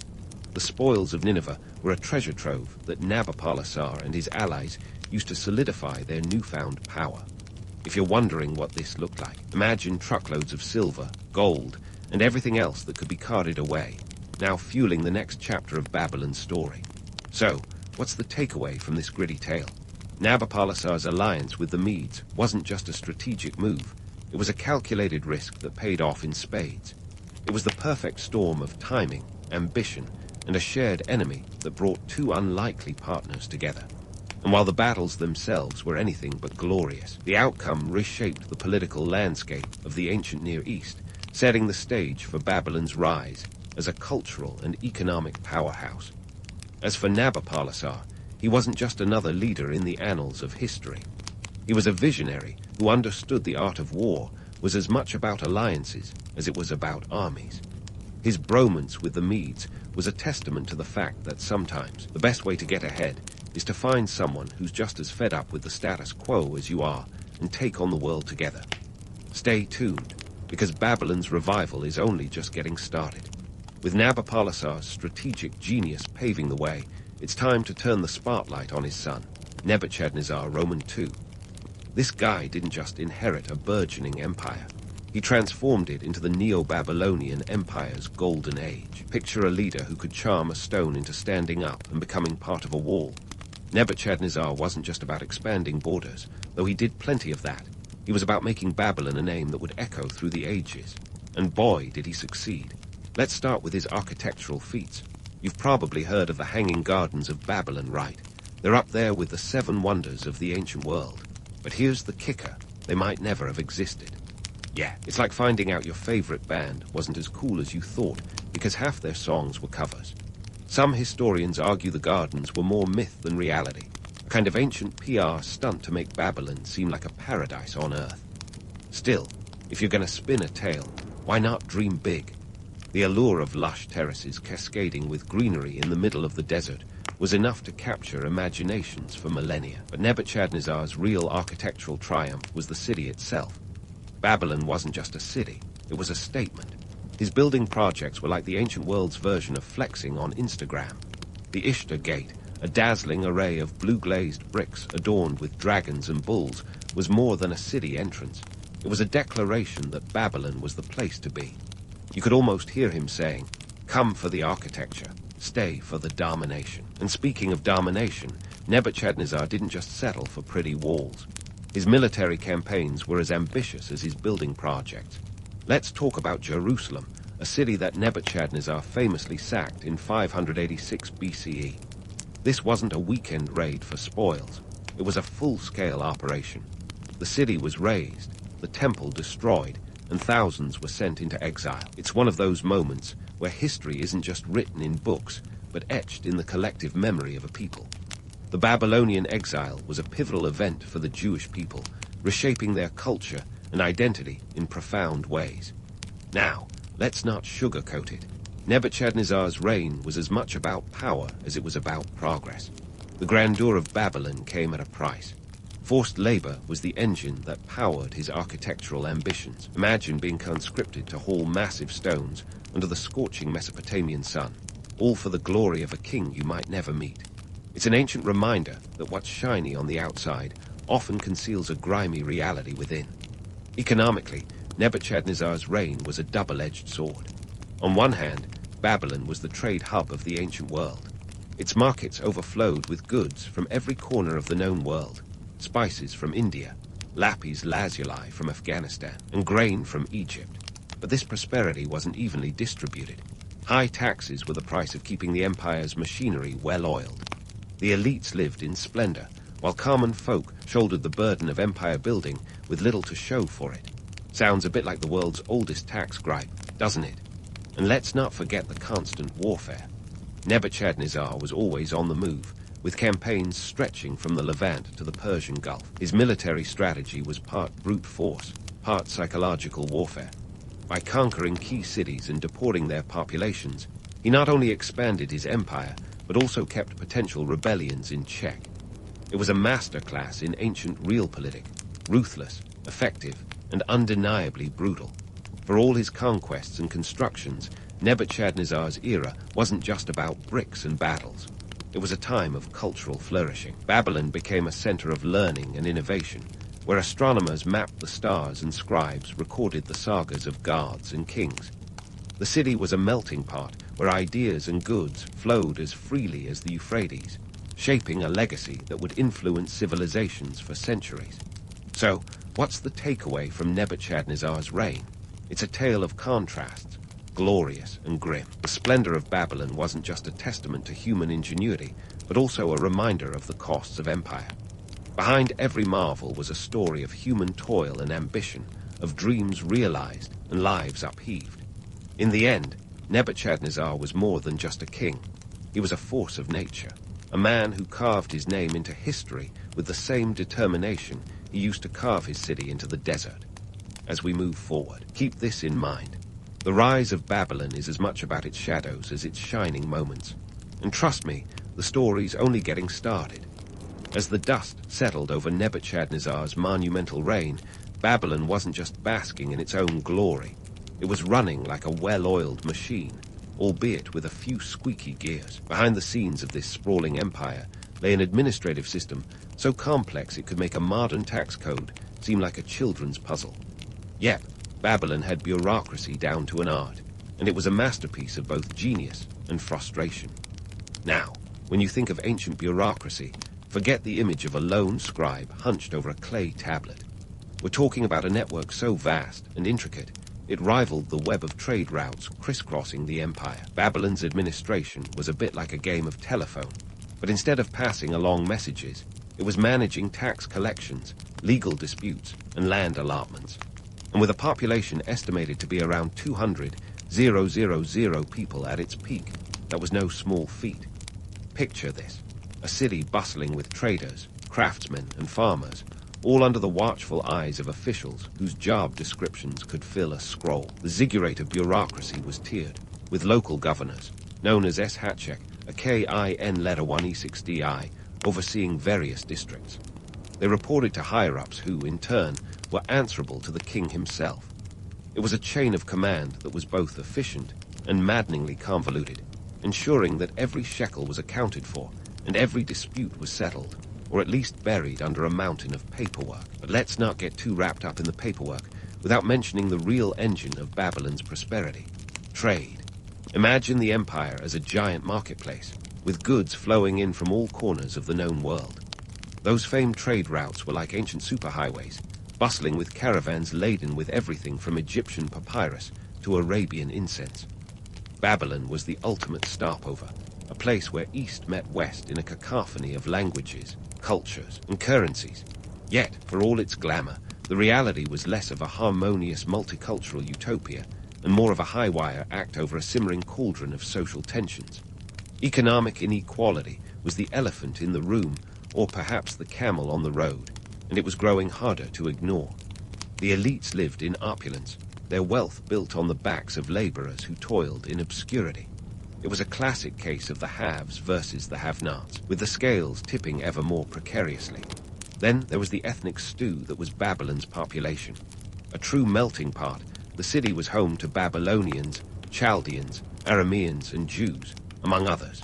The spoils of Nineveh were a treasure trove that Nabopolassar and his allies used to solidify their newfound power. If you're wondering what this looked like, imagine truckloads of silver, gold, and everything else that could be carted away, now fueling the next chapter of Babylon's story. So, what's the takeaway from this gritty tale? Nabopolassar's alliance with the Medes wasn't just a strategic move. It was a calculated risk that paid off in spades. It was the perfect storm of timing, ambition, and a shared enemy that brought two unlikely partners together. And while the battles themselves were anything but glorious, the outcome reshaped the political landscape of the ancient Near East, setting the stage for Babylon's rise as a cultural and economic powerhouse. As for Nabopolassar, he wasn't just another leader in the annals of history. He was a visionary who understood the art of war was as much about alliances as it was about armies. His bromance with the Medes was a testament to the fact that sometimes the best way to get ahead is to find someone who's just as fed up with the status quo as you are and take on the world together. Stay tuned, because Babylon's revival is only just getting started. With Nabopolassar's strategic genius paving the way, it's time to turn the spotlight on his son, Nebuchadnezzar Roman II. This guy didn't just inherit a burgeoning empire. He transformed it into the Neo-Babylonian Empire's golden age. Picture a leader who could charm a stone into standing up and becoming part of a wall. Nebuchadnezzar wasn't just about expanding borders, though he did plenty of that. He was about making Babylon a name that would echo through the ages. And boy, did he succeed. Let's start with his architectural feats. You've probably heard of the Hanging Gardens of Babylon, right? They're up there with the 7 wonders of the ancient world. But here's the kicker, they might never have existed. Yeah, it's like finding out your favorite band wasn't as cool as you thought because half their songs were covers. Some historians argue the gardens were more myth than reality, a kind of ancient PR stunt to make Babylon seem like a paradise on Earth. Still, if you're going to spin a tale, why not dream big? The allure of lush terraces cascading with greenery in the middle of the desert was enough to capture imaginations for millennia. But Nebuchadnezzar's real architectural triumph was the city itself. Babylon wasn't just a city, it was a statement. His building projects were like the ancient world's version of flexing on Instagram. The Ishtar Gate, a dazzling array of blue-glazed bricks adorned with dragons and bulls, was more than a city entrance. It was a declaration that Babylon was the place to be. You could almost hear him saying, "Come for the architecture, stay for the domination." And speaking of domination, Nebuchadnezzar didn't just settle for pretty walls. His military campaigns were as ambitious as his building projects. Let's talk about Jerusalem, a city that Nebuchadnezzar famously sacked in 586 BCE. This wasn't a weekend raid for spoils. It was a full-scale operation. The city was razed, the temple destroyed, and thousands were sent into exile. It's one of those moments where history isn't just written in books, but etched in the collective memory of a people. The Babylonian exile was a pivotal event for the Jewish people, reshaping their culture and identity in profound ways. Now, let's not sugarcoat it. Nebuchadnezzar's reign was as much about power as it was about progress. The grandeur of Babylon came at a price. Forced labor was the engine that powered his architectural ambitions. Imagine being conscripted to haul massive stones under the scorching Mesopotamian sun, all for the glory of a king you might never meet. It's an ancient reminder that what's shiny on the outside often conceals a grimy reality within. Economically, Nebuchadnezzar's reign was a double-edged sword. On one hand, Babylon was the trade hub of the ancient world. Its markets overflowed with goods from every corner of the known world. Spices from India, lapis lazuli from Afghanistan, and grain from Egypt. But this prosperity wasn't evenly distributed. High taxes were the price of keeping the empire's machinery well-oiled. The elites lived in splendor, while common folk shouldered the burden of empire building with little to show for it. Sounds a bit like the world's oldest tax gripe, doesn't it? And let's not forget the constant warfare. Nebuchadnezzar was always on the move, with campaigns stretching from the Levant to the Persian Gulf. His military strategy was part brute force, part psychological warfare. By conquering key cities and deporting their populations, he not only expanded his empire, but also kept potential rebellions in check. It was a masterclass in ancient realpolitik, ruthless, effective, and undeniably brutal. For all his conquests and constructions, Nebuchadnezzar's era wasn't just about bricks and battles. It was a time of cultural flourishing. Babylon became a center of learning and innovation, where astronomers mapped the stars and scribes recorded the sagas of gods and kings. The city was a melting pot where ideas and goods flowed as freely as the Euphrates, shaping a legacy that would influence civilizations for centuries. So, what's the takeaway from Nebuchadnezzar's reign? It's a tale of contrasts, glorious and grim. The splendor of Babylon wasn't just a testament to human ingenuity, but also a reminder of the costs of empire. Behind every marvel was a story of human toil and ambition, of dreams realized and lives upheaved. In the end, Nebuchadnezzar was more than just a king. He was a force of nature, a man who carved his name into history with the same determination he used to carve his city into the desert. As we move forward, keep this in mind. The rise of Babylon is as much about its shadows as its shining moments. And trust me, the story's only getting started. As the dust settled over Nebuchadnezzar's monumental reign, Babylon wasn't just basking in its own glory. It was running like a well-oiled machine, albeit with a few squeaky gears. Behind the scenes of this sprawling empire lay an administrative system so complex it could make a modern tax code seem like a children's puzzle. Yet, Babylon had bureaucracy down to an art, and it was a masterpiece of both genius and frustration. Now, when you think of ancient bureaucracy, forget the image of a lone scribe hunched over a clay tablet. We're talking about a network so vast and intricate, it rivaled the web of trade routes crisscrossing the empire. Babylon's administration was a bit like a game of telephone, but instead of passing along messages, it was managing tax collections, legal disputes, and land allotments. And with a population estimated to be around 200,000 people at its peak, that was no small feat. Picture this, a city bustling with traders, craftsmen, and farmers, all under the watchful eyes of officials whose job descriptions could fill a scroll. The ziggurat of bureaucracy was tiered, with local governors, known as S-Hatchek, a KIN letter 1E6DI, overseeing various districts. They reported to higher-ups who, in turn, were answerable to the king himself. It was a chain of command that was both efficient and maddeningly convoluted, ensuring that every shekel was accounted for and every dispute was settled, or at least buried under a mountain of paperwork. But let's not get too wrapped up in the paperwork without mentioning the real engine of Babylon's prosperity: trade. Imagine the empire as a giant marketplace, with goods flowing in from all corners of the known world. Those famed trade routes were like ancient superhighways, bustling with caravans laden with everything from Egyptian papyrus to Arabian incense. Babylon was the ultimate stopover, a place where East met West in a cacophony of languages, cultures, and currencies. Yet, for all its glamour, the reality was less of a harmonious multicultural utopia and more of a high-wire act over a simmering cauldron of social tensions. Economic inequality was the elephant in the room, or perhaps the camel on the road, and it was growing harder to ignore. The elites lived in opulence, their wealth built on the backs of laborers who toiled in obscurity. It was a classic case of the haves versus the have-nots, with the scales tipping ever more precariously. Then there was the ethnic stew that was Babylon's population. A true melting pot, the city was home to Babylonians, Chaldeans, Arameans, and Jews, among others.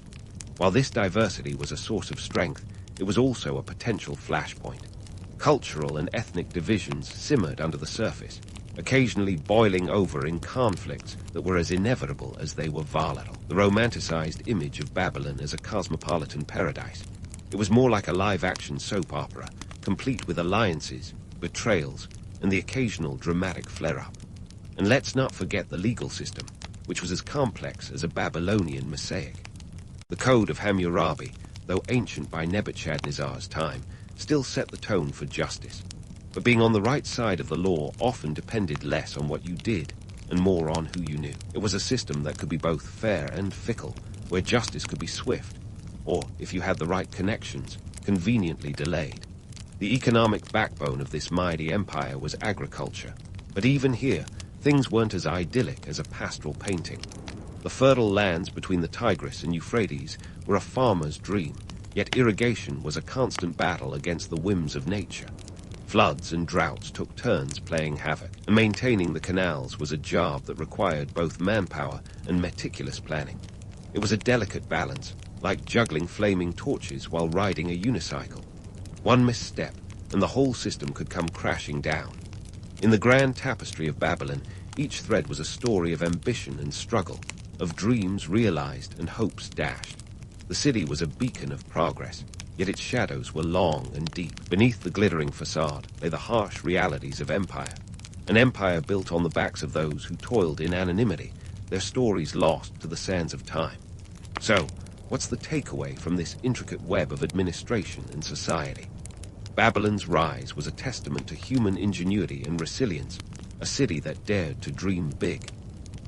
While this diversity was a source of strength, it was also a potential flashpoint. Cultural and ethnic divisions simmered under the surface, occasionally boiling over in conflicts that were as inevitable as they were volatile. The romanticized image of Babylon as a cosmopolitan paradise. It was more like a live-action soap opera, complete with alliances, betrayals, and the occasional dramatic flare-up. And let's not forget the legal system, which was as complex as a Babylonian mosaic. The Code of Hammurabi, though ancient by Nebuchadnezzar's time, still set the tone for justice. But being on the right side of the law often depended less on what you did and more on who you knew. It was a system that could be both fair and fickle, where justice could be swift, or, if you had the right connections, conveniently delayed. The economic backbone of this mighty empire was agriculture, but even here, things weren't as idyllic as a pastoral painting. The fertile lands between the Tigris and Euphrates were a farmer's dream, yet irrigation was a constant battle against the whims of nature. Floods and droughts took turns playing havoc, and maintaining the canals was a job that required both manpower and meticulous planning. It was a delicate balance, like juggling flaming torches while riding a unicycle. One misstep, and the whole system could come crashing down. In the grand tapestry of Babylon, each thread was a story of ambition and struggle, of dreams realized and hopes dashed. The city was a beacon of progress, yet its shadows were long and deep. Beneath the glittering facade lay the harsh realities of empire. An empire built on the backs of those who toiled in anonymity, their stories lost to the sands of time. So, what's the takeaway from this intricate web of administration and society? Babylon's rise was a testament to human ingenuity and resilience, a city that dared to dream big.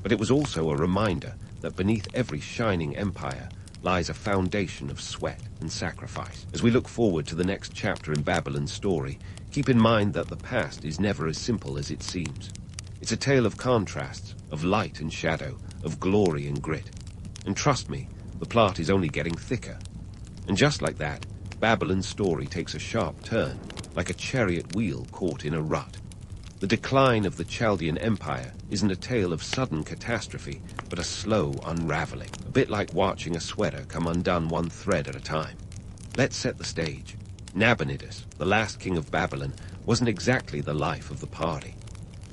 But it was also a reminder that beneath every shining empire lies a foundation of sweat and sacrifice. As we look forward to the next chapter in Babylon's story, keep in mind that the past is never as simple as it seems. It's a tale of contrasts, of light and shadow, of glory and grit. And trust me, the plot is only getting thicker. And just like that, Babylon's story takes a sharp turn, like a chariot wheel caught in a rut. The decline of the Chaldean Empire isn't a tale of sudden catastrophe, but a slow unraveling, a bit like watching a sweater come undone one thread at a time. Let's set the stage. Nabonidus, the last king of Babylon, wasn't exactly the life of the party.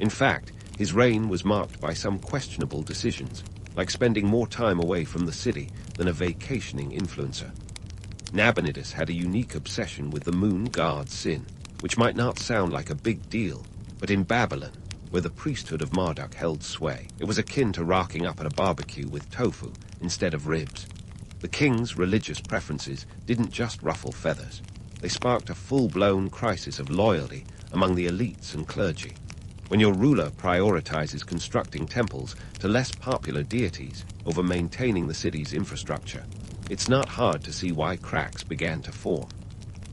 In fact, his reign was marked by some questionable decisions, like spending more time away from the city than a vacationing influencer. Nabonidus had a unique obsession with the moon god Sin, which might not sound like a big deal, but in Babylon, where the priesthood of Marduk held sway, it was akin to rocking up at a barbecue with tofu instead of ribs. The king's religious preferences didn't just ruffle feathers. They sparked a full-blown crisis of loyalty among the elites and clergy. When your ruler prioritizes constructing temples to less popular deities over maintaining the city's infrastructure, it's not hard to see why cracks began to form.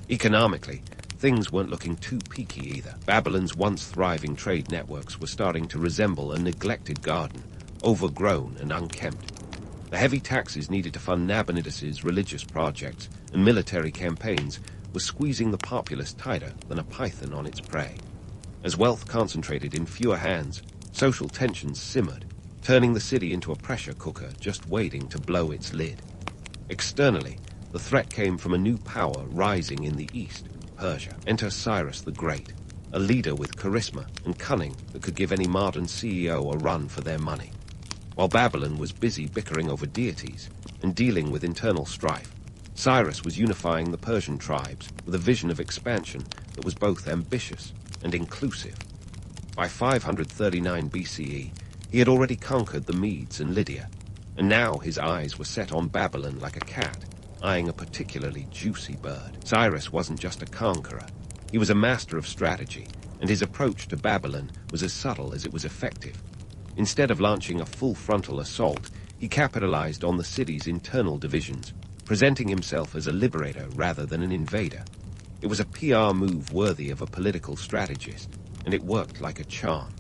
Economically, things weren't looking too peaky either. Babylon's once thriving trade networks were starting to resemble a neglected garden, overgrown and unkempt. The heavy taxes needed to fund Nabonidus's religious projects and military campaigns were squeezing the populace tighter than a python on its prey. As wealth concentrated in fewer hands, social tensions simmered, turning the city into a pressure cooker just waiting to blow its lid. Externally, the threat came from a new power rising in the east, Persia. Enter Cyrus the Great, a leader with charisma and cunning that could give any modern CEO a run for their money. While Babylon was busy bickering over deities and dealing with internal strife, Cyrus was unifying the Persian tribes with a vision of expansion that was both ambitious and inclusive. By 539 BCE, he had already conquered the Medes and Lydia. And now his eyes were set on Babylon like a cat, eyeing a particularly juicy bird. Cyrus wasn't just a conqueror. He was a master of strategy, and his approach to Babylon was as subtle as it was effective. Instead of launching a full-frontal assault, he capitalized on the city's internal divisions, presenting himself as a liberator rather than an invader. It was a PR move worthy of a political strategist, and it worked like a charm.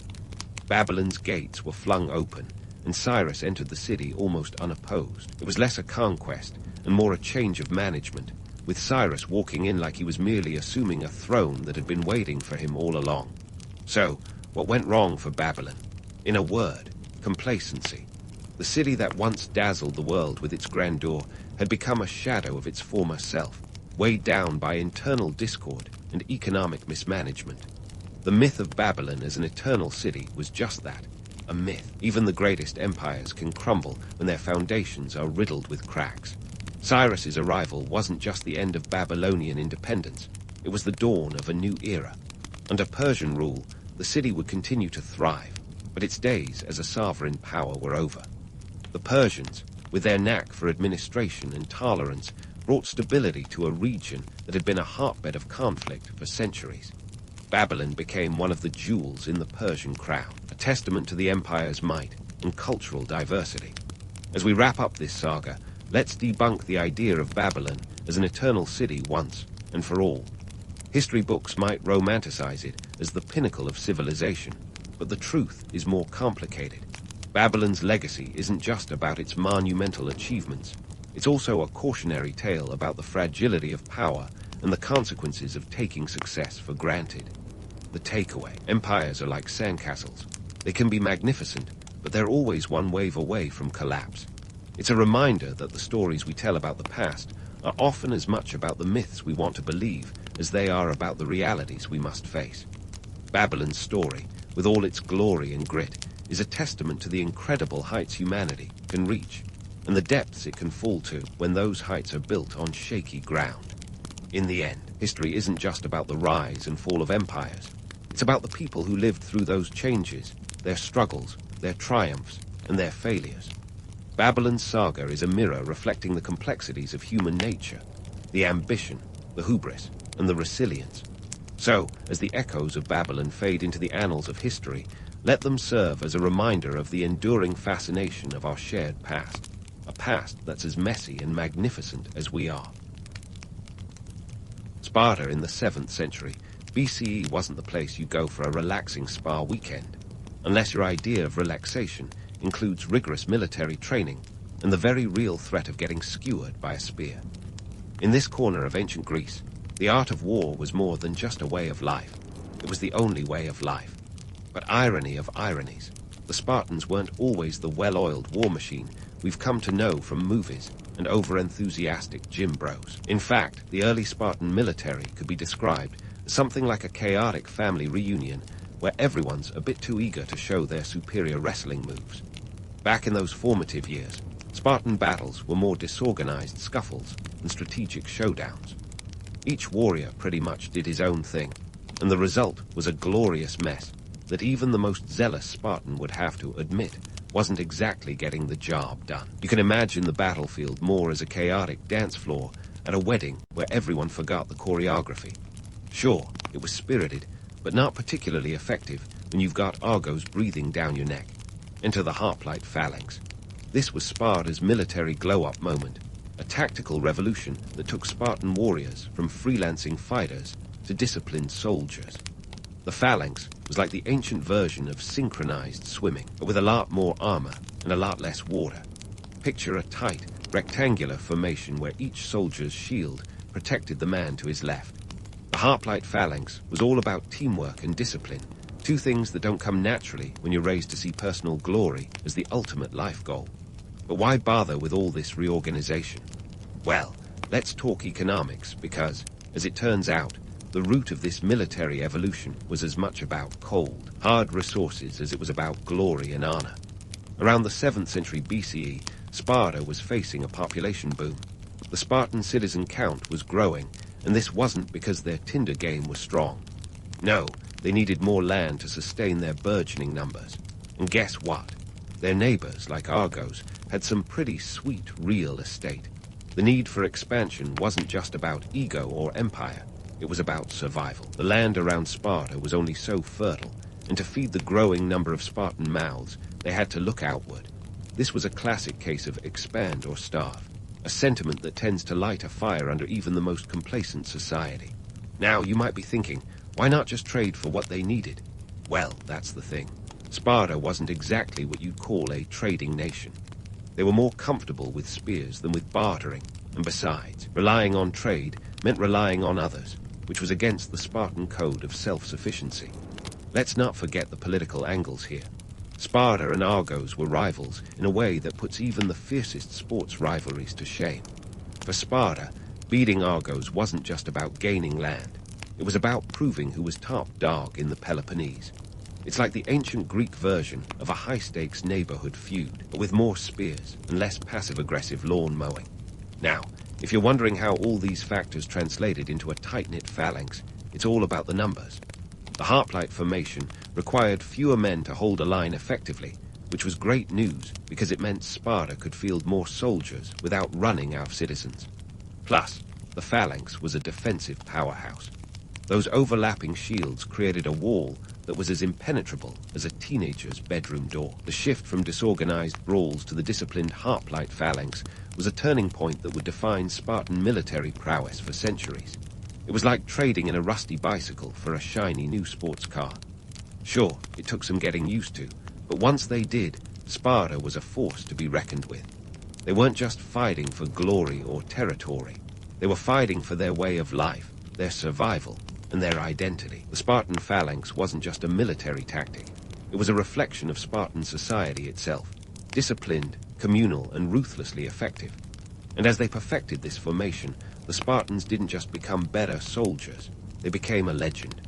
Babylon's gates were flung open, and Cyrus entered the city almost unopposed. It was less a conquest and more a change of management, with Cyrus walking in like he was merely assuming a throne that had been waiting for him all along. So, what went wrong for Babylon? In a word, complacency. The city that once dazzled the world with its grandeur had become a shadow of its former self, weighed down by internal discord and economic mismanagement. The myth of Babylon as an eternal city was just that, a myth. Even the greatest empires can crumble when their foundations are riddled with cracks. Cyrus's arrival wasn't just the end of Babylonian independence, it was the dawn of a new era. Under Persian rule, the city would continue to thrive, but its days as a sovereign power were over. The Persians, with their knack for administration and tolerance, brought stability to a region that had been a hotbed of conflict for centuries. Babylon became one of the jewels in the Persian crown, a testament to the empire's might and cultural diversity. As we wrap up this saga, let's debunk the idea of Babylon as an eternal city once and for all. History books might romanticize it as the pinnacle of civilization, but the truth is more complicated. Babylon's legacy isn't just about its monumental achievements. It's also a cautionary tale about the fragility of power and the consequences of taking success for granted. The takeaway: empires are like sandcastles. They can be magnificent, but they're always one wave away from collapse. It's a reminder that the stories we tell about the past are often as much about the myths we want to believe as they are about the realities we must face. Babylon's story, with all its glory and grit, is a testament to the incredible heights humanity can reach, and the depths it can fall to when those heights are built on shaky ground. In the end, history isn't just about the rise and fall of empires. It's about the people who lived through those changes, their struggles, their triumphs, and their failures. Babylon's saga is a mirror reflecting the complexities of human nature, the ambition, the hubris, and the resilience. So, as the echoes of Babylon fade into the annals of history, let them serve as a reminder of the enduring fascination of our shared past, a past that's as messy and magnificent as we are. Sparta in the 7th century BCE wasn't the place you go for a relaxing spa weekend, unless your idea of relaxation includes rigorous military training and the very real threat of getting skewered by a spear. In this corner of ancient Greece, the art of war was more than just a way of life. It was the only way of life. But irony of ironies, the Spartans weren't always the well-oiled war machine we've come to know from movies and over-enthusiastic gym bros. In fact, the early Spartan military could be described as something like a chaotic family reunion where everyone's a bit too eager to show their superior wrestling moves. Back in those formative years, Spartan battles were more disorganized scuffles and strategic showdowns. Each warrior pretty much did his own thing, and the result was a glorious mess that even the most zealous Spartan would have to admit wasn't exactly getting the job done. You can imagine the battlefield more as a chaotic dance floor at a wedding where everyone forgot the choreography. Sure, it was spirited, but not particularly effective when you've got Argos breathing down your neck. Enter the hoplite phalanx. This was Sparta's military glow-up moment, a tactical revolution that took Spartan warriors from freelancing fighters to disciplined soldiers. The phalanx was like the ancient version of synchronized swimming, but with a lot more armor and a lot less water. Picture a tight, rectangular formation where each soldier's shield protected the man to his left. The hoplite phalanx was all about teamwork and discipline, two things that don't come naturally when you're raised to see personal glory as the ultimate life goal. But why bother with all this reorganization? Well, let's talk economics because, as it turns out, the root of this military evolution was as much about cold, hard resources as it was about glory and honor. Around the 7th century BCE, Sparta was facing a population boom. The Spartan citizen count was growing, and this wasn't because their Tinder game was strong. No, they needed more land to sustain their burgeoning numbers. And guess what? Their neighbors, like Argos, had some pretty sweet real estate. The need for expansion wasn't just about ego or empire. It was about survival. The land around Sparta was only so fertile, and to feed the growing number of Spartan mouths, they had to look outward. This was a classic case of expand or starve, a sentiment that tends to light a fire under even the most complacent society. Now, you might be thinking, why not just trade for what they needed? Well, that's the thing. Sparta wasn't exactly what you'd call a trading nation. They were more comfortable with spears than with bartering, and besides, relying on trade meant relying on others, which was against the Spartan code of self-sufficiency. Let's not forget the political angles here. Sparta and Argos were rivals in a way that puts even the fiercest sports rivalries to shame. For Sparta, beating Argos wasn't just about gaining land. It was about proving who was top dog in the Peloponnese. It's like the ancient Greek version of a high-stakes neighborhood feud, but with more spears and less passive-aggressive lawn mowing. Now, if you're wondering how all these factors translated into a tight-knit phalanx, it's all about the numbers. The hoplite formation required fewer men to hold a line effectively, which was great news because it meant Sparta could field more soldiers without running out of citizens. Plus, the phalanx was a defensive powerhouse. Those overlapping shields created a wall that was as impenetrable as a teenager's bedroom door. The shift from disorganized brawls to the disciplined hoplite phalanx was a turning point that would define Spartan military prowess for centuries. It was like trading in a rusty bicycle for a shiny new sports car. Sure, it took some getting used to, but once they did, Sparta was a force to be reckoned with. They weren't just fighting for glory or territory. They were fighting for their way of life, their survival, and their identity. The Spartan phalanx wasn't just a military tactic. It was a reflection of Spartan society itself, disciplined, communal, and ruthlessly effective. And as they perfected this formation, the Spartans didn't just become better soldiers, they became a legend.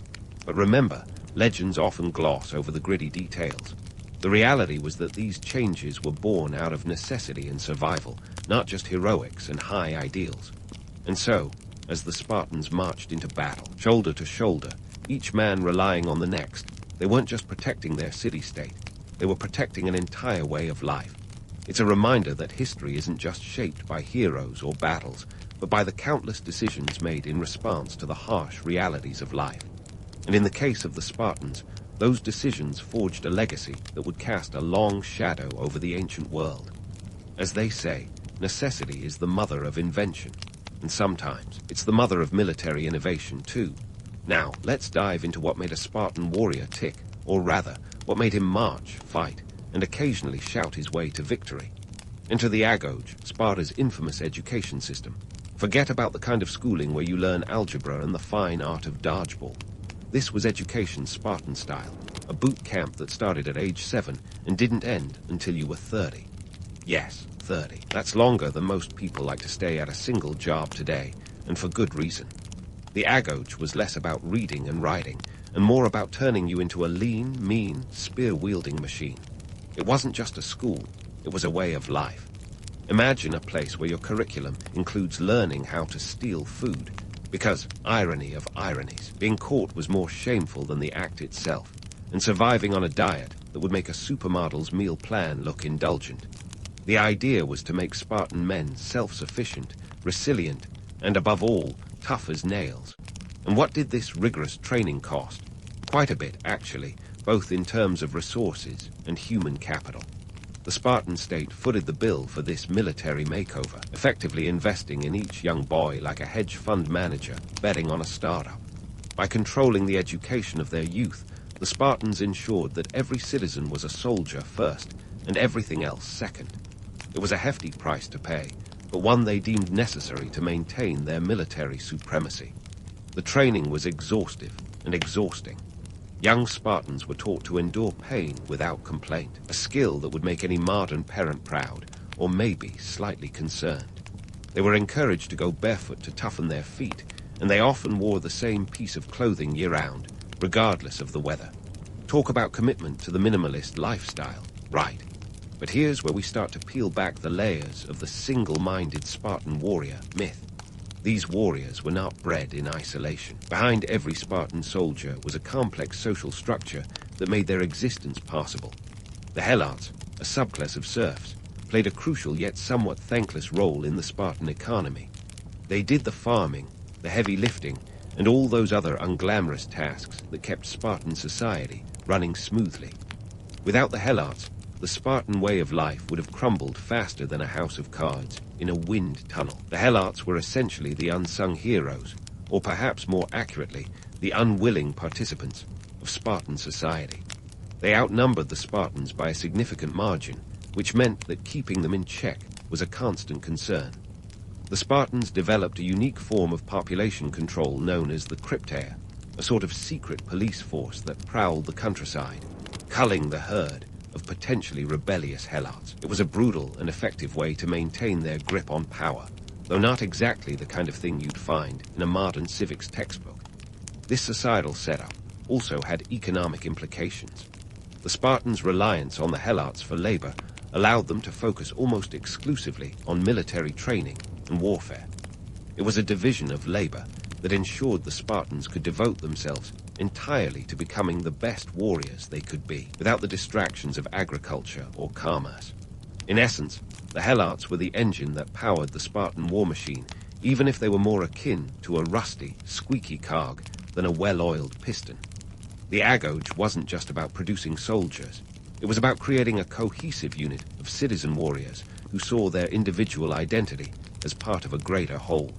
But remember, legends often gloss over the gritty details. The reality was that these changes were born out of necessity and survival, not just heroics and high ideals. And so, as the Spartans marched into battle, shoulder to shoulder, each man relying on the next, they weren't just protecting their city-state, they were protecting an entire way of life. It's a reminder that history isn't just shaped by heroes or battles, but by the countless decisions made in response to the harsh realities of life. And in the case of the Spartans, those decisions forged a legacy that would cast a long shadow over the ancient world. As they say, necessity is the mother of invention, and sometimes it's the mother of military innovation too. Now, let's dive into what made a Spartan warrior tick, or rather, what made him march, fight, and occasionally shout his way to victory. Enter the Agoge, Sparta's infamous education system. Forget about the kind of schooling where you learn algebra and the fine art of dodgeball. This was education Spartan style, a boot camp that started at age 7 and didn't end until you were 30. Yes, 30. That's longer than most people like to stay at a single job today, and for good reason. The Agoge was less about reading and writing, and more about turning you into a lean, mean, spear-wielding machine. It wasn't just a school, it was a way of life. Imagine a place where your curriculum includes learning how to steal food, because, irony of ironies, being caught was more shameful than the act itself, and surviving on a diet that would make a supermodel's meal plan look indulgent. The idea was to make Spartan men self-sufficient, resilient, and above all, tough as nails. And what did this rigorous training cost? Quite a bit, actually, both in terms of resources and human capital. The Spartan state footed the bill for this military makeover, effectively investing in each young boy like a hedge fund manager betting on a startup. By controlling the education of their youth, the Spartans ensured that every citizen was a soldier first and everything else second. It was a hefty price to pay, but one they deemed necessary to maintain their military supremacy. The training was exhaustive and exhausting. Young Spartans were taught to endure pain without complaint, a skill that would make any modern parent proud, or maybe slightly concerned. They were encouraged to go barefoot to toughen their feet, and they often wore the same piece of clothing year-round, regardless of the weather. Talk about commitment to the minimalist lifestyle, right? But here's where we start to peel back the layers of the single-minded Spartan warrior myth. These warriors were not bred in isolation. Behind every Spartan soldier was a complex social structure that made their existence possible. The Helots, a subclass of serfs, played a crucial yet somewhat thankless role in the Spartan economy. They did the farming, the heavy lifting, and all those other unglamorous tasks that kept Spartan society running smoothly. Without the Helots, the Spartan way of life would have crumbled faster than a house of cards in a wind tunnel. The Helots were essentially the unsung heroes, or perhaps more accurately, the unwilling participants of Spartan society. They outnumbered the Spartans by a significant margin, which meant that keeping them in check was a constant concern. The Spartans developed a unique form of population control known as the cryptaea, a sort of secret police force that prowled the countryside, culling the herd of potentially rebellious Helots. It was a brutal and effective way to maintain their grip on power, though not exactly the kind of thing you'd find in a modern civics textbook. This societal setup also had economic implications. The Spartans' reliance on the Helots for labor allowed them to focus almost exclusively on military training and warfare. It was a division of labor that ensured the Spartans could devote themselves entirely to becoming the best warriors they could be, without the distractions of agriculture or commerce. In essence, the Helots were the engine that powered the Spartan war machine, even if they were more akin to a rusty, squeaky cog than a well-oiled piston. The agoge wasn't just about producing soldiers. It was about creating a cohesive unit of citizen warriors who saw their individual identity as part of a greater whole.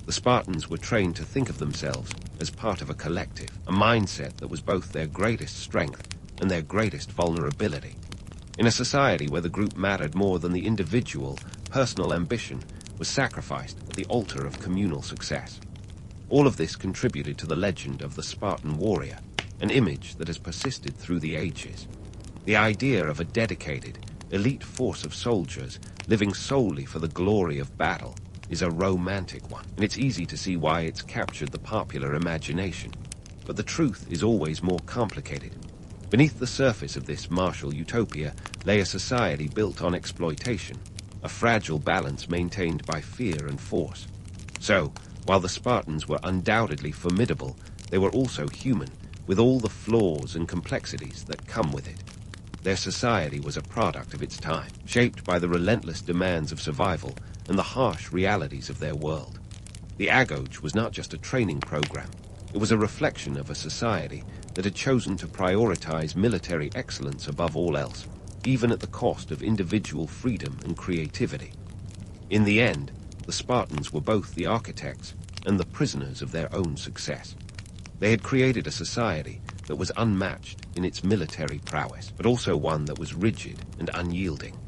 The Spartans were trained to think of themselves as part of a collective, a mindset that was both their greatest strength and their greatest vulnerability. In a society where the group mattered more than the individual, personal ambition was sacrificed at the altar of communal success. All of this contributed to the legend of the Spartan warrior, an image that has persisted through the ages. The idea of a dedicated, elite force of soldiers living solely for the glory of battle is a romantic one, and it's easy to see why it's captured the popular imagination. But the truth is always more complicated. Beneath the surface of this martial utopia lay a society built on exploitation, a fragile balance maintained by fear and force. So, while the Spartans were undoubtedly formidable, they were also human, with all the flaws and complexities that come with it. Their society was a product of its time, shaped by the relentless demands of survival and the harsh realities of their world. The agoge was not just a training program. It was a reflection of a society that had chosen to prioritize military excellence above all else, even at the cost of individual freedom and creativity. In the end, the Spartans were both the architects and the prisoners of their own success. They had created a society that was unmatched in its military prowess, but also one that was rigid and unyielding.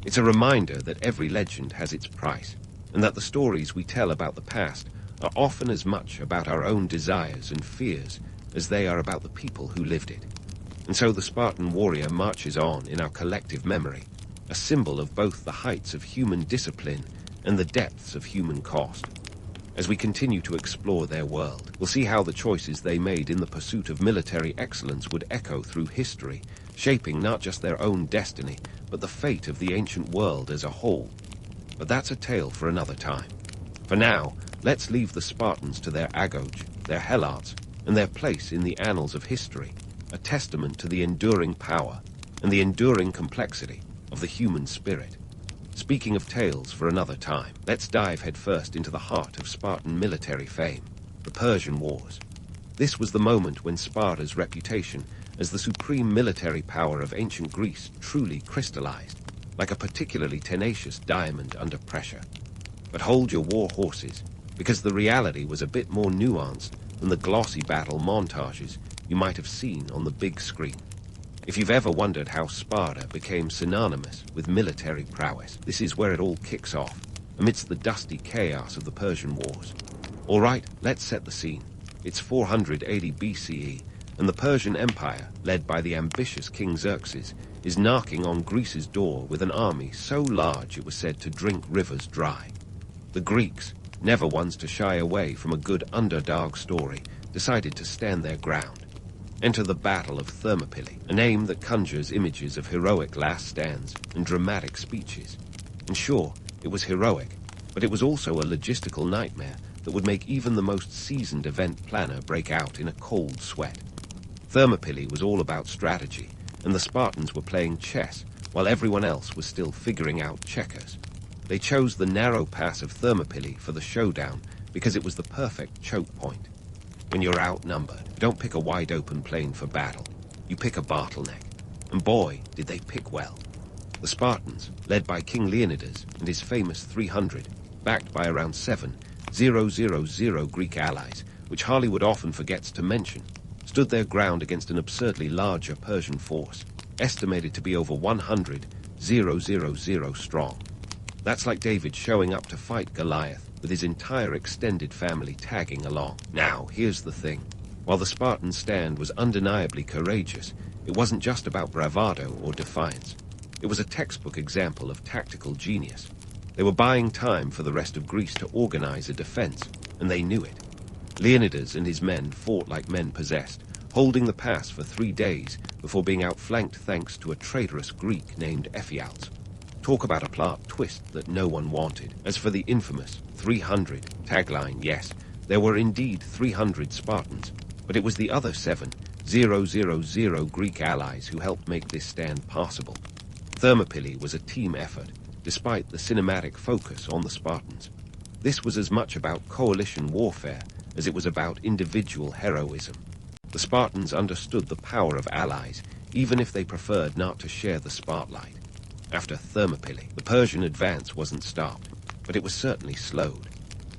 It's a reminder that every legend has its price, and that the stories we tell about the past are often as much about our own desires and fears as they are about the people who lived it. And so the Spartan warrior marches on in our collective memory, a symbol of both the heights of human discipline and the depths of human cost. As we continue to explore their world, we'll see how the choices they made in the pursuit of military excellence would echo through history, shaping not just their own destiny, but the fate of the ancient world as a whole. But that's a tale for another time. For now, let's leave the Spartans to their agoge, their Helots, and their place in the annals of history, a testament to the enduring power and the enduring complexity of the human spirit. Speaking of tales for another time, let's dive headfirst into the heart of Spartan military fame, the Persian Wars. This was the moment when Sparta's reputation as the supreme military power of ancient Greece truly crystallized, like a particularly tenacious diamond under pressure. But hold your war horses, because the reality was a bit more nuanced than the glossy battle montages you might have seen on the big screen. If you've ever wondered how Sparta became synonymous with military prowess, this is where it all kicks off, amidst the dusty chaos of the Persian Wars. All right, let's set the scene. It's 480 BCE, and the Persian Empire, led by the ambitious King Xerxes, is knocking on Greece's door with an army so large it was said to drink rivers dry. The Greeks, never ones to shy away from a good underdog story, decided to stand their ground. Enter the Battle of Thermopylae, a name that conjures images of heroic last stands and dramatic speeches. And sure, it was heroic, but it was also a logistical nightmare that would make even the most seasoned event planner break out in a cold sweat. Thermopylae was all about strategy, and the Spartans were playing chess while everyone else was still figuring out checkers. They chose the narrow pass of Thermopylae for the showdown because it was the perfect choke point. When you're outnumbered, you don't pick a wide-open plain for battle. You pick a bottleneck. And boy, did they pick well. The Spartans, led by King Leonidas and his famous 300, backed by around 7,000 Greek allies, which Hollywood often forgets to mention, stood their ground against an absurdly larger Persian force, estimated to be over 100,000 strong. That's like David showing up to fight Goliath with his entire extended family tagging along. Now, here's the thing. While the Spartan stand was undeniably courageous, it wasn't just about bravado or defiance. It was a textbook example of tactical genius. They were buying time for the rest of Greece to organize a defense, and they knew it. Leonidas and his men fought like men possessed, holding the pass for 3 days before being outflanked thanks to a traitorous Greek named Ephialtes. Talk about a plot twist that no one wanted. As for the infamous 300 tagline, yes, there were indeed 300 Spartans, but it was the other 7,000 Greek allies who helped make this stand possible. Thermopylae was a team effort, despite the cinematic focus on the Spartans. This was as much about coalition warfare as it was about individual heroism. The Spartans understood the power of allies, even if they preferred not to share the spotlight. After Thermopylae, the Persian advance wasn't stopped, but it was certainly slowed.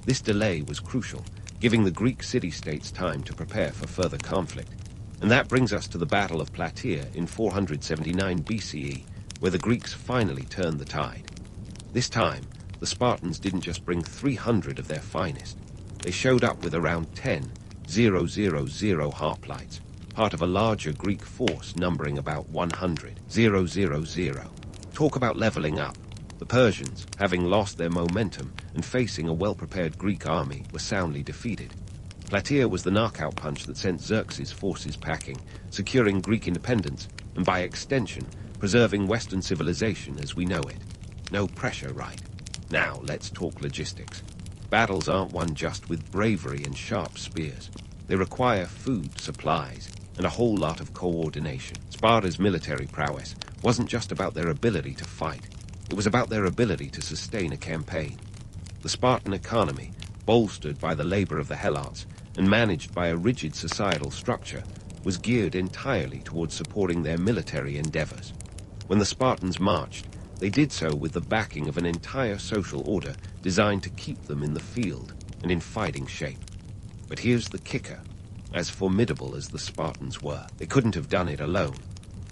This delay was crucial, giving the Greek city-states time to prepare for further conflict. And that brings us to the Battle of Plataea in 479 BCE, where the Greeks finally turned the tide. This time, the Spartans didn't just bring 300 of their finest. They showed up with around 10,000 hoplites, part of a larger Greek force numbering about 100,000. Talk about leveling up. The Persians, having lost their momentum and facing a well-prepared Greek army, were soundly defeated. Plataea was the knockout punch that sent Xerxes' forces packing, securing Greek independence, and by extension, preserving Western civilization as we know it. No pressure, right? Now, let's talk logistics. Battles aren't won just with bravery and sharp spears. They require food, supplies, and a whole lot of coordination. Sparta's military prowess wasn't just about their ability to fight. It was about their ability to sustain a campaign. The Spartan economy, bolstered by the labor of the Helots and managed by a rigid societal structure, was geared entirely towards supporting their military endeavors. When the Spartans marched, they did so with the backing of an entire social order designed to keep them in the field and in fighting shape. But here's the kicker. As formidable as the Spartans were, they couldn't have done it alone.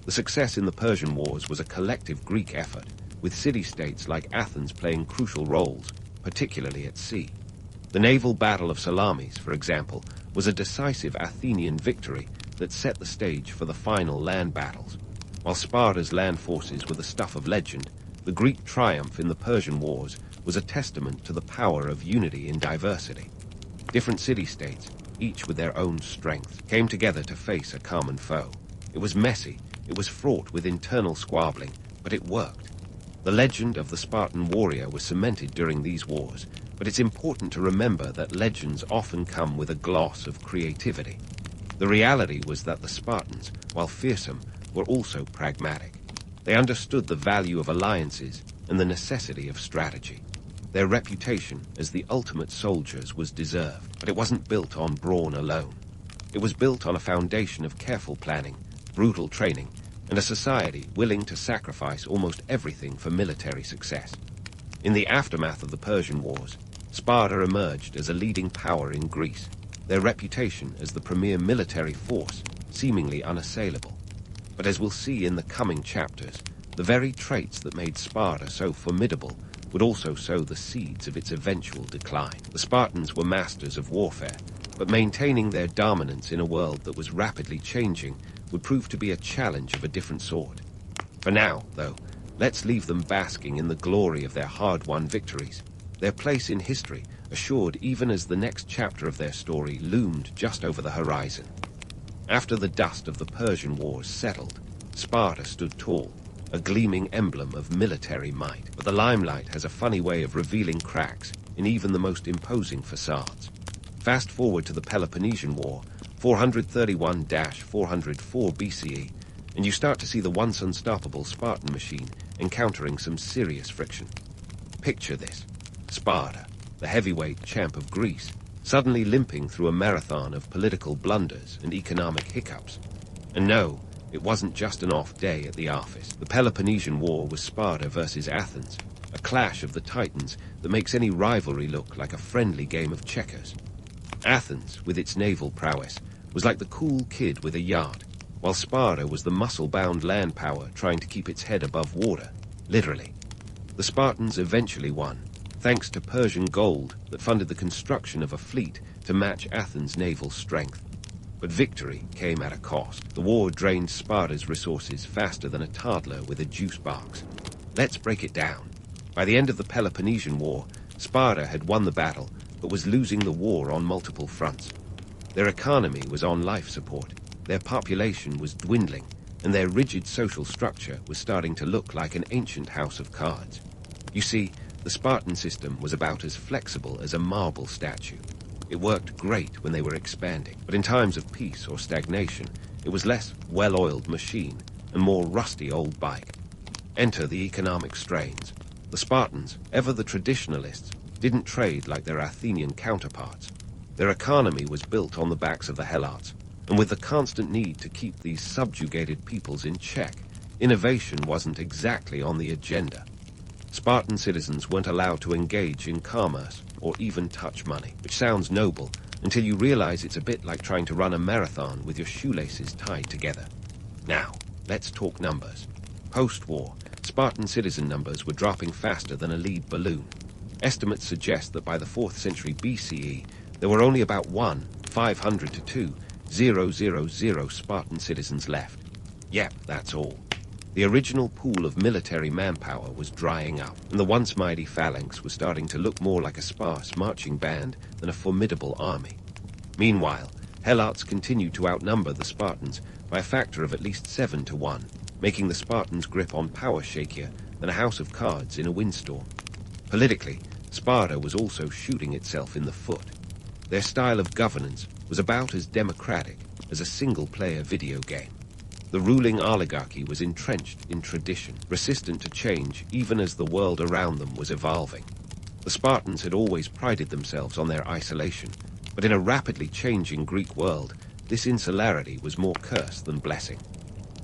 The success in the Persian Wars was a collective Greek effort, with city-states like Athens playing crucial roles, particularly at sea. The naval battle of Salamis, for example, was a decisive Athenian victory that set the stage for the final land battles. While Sparta's land forces were the stuff of legend, the Greek triumph in the Persian Wars was a testament to the power of unity in diversity. Different city-states, each with their own strength, came together to face a common foe. It was messy, it was fraught with internal squabbling, but it worked. The legend of the Spartan warrior was cemented during these wars, but it's important to remember that legends often come with a gloss of creativity. The reality was that the Spartans, while fearsome, were also pragmatic. They understood the value of alliances and the necessity of strategy. Their reputation as the ultimate soldiers was deserved, but it wasn't built on brawn alone. It was built on a foundation of careful planning, brutal training, and a society willing to sacrifice almost everything for military success. In the aftermath of the Persian Wars, Sparta emerged as a leading power in Greece, their reputation as the premier military force seemingly unassailable. But as we'll see in the coming chapters, the very traits that made Sparta so formidable would also sow the seeds of its eventual decline. The Spartans were masters of warfare, but maintaining their dominance in a world that was rapidly changing would prove to be a challenge of a different sort. For now, though, let's leave them basking in the glory of their hard-won victories, their place in history assured even as the next chapter of their story loomed just over the horizon. After the dust of the Persian Wars settled, Sparta stood tall, a gleaming emblem of military might. But the limelight has a funny way of revealing cracks in even the most imposing facades. Fast forward to the Peloponnesian War, 431-404 BCE, and you start to see the once unstoppable Spartan machine encountering some serious friction. Picture this: Sparta, the heavyweight champ of Greece, suddenly limping through a marathon of political blunders and economic hiccups. And no, it wasn't just an off day at the office. The Peloponnesian War was Sparta versus Athens, a clash of the titans that makes any rivalry look like a friendly game of checkers. Athens, with its naval prowess, was like the cool kid with a yacht, while Sparta was the muscle-bound land power trying to keep its head above water, literally. The Spartans eventually won, thanks to Persian gold that funded the construction of a fleet to match Athens' naval strength. But victory came at a cost. The war drained Sparta's resources faster than a toddler with a juice box. Let's break it down. By the end of the Peloponnesian War, Sparta had won the battle, but was losing the war on multiple fronts. Their economy was on life support, their population was dwindling, and their rigid social structure was starting to look like an ancient house of cards. You see, the Spartan system was about as flexible as a marble statue. It worked great when they were expanding, but in times of peace or stagnation, it was less well-oiled machine and more rusty old bike. Enter the economic strains. The Spartans, ever the traditionalists, didn't trade like their Athenian counterparts. Their economy was built on the backs of the Helots, and with the constant need to keep these subjugated peoples in check, innovation wasn't exactly on the agenda. Spartan citizens weren't allowed to engage in commerce or even touch money, which sounds noble until you realize it's a bit like trying to run a marathon with your shoelaces tied together. Now, let's talk numbers. Post-war, Spartan citizen numbers were dropping faster than a lead balloon. Estimates suggest that by the 4th century BCE, there were only about 500 to 2,000 Spartan citizens left. Yep, that's all. The original pool of military manpower was drying up, and the once mighty phalanx was starting to look more like a sparse marching band than a formidable army. Meanwhile, Helots continued to outnumber the Spartans by a factor of at least 7 to 1, making the Spartans' grip on power shakier than a house of cards in a windstorm. Politically, Sparta was also shooting itself in the foot. Their style of governance was about as democratic as a single-player video game. The ruling oligarchy was entrenched in tradition, resistant to change even as the world around them was evolving. The Spartans had always prided themselves on their isolation, but in a rapidly changing Greek world, this insularity was more curse than blessing.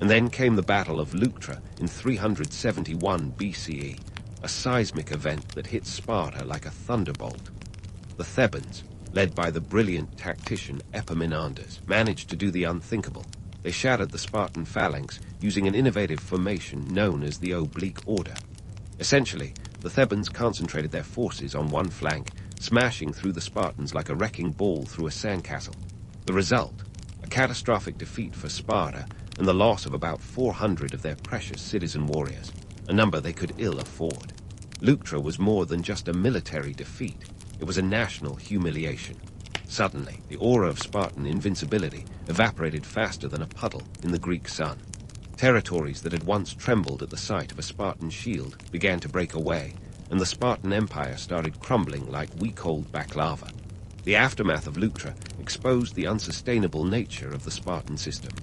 And then came the Battle of Leuctra in 371 BCE, a seismic event that hit Sparta like a thunderbolt. The Thebans, led by the brilliant tactician Epaminondas, managed to do the unthinkable. They shattered the Spartan phalanx using an innovative formation known as the oblique order. Essentially, the Thebans concentrated their forces on one flank, smashing through the Spartans like a wrecking ball through a sandcastle. The result, a catastrophic defeat for Sparta and the loss of about 400 of their precious citizen warriors, a number they could ill afford. Leuctra was more than just a military defeat. It was a national humiliation. Suddenly, the aura of Spartan invincibility evaporated faster than a puddle in the Greek sun. Territories that had once trembled at the sight of a Spartan shield began to break away, and the Spartan Empire started crumbling like week-old baklava. The aftermath of Leuctra exposed the unsustainable nature of the Spartan system.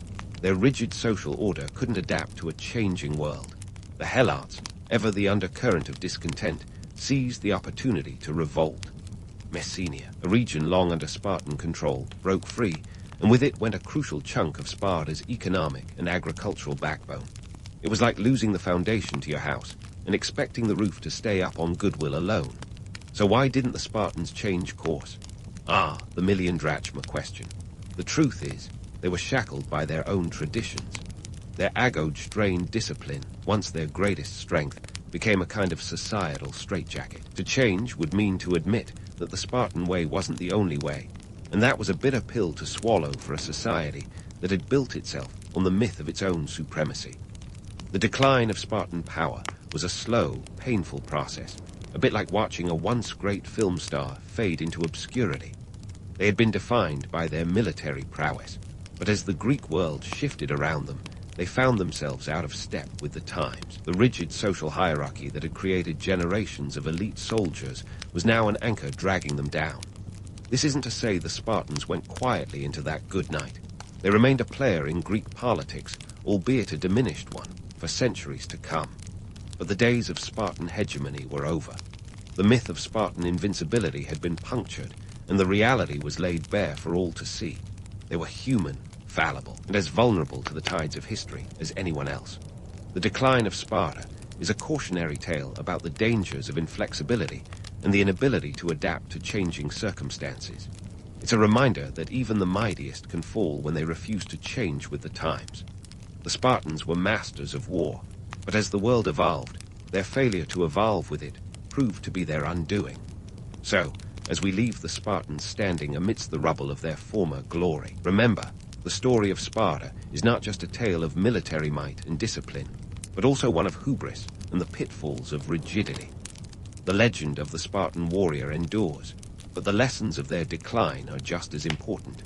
Their rigid social order couldn't adapt to a changing world. The Helots, ever the undercurrent of discontent, seized the opportunity to revolt. Messenia, a region long under Spartan control, broke free, and with it went a crucial chunk of Sparta's economic and agricultural backbone. It was like losing the foundation to your house and expecting the roof to stay up on goodwill alone. So why didn't the Spartans change course? The million drachma question. The truth is, they were shackled by their own traditions. Their agode-strained discipline, once their greatest strength, became a kind of societal straitjacket. To change would mean to admit that the Spartan way wasn't the only way, and that was a bitter pill to swallow for a society that had built itself on the myth of its own supremacy. The decline of Spartan power was a slow, painful process, a bit like watching a once great film star fade into obscurity. They had been defined by their military prowess, but as the Greek world shifted around them, they found themselves out of step with the times. The rigid social hierarchy that had created generations of elite soldiers was now an anchor dragging them down. This isn't to say the Spartans went quietly into that good night. They remained a player in Greek politics, albeit a diminished one, for centuries to come. But the days of Spartan hegemony were over. The myth of Spartan invincibility had been punctured, and the reality was laid bare for all to see. They were human, fallible, and as vulnerable to the tides of history as anyone else. The decline of Sparta is a cautionary tale about the dangers of inflexibility and the inability to adapt to changing circumstances. It's a reminder that even the mightiest can fall when they refuse to change with the times. The Spartans were masters of war, but as the world evolved, their failure to evolve with it proved to be their undoing. So, as we leave the Spartans standing amidst the rubble of their former glory, remember, the story of Sparta is not just a tale of military might and discipline, but also one of hubris and the pitfalls of rigidity. The legend of the Spartan warrior endures, but the lessons of their decline are just as important.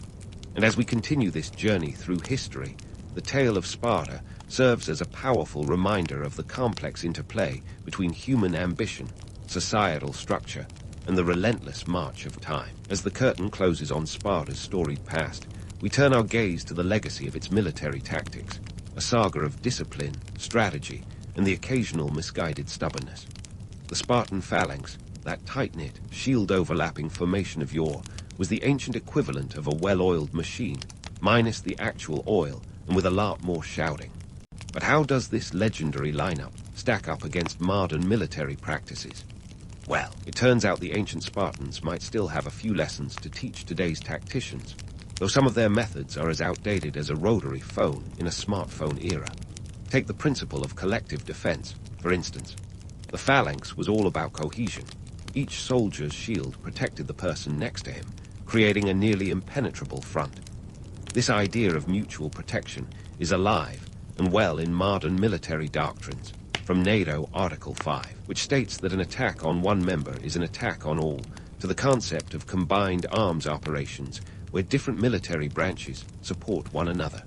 And as we continue this journey through history, the tale of Sparta serves as a powerful reminder of the complex interplay between human ambition, societal structure, and the relentless march of time. As the curtain closes on Sparta's storied past, we turn our gaze to the legacy of its military tactics, a saga of discipline, strategy, and the occasional misguided stubbornness. The Spartan phalanx, that tight-knit, shield-overlapping formation of yore, was the ancient equivalent of a well-oiled machine, minus the actual oil and with a lot more shouting. But how does this legendary lineup stack up against modern military practices? Well, it turns out the ancient Spartans might still have a few lessons to teach today's tacticians, though some of their methods are as outdated as a rotary phone in a smartphone era. Take the principle of collective defense, for instance. The phalanx was all about cohesion. Each soldier's shield protected the person next to him, creating a nearly impenetrable front. This idea of mutual protection is alive and well in modern military doctrines, from NATO Article 5, which states that an attack on one member is an attack on all, to the concept of combined arms operations, where different military branches support one another.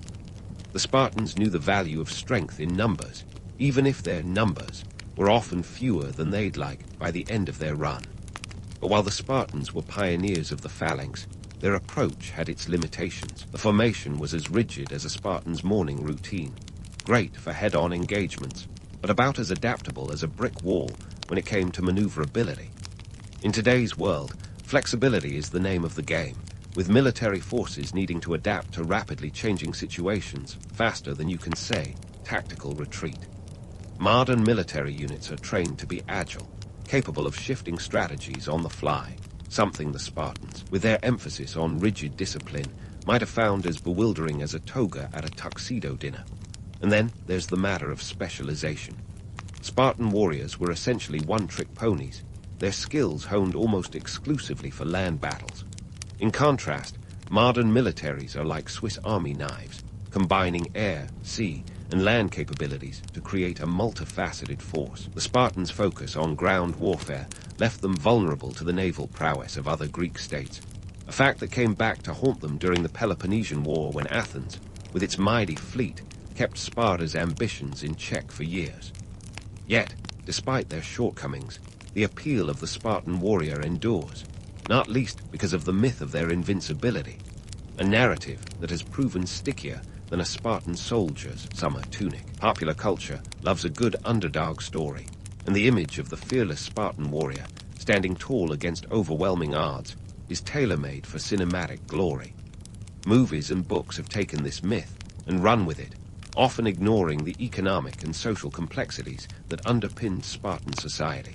The Spartans knew the value of strength in numbers, even if their numbers were often fewer than they'd like by the end of their run. But while the Spartans were pioneers of the phalanx, their approach had its limitations. The formation was as rigid as a Spartan's morning routine, great for head-on engagements, but about as adaptable as a brick wall when it came to maneuverability. In today's world, flexibility is the name of the game, with military forces needing to adapt to rapidly changing situations faster than you can say tactical retreat. Modern military units are trained to be agile, capable of shifting strategies on the fly, something the Spartans, with their emphasis on rigid discipline, might have found as bewildering as a toga at a tuxedo dinner. And then there's the matter of specialization. Spartan warriors were essentially one-trick ponies, their skills honed almost exclusively for land battles. In contrast, modern militaries are like Swiss Army knives, combining air, sea, and land capabilities to create a multifaceted force. The Spartans' focus on ground warfare left them vulnerable to the naval prowess of other Greek states, a fact that came back to haunt them during the Peloponnesian War when Athens, with its mighty fleet, kept Sparta's ambitions in check for years. Yet, despite their shortcomings, the appeal of the Spartan warrior endures, not least because of the myth of their invincibility, a narrative that has proven stickier than a Spartan soldier's summer tunic. Popular culture loves a good underdog story, and the image of the fearless Spartan warrior, standing tall against overwhelming odds, is tailor-made for cinematic glory. Movies and books have taken this myth and run with it, often ignoring the economic and social complexities that underpinned Spartan society.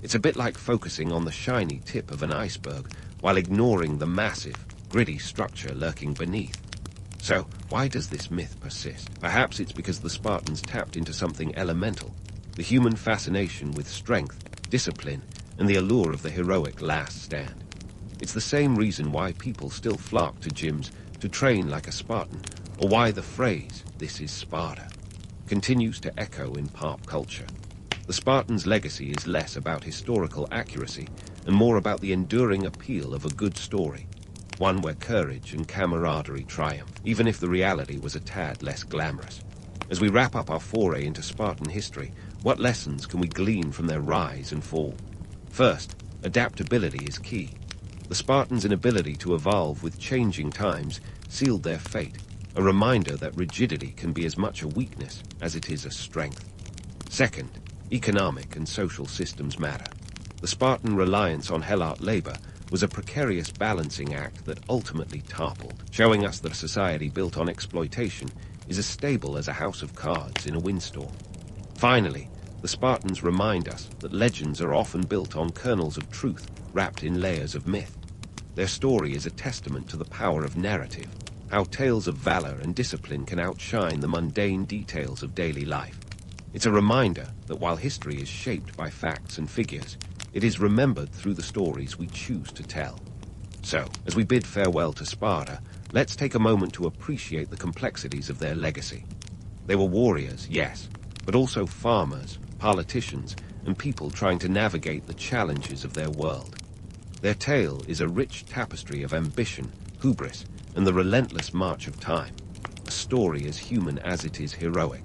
It's a bit like focusing on the shiny tip of an iceberg while ignoring the massive, gritty structure lurking beneath. So, why does this myth persist? Perhaps it's because the Spartans tapped into something elemental, the human fascination with strength, discipline, and the allure of the heroic last stand. It's the same reason why people still flock to gyms to train like a Spartan, or why the phrase, "This is Sparta," continues to echo in pop culture. The Spartans' legacy is less about historical accuracy and more about the enduring appeal of a good story, one where courage and camaraderie triumph, even if the reality was a tad less glamorous. As we wrap up our foray into Spartan history, what lessons can we glean from their rise and fall? First, adaptability is key. The Spartans' inability to evolve with changing times sealed their fate, a reminder that rigidity can be as much a weakness as it is a strength. Second, economic and social systems matter. The Spartan reliance on helot labor was a precarious balancing act that ultimately toppled, showing us that a society built on exploitation is as stable as a house of cards in a windstorm. Finally, the Spartans remind us that legends are often built on kernels of truth wrapped in layers of myth. Their story is a testament to the power of narrative, how tales of valor and discipline can outshine the mundane details of daily life. It's a reminder that while history is shaped by facts and figures, it is remembered through the stories we choose to tell. So, as we bid farewell to Sparta, let's take a moment to appreciate the complexities of their legacy. They were warriors, yes, but also farmers, politicians, and people trying to navigate the challenges of their world. Their tale is a rich tapestry of ambition, hubris, and the relentless march of time, a story as human as it is heroic.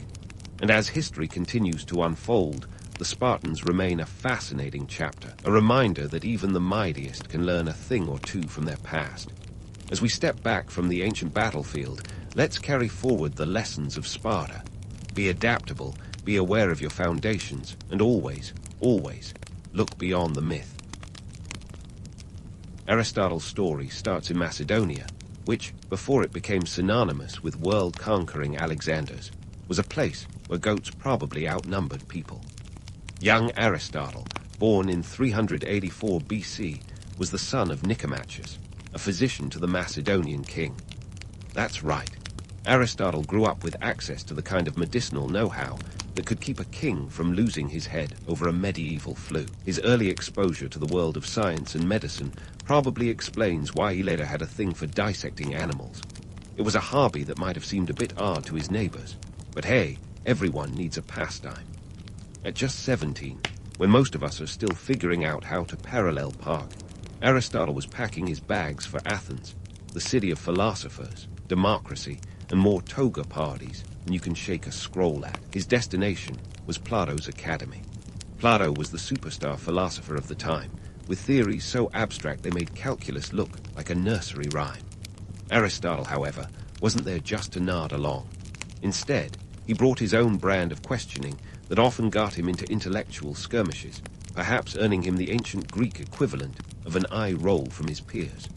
And as history continues to unfold, the Spartans remain a fascinating chapter, a reminder that even the mightiest can learn a thing or two from their past. As we step back from the ancient battlefield, let's carry forward the lessons of Sparta. Be adaptable, be aware of your foundations, and always, always, look beyond the myth. Aristotle's story starts in Macedonia, which, before it became synonymous with world-conquering Alexanders, was a place where goats probably outnumbered people. Young Aristotle, born in 384 BC, was the son of Nicomachus, a physician to the Macedonian king. That's right. Aristotle grew up with access to the kind of medicinal know-how that could keep a king from losing his head over a medieval flu. His early exposure to the world of science and medicine probably explains why he later had a thing for dissecting animals. It was a hobby that might have seemed a bit odd to his neighbors, but hey, everyone needs a pastime. At just 17, when most of us are still figuring out how to parallel park, Aristotle was packing his bags for Athens, the city of philosophers, democracy, and more toga parties than you can shake a scroll at. His destination was Plato's academy. Plato was the superstar philosopher of the time, with theories so abstract they made calculus look like a nursery rhyme. Aristotle, however, wasn't there just to nod along. Instead, he brought his own brand of questioning that often got him into intellectual skirmishes, perhaps earning him the ancient Greek equivalent of an eye roll from his peers.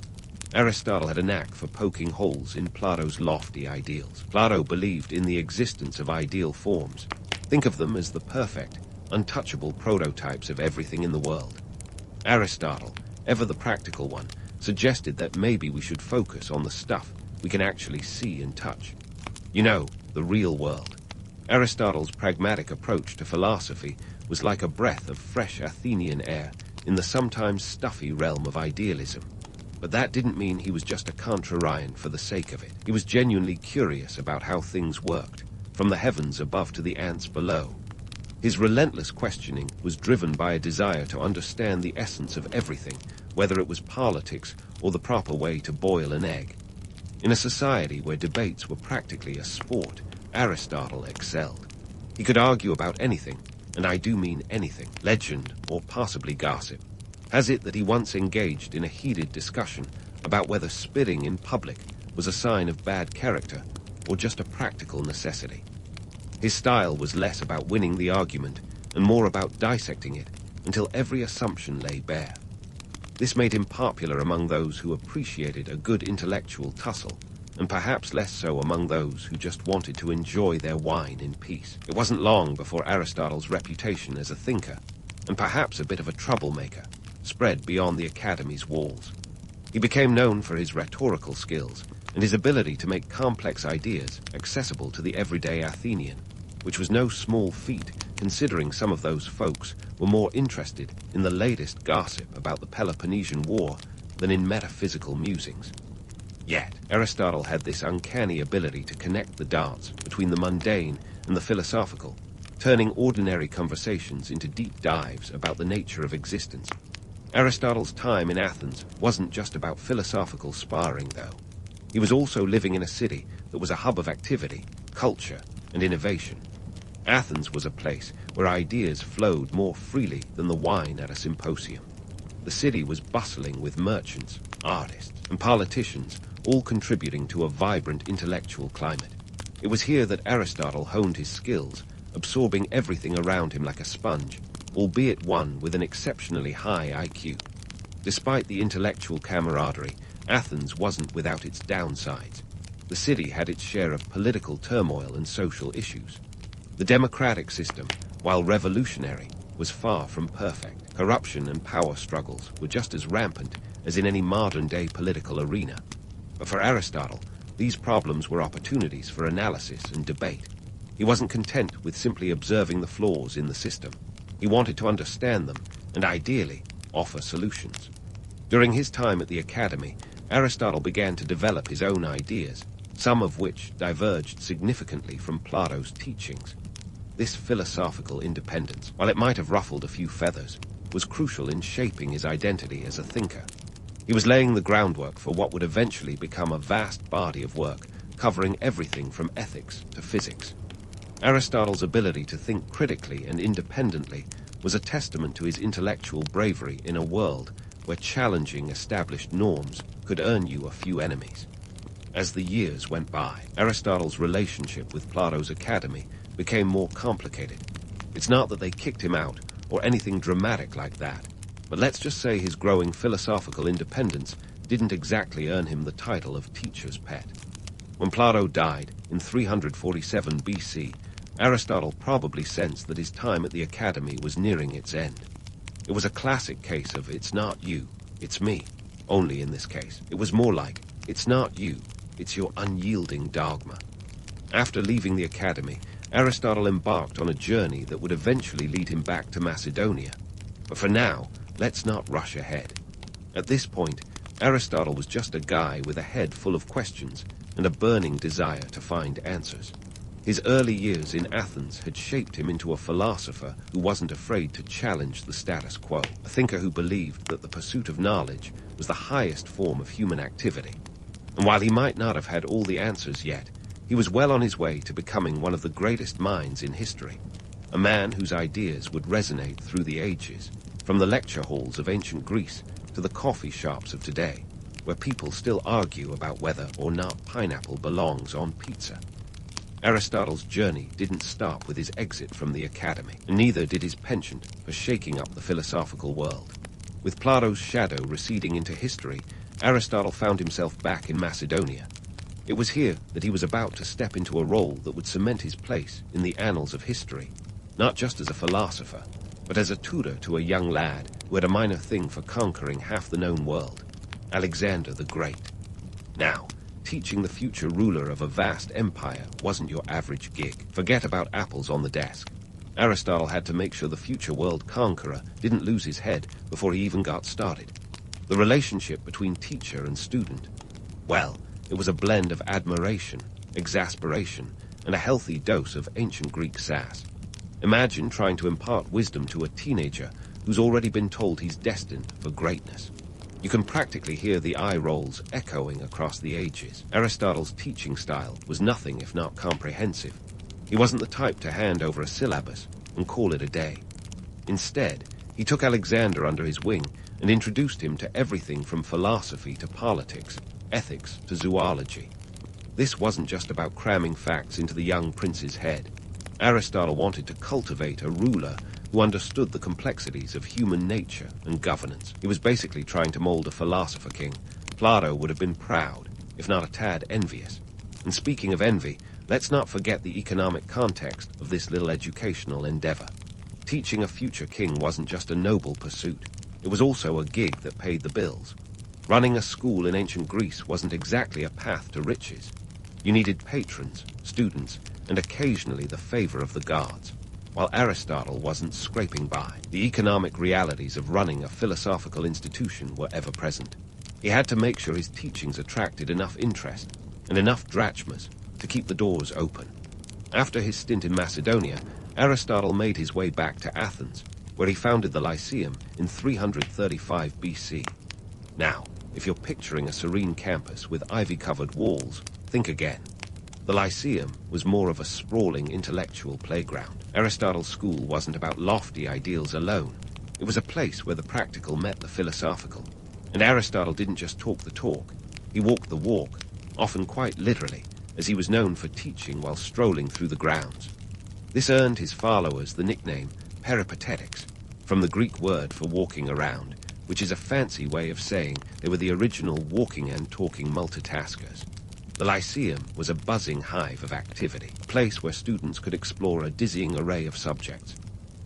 Aristotle had a knack for poking holes in Plato's lofty ideals. Plato believed in the existence of ideal forms. Think of them as the perfect, untouchable prototypes of everything in the world. Aristotle, ever the practical one, suggested that maybe we should focus on the stuff we can actually see and touch. You know, the real world. Aristotle's pragmatic approach to philosophy was like a breath of fresh Athenian air in the sometimes stuffy realm of idealism. But that didn't mean he was just a contrarian for the sake of it. He was genuinely curious about how things worked, from the heavens above to the ants below. His relentless questioning was driven by a desire to understand the essence of everything, whether it was politics or the proper way to boil an egg. In a society where debates were practically a sport, Aristotle excelled. He could argue about anything, and I do mean anything, legend or possibly gossip. Has it that he once engaged in a heated discussion about whether spitting in public was a sign of bad character or just a practical necessity? His style was less about winning the argument and more about dissecting it until every assumption lay bare. This made him popular among those who appreciated a good intellectual tussle, and perhaps less so among those who just wanted to enjoy their wine in peace. It wasn't long before Aristotle's reputation as a thinker, and perhaps a bit of a troublemaker, spread beyond the academy's walls. He became known for his rhetorical skills and his ability to make complex ideas accessible to the everyday Athenian, which was no small feat considering some of those folks were more interested in the latest gossip about the Peloponnesian War than in metaphysical musings. Yet, Aristotle had this uncanny ability to connect the dots between the mundane and the philosophical, turning ordinary conversations into deep dives about the nature of existence. Aristotle's time in Athens wasn't just about philosophical sparring, though. He was also living in a city that was a hub of activity, culture, and innovation. Athens was a place where ideas flowed more freely than the wine at a symposium. The city was bustling with merchants, artists, and politicians, all contributing to a vibrant intellectual climate. It was here that Aristotle honed his skills, absorbing everything around him like a sponge, albeit one with an exceptionally high IQ. Despite the intellectual camaraderie, Athens wasn't without its downsides. The city had its share of political turmoil and social issues. The democratic system, while revolutionary, was far from perfect. Corruption and power struggles were just as rampant as in any modern-day political arena. But for Aristotle, these problems were opportunities for analysis and debate. He wasn't content with simply observing the flaws in the system. He wanted to understand them and, ideally, offer solutions. During his time at the Academy, Aristotle began to develop his own ideas, some of which diverged significantly from Plato's teachings. This philosophical independence, while it might have ruffled a few feathers, was crucial in shaping his identity as a thinker. He was laying the groundwork for what would eventually become a vast body of work, covering everything from ethics to physics. Aristotle's ability to think critically and independently was a testament to his intellectual bravery in a world where challenging established norms could earn you a few enemies. As the years went by, Aristotle's relationship with Plato's Academy became more complicated. It's not that they kicked him out or anything dramatic like that, but let's just say his growing philosophical independence didn't exactly earn him the title of teacher's pet. When Plato died in 347 BC, Aristotle probably sensed that his time at the Academy was nearing its end. It was a classic case of it's not you, it's me. Only in this case, it was more like, it's not you, it's your unyielding dogma. After leaving the Academy, Aristotle embarked on a journey that would eventually lead him back to Macedonia. But for now, let's not rush ahead. At this point, Aristotle was just a guy with a head full of questions and a burning desire to find answers. His early years in Athens had shaped him into a philosopher who wasn't afraid to challenge the status quo, a thinker who believed that the pursuit of knowledge was the highest form of human activity. And while he might not have had all the answers yet, he was well on his way to becoming one of the greatest minds in history, a man whose ideas would resonate through the ages, from the lecture halls of ancient Greece to the coffee shops of today, where people still argue about whether or not pineapple belongs on pizza. Aristotle's journey didn't stop with his exit from the Academy, and neither did his penchant for shaking up the philosophical world. With Plato's shadow receding into history, Aristotle found himself back in Macedonia. It was here that he was about to step into a role that would cement his place in the annals of history, not just as a philosopher, but as a tutor to a young lad who had a minor thing for conquering half the known world, Alexander the Great. Now, teaching the future ruler of a vast empire wasn't your average gig. Forget about apples on the desk. Aristotle had to make sure the future world conqueror didn't lose his head before he even got started. The relationship between teacher and student, well, it was a blend of admiration, exasperation, and a healthy dose of ancient Greek sass. Imagine trying to impart wisdom to a teenager who's already been told he's destined for greatness. You can practically hear the eye rolls echoing across the ages. Aristotle's teaching style was nothing if not comprehensive. He wasn't the type to hand over a syllabus and call it a day. Instead, he took Alexander under his wing and introduced him to everything from philosophy to politics, ethics to zoology. This wasn't just about cramming facts into the young prince's head. Aristotle wanted to cultivate a ruler who understood the complexities of human nature and governance. He was basically trying to mold a philosopher king. Plato would have been proud, if not a tad envious. And speaking of envy, let's not forget the economic context of this little educational endeavor. Teaching a future king wasn't just a noble pursuit. It was also a gig that paid the bills. Running a school in ancient Greece wasn't exactly a path to riches. You needed patrons, students, and occasionally the favor of the gods. While Aristotle wasn't scraping by, the economic realities of running a philosophical institution were ever present. He had to make sure his teachings attracted enough interest and enough drachmas to keep the doors open. After his stint in Macedonia, Aristotle made his way back to Athens, where he founded the Lyceum in 335 BC. Now, if you're picturing a serene campus with ivy-covered walls, think again. The Lyceum was more of a sprawling intellectual playground. Aristotle's school wasn't about lofty ideals alone. It was a place where the practical met the philosophical. And Aristotle didn't just talk the talk. He walked the walk, often quite literally, as he was known for teaching while strolling through the grounds. This earned his followers the nickname peripatetics, from the Greek word for walking around, which is a fancy way of saying they were the original walking and talking multitaskers. The Lyceum was a buzzing hive of activity, a place where students could explore a dizzying array of subjects.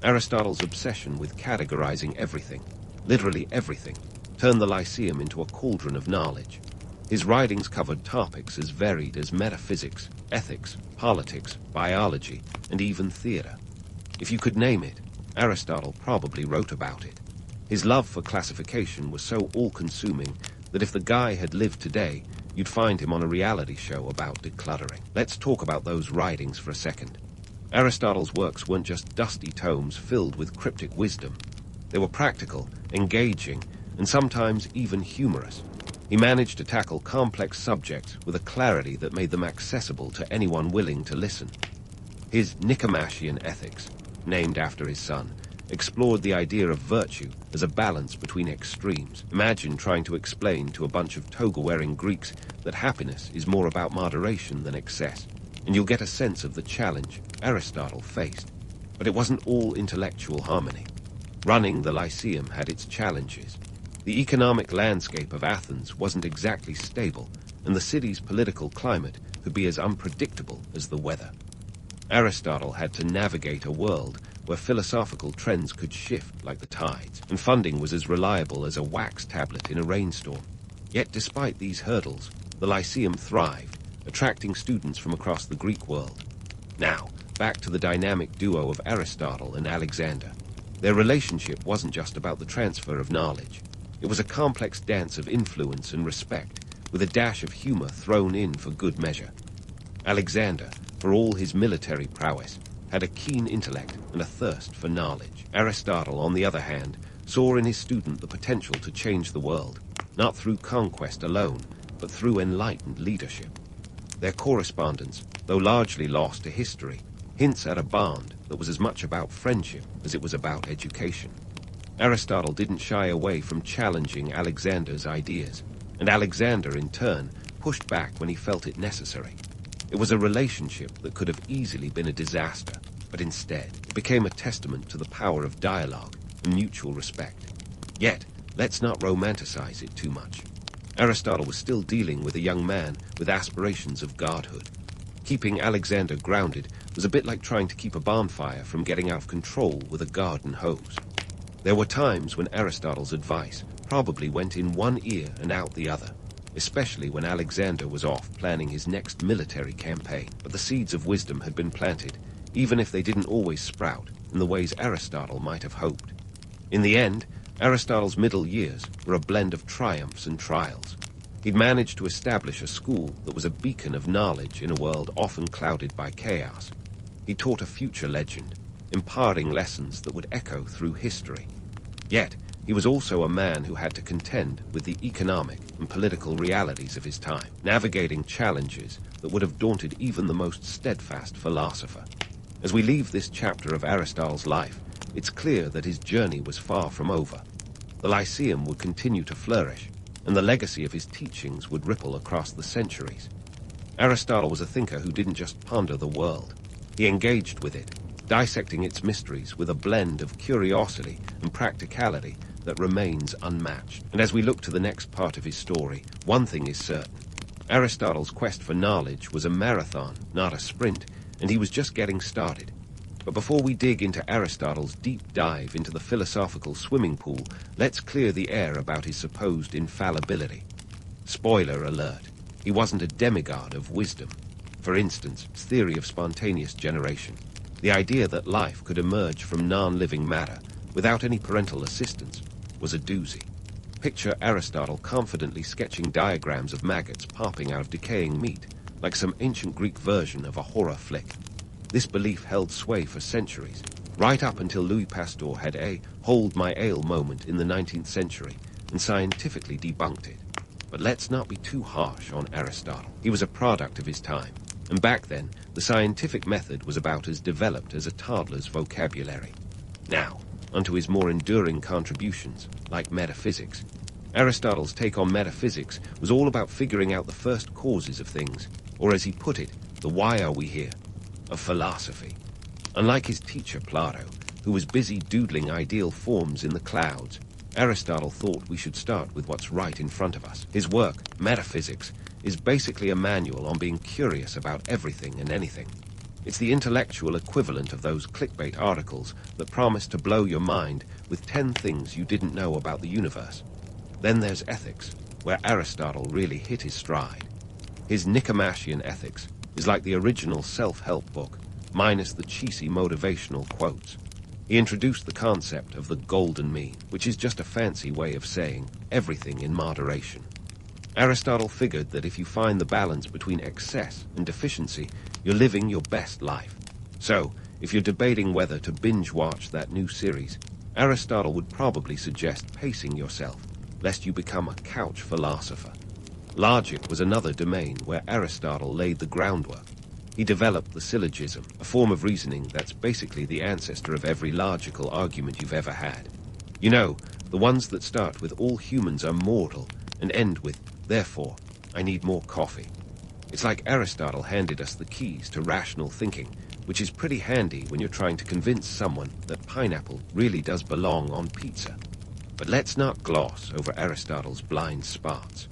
Aristotle's obsession with categorizing everything, literally everything, turned the Lyceum into a cauldron of knowledge. His writings covered topics as varied as metaphysics, ethics, politics, biology, and even theater. If you could name it, Aristotle probably wrote about it. His love for classification was so all-consuming that if the guy had lived today, you'd find him on a reality show about decluttering. Let's talk about those writings for a second. Aristotle's works weren't just dusty tomes filled with cryptic wisdom. They were practical, engaging, and sometimes even humorous. He managed to tackle complex subjects with a clarity that made them accessible to anyone willing to listen. His Nicomachean Ethics, named after his son, explored the idea of virtue as a balance between extremes. Imagine trying to explain to a bunch of toga-wearing Greeks that happiness is more about moderation than excess, and you'll get a sense of the challenge Aristotle faced. But it wasn't all intellectual harmony. Running the Lyceum had its challenges. The economic landscape of Athens wasn't exactly stable, and the city's political climate could be as unpredictable as the weather. Aristotle had to navigate a world where philosophical trends could shift like the tides, and funding was as reliable as a wax tablet in a rainstorm. Yet despite these hurdles, the Lyceum thrived, attracting students from across the Greek world. Now, back to the dynamic duo of Aristotle and Alexander. Their relationship wasn't just about the transfer of knowledge. It was a complex dance of influence and respect, with a dash of humor thrown in for good measure. Alexander, for all his military prowess, had a keen intellect and a thirst for knowledge. Aristotle, on the other hand, saw in his student the potential to change the world, not through conquest alone, but through enlightened leadership. Their correspondence, though largely lost to history, hints at a bond that was as much about friendship as it was about education. Aristotle didn't shy away from challenging Alexander's ideas, and Alexander, in turn, pushed back when he felt it necessary. It was a relationship that could have easily been a disaster, but instead, it became a testament to the power of dialogue and mutual respect. Yet, let's not romanticize it too much. Aristotle was still dealing with a young man with aspirations of godhood. Keeping Alexander grounded was a bit like trying to keep a bonfire from getting out of control with a garden hose. There were times when Aristotle's advice probably went in one ear and out the other, especially when Alexander was off planning his next military campaign. But the seeds of wisdom had been planted, even if they didn't always sprout in the ways Aristotle might have hoped. In the end, Aristotle's middle years were a blend of triumphs and trials. He'd managed to establish a school that was a beacon of knowledge in a world often clouded by chaos. He taught a future legend, imparting lessons that would echo through history. Yet, he was also a man who had to contend with the economic and political realities of his time, navigating challenges that would have daunted even the most steadfast philosopher. As we leave this chapter of Aristotle's life, it's clear that his journey was far from over. The Lyceum would continue to flourish, and the legacy of his teachings would ripple across the centuries. Aristotle was a thinker who didn't just ponder the world. He engaged with it, dissecting its mysteries with a blend of curiosity and practicality that remains unmatched. And as we look to the next part of his story, one thing is certain. Aristotle's quest for knowledge was a marathon, not a sprint, and he was just getting started. But before we dig into Aristotle's deep dive into the philosophical swimming pool, let's clear the air about his supposed infallibility. Spoiler alert, he wasn't a demigod of wisdom. For instance, his theory of spontaneous generation, the idea that life could emerge from non-living matter without any parental assistance, was a doozy. Picture Aristotle confidently sketching diagrams of maggots popping out of decaying meat, like some ancient Greek version of a horror flick. This belief held sway for centuries, right up until Louis Pasteur had a hold my ale moment in the 19th century and scientifically debunked it. But let's not be too harsh on Aristotle. He was a product of his time, and back then, the scientific method was about as developed as a toddler's vocabulary. Now, onto his more enduring contributions, like metaphysics. Aristotle's take on metaphysics was all about figuring out the first causes of things, or as he put it, the why are we here, of philosophy. Unlike his teacher Plato, who was busy doodling ideal forms in the clouds, Aristotle thought we should start with what's right in front of us. His work, Metaphysics, is basically a manual on being curious about everything and anything. It's the intellectual equivalent of those clickbait articles that promise to blow your mind with 10 things you didn't know about the universe. Then there's ethics, where Aristotle really hit his stride. His Nicomachean Ethics is like the original self-help book, minus the cheesy motivational quotes. He introduced the concept of the golden mean, which is just a fancy way of saying everything in moderation. Aristotle figured that if you find the balance between excess and deficiency, you're living your best life. So, if you're debating whether to binge-watch that new series, Aristotle would probably suggest pacing yourself, lest you become a couch philosopher. Logic was another domain where Aristotle laid the groundwork. He developed the syllogism, a form of reasoning that's basically the ancestor of every logical argument you've ever had. You know, the ones that start with all humans are mortal and end with, therefore, I need more coffee. It's like Aristotle handed us the keys to rational thinking, which is pretty handy when you're trying to convince someone that pineapple really does belong on pizza. But let's not gloss over Aristotle's blind spots.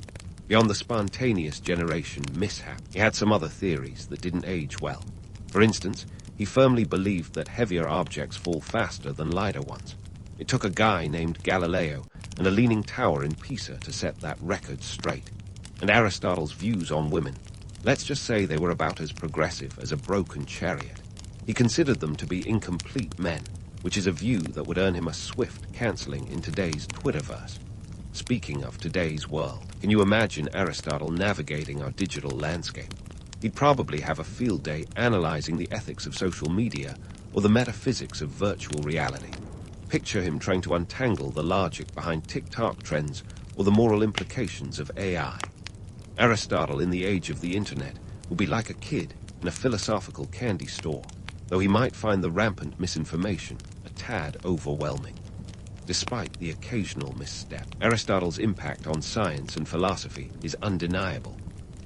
Beyond the spontaneous generation mishap, he had some other theories that didn't age well. For instance, he firmly believed that heavier objects fall faster than lighter ones. It took a guy named Galileo and a leaning tower in Pisa to set that record straight. And Aristotle's views on women, let's just say they were about as progressive as a broken chariot. He considered them to be incomplete men, which is a view that would earn him a swift cancelling in today's Twitterverse. Speaking of today's world, can you imagine Aristotle navigating our digital landscape? He'd probably have a field day analyzing the ethics of social media or the metaphysics of virtual reality. Picture him trying to untangle the logic behind TikTok trends or the moral implications of AI. Aristotle in the age of the internet would be like a kid in a philosophical candy store, though he might find the rampant misinformation a tad overwhelming. Despite the occasional misstep, Aristotle's impact on science and philosophy is undeniable.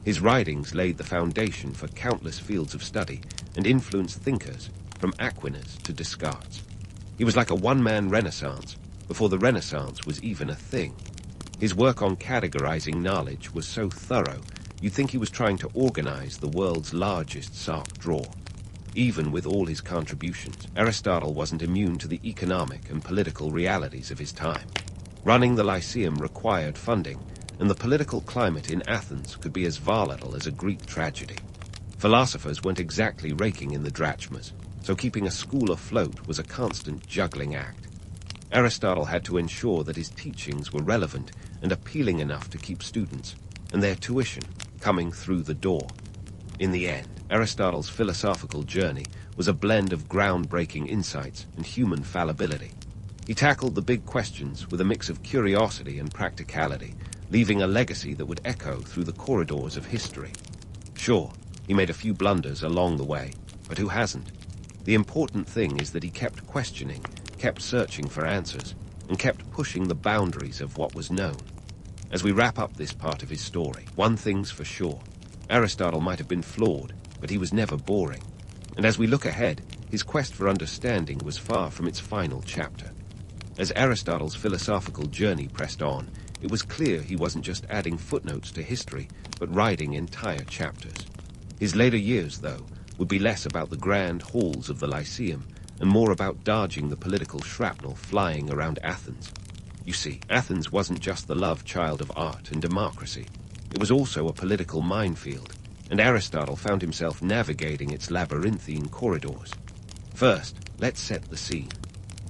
His writings laid the foundation for countless fields of study and influenced thinkers from Aquinas to Descartes. He was like a one-man renaissance before the Renaissance was even a thing. His work on categorizing knowledge was so thorough, you'd think he was trying to organize the world's largest sock drawer. Even with all his contributions, Aristotle wasn't immune to the economic and political realities of his time. Running the Lyceum required funding, and the political climate in Athens could be as volatile as a Greek tragedy. Philosophers weren't exactly raking in the drachmas, so keeping a school afloat was a constant juggling act. Aristotle had to ensure that his teachings were relevant and appealing enough to keep students, and their tuition coming through the door. In the end, Aristotle's philosophical journey was a blend of groundbreaking insights and human fallibility. He tackled the big questions with a mix of curiosity and practicality, leaving a legacy that would echo through the corridors of history. Sure, he made a few blunders along the way, but who hasn't? The important thing is that he kept questioning, kept searching for answers, and kept pushing the boundaries of what was known. As we wrap up this part of his story, one thing's for sure. Aristotle might have been flawed, but he was never boring. And as we look ahead, his quest for understanding was far from its final chapter. As Aristotle's philosophical journey pressed on, it was clear he wasn't just adding footnotes to history, but writing entire chapters. His later years, though, would be less about the grand halls of the Lyceum and more about dodging the political shrapnel flying around Athens. You see, Athens wasn't just the love child of art and democracy. It was also a political minefield, and Aristotle found himself navigating its labyrinthine corridors. First, let's set the scene.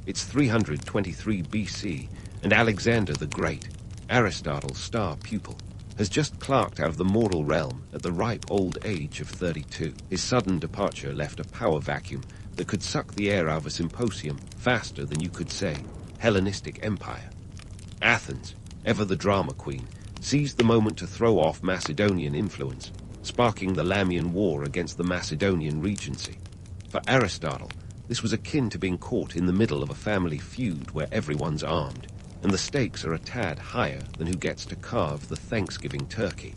It's 323 BC, and Alexander the Great, Aristotle's star pupil, has just clerked out of the mortal realm at the ripe old age of 32. His sudden departure left a power vacuum that could suck the air out of a symposium faster than you could say Hellenistic Empire. Athens, ever the drama queen, seized the moment to throw off Macedonian influence, sparking the Lamian War against the Macedonian regency. For Aristotle, this was akin to being caught in the middle of a family feud where everyone's armed. and the stakes are a tad higher than who gets to carve the Thanksgiving turkey.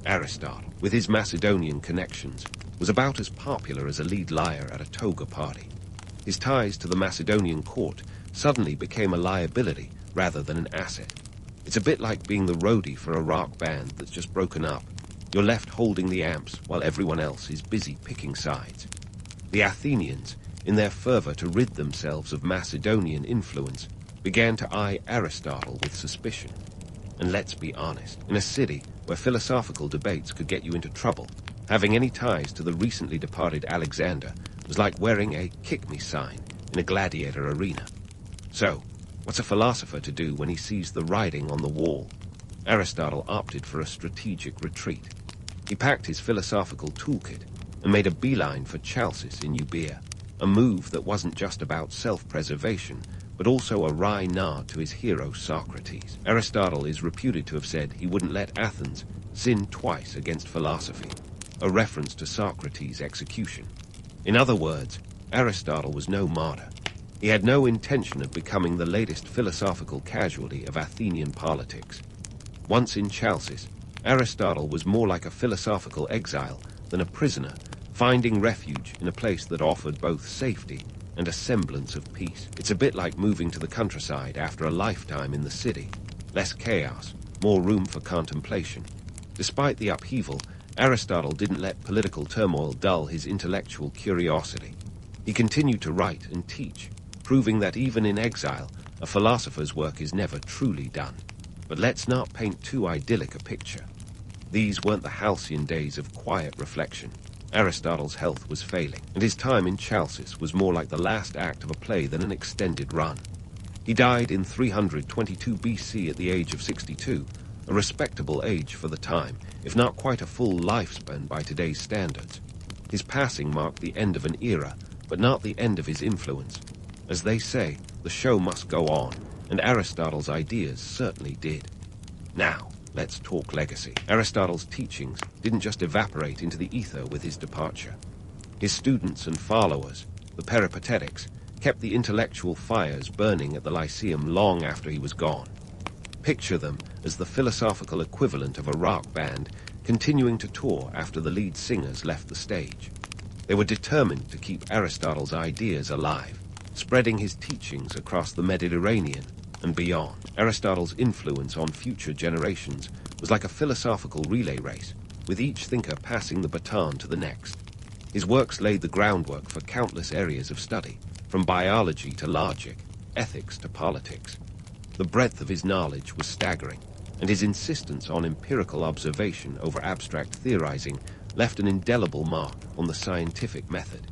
Aristotle, with his Macedonian connections, was about as popular as a lead liar at a toga party. His ties to the Macedonian court suddenly became a liability rather than an asset. It's a bit like being the roadie for a rock band that's just broken up. You're left holding the amps while everyone else is busy picking sides. The Athenians, in their fervor to rid themselves of Macedonian influence, began to eye Aristotle with suspicion. And let's be honest, in a city where philosophical debates could get you into trouble, having any ties to the recently departed Alexander was like wearing a kick-me sign in a gladiator arena. So, what's a philosopher to do when he sees the writing on the wall? Aristotle opted for a strategic retreat. He packed his philosophical toolkit and made a beeline for Chalcis in Euboea, a move that wasn't just about self-preservation, but also a wry nod to his hero Socrates. Aristotle is reputed to have said he wouldn't let Athens sin twice against philosophy, a reference to Socrates' execution. In other words, Aristotle was no martyr. He had no intention of becoming the latest philosophical casualty of Athenian politics. Once in Chalcis, Aristotle was more like a philosophical exile than a prisoner, finding refuge in a place that offered both safety and a semblance of peace. It's a bit like moving to the countryside after a lifetime in the city. Less chaos, more room for contemplation. Despite the upheaval, Aristotle didn't let political turmoil dull his intellectual curiosity. He continued to write and teach, proving that even in exile, a philosopher's work is never truly done. But let's not paint too idyllic a picture. These weren't the halcyon days of quiet reflection. Aristotle's health was failing, and his time in Chalcis was more like the last act of a play than an extended run. He died in 322 BC at the age of 62, a respectable age for the time, if not quite a full lifespan by today's standards. His passing marked the end of an era, but not the end of his influence. As they say, the show must go on, and Aristotle's ideas certainly did. Now, let's talk legacy. Aristotle's teachings didn't just evaporate into the ether with his departure. His students and followers, the Peripatetics, kept the intellectual fires burning at the Lyceum long after he was gone. Picture them as the philosophical equivalent of a rock band continuing to tour after the lead singers left the stage. They were determined to keep Aristotle's ideas alive, spreading his teachings across the Mediterranean and beyond. Aristotle's influence on future generations was like a philosophical relay race, with each thinker passing the baton to the next. His works laid the groundwork for countless areas of study, from biology to logic, ethics to politics. The breadth of his knowledge was staggering, and his insistence on empirical observation over abstract theorizing left an indelible mark on the scientific method.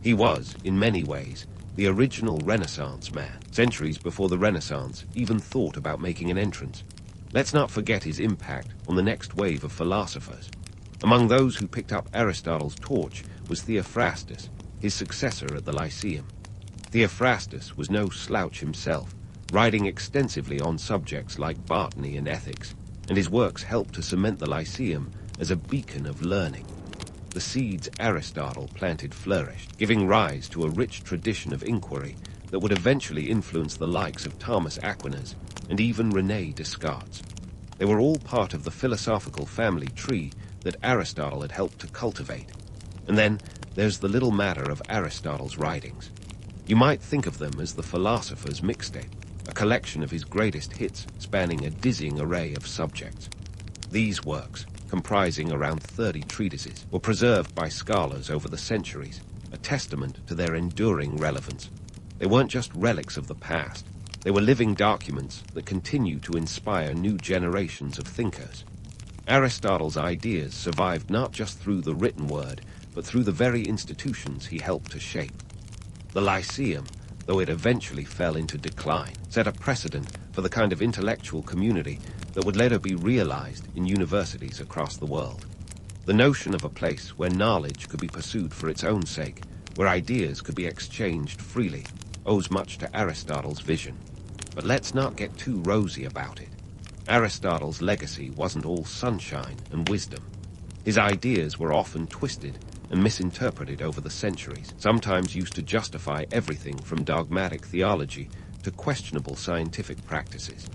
He was, in many ways, the original Renaissance man. Centuries before the Renaissance even thought about making an entrance. Let's not forget his impact on the next wave of philosophers. Among those who picked up Aristotle's torch was Theophrastus, his successor at the Lyceum. Theophrastus was no slouch himself, writing extensively on subjects like botany and ethics, and his works helped to cement the Lyceum as a beacon of learning. The seeds Aristotle planted flourished, giving rise to a rich tradition of inquiry that would eventually influence the likes of Thomas Aquinas and even René Descartes. They were all part of the philosophical family tree that Aristotle had helped to cultivate. And then there's the little matter of Aristotle's writings. You might think of them as the philosopher's mixtape, a collection of his greatest hits spanning a dizzying array of subjects. These works, comprising around 30 treatises, were preserved by scholars over the centuries, a testament to their enduring relevance. They weren't just relics of the past. They were living documents that continue to inspire new generations of thinkers. Aristotle's ideas survived not just through the written word, but through the very institutions he helped to shape. The Lyceum, though it eventually fell into decline, set a precedent for the kind of intellectual community that would later be realized in universities across the world. The notion of a place where knowledge could be pursued for its own sake, where ideas could be exchanged freely, owes much to Aristotle's vision. But let's not get too rosy about it. Aristotle's legacy wasn't all sunshine and wisdom. His ideas were often twisted and misinterpreted over the centuries, sometimes used to justify everything from dogmatic theology to questionable scientific practices.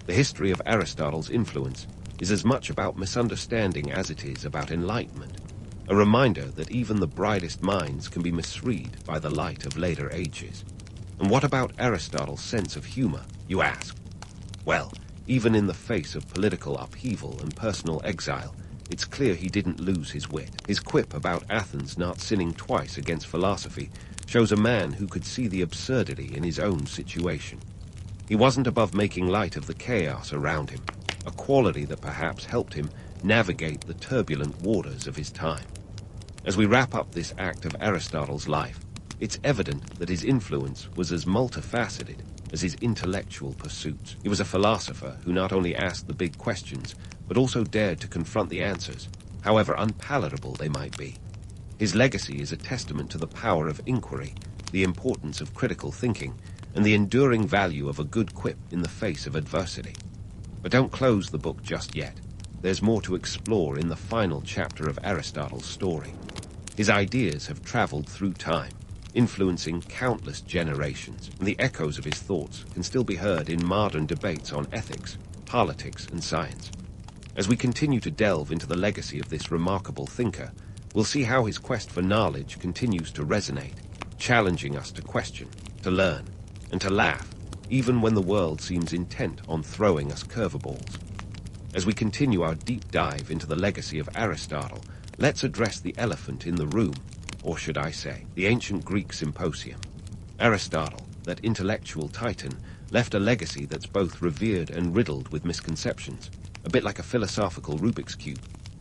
The history of Aristotle's influence is as much about misunderstanding as it is about enlightenment, a reminder that even the brightest minds can be misread by the light of later ages. And what about Aristotle's sense of humor, you ask? Well, even in the face of political upheaval and personal exile, it's clear he didn't lose his wit. His quip about Athens not sinning twice against philosophy shows a man who could see the absurdity in his own situation. He wasn't above making light of the chaos around him, a quality that perhaps helped him navigate the turbulent waters of his time. As we wrap up this act of Aristotle's life, it's evident that his influence was as multifaceted as his intellectual pursuits. He was a philosopher who not only asked the big questions, but also dared to confront the answers, however unpalatable they might be. His legacy is a testament to the power of inquiry, the importance of critical thinking, and the enduring value of a good quip in the face of adversity. But don't close the book just yet. There's more to explore in the final chapter of Aristotle's story. His ideas have traveled through time, influencing countless generations, and the echoes of his thoughts can still be heard in modern debates on ethics, politics, and science. As we continue to delve into the legacy of this remarkable thinker, we'll see how his quest for knowledge continues to resonate, challenging us to question, to learn, and to laugh, even when the world seems intent on throwing us curveballs. As we continue our deep dive into the legacy of Aristotle, let's address the elephant in the room, or should I say, the ancient Greek symposium. Aristotle, that intellectual titan, left a legacy that's both revered and riddled with misconceptions, a bit like a philosophical Rubik's Cube.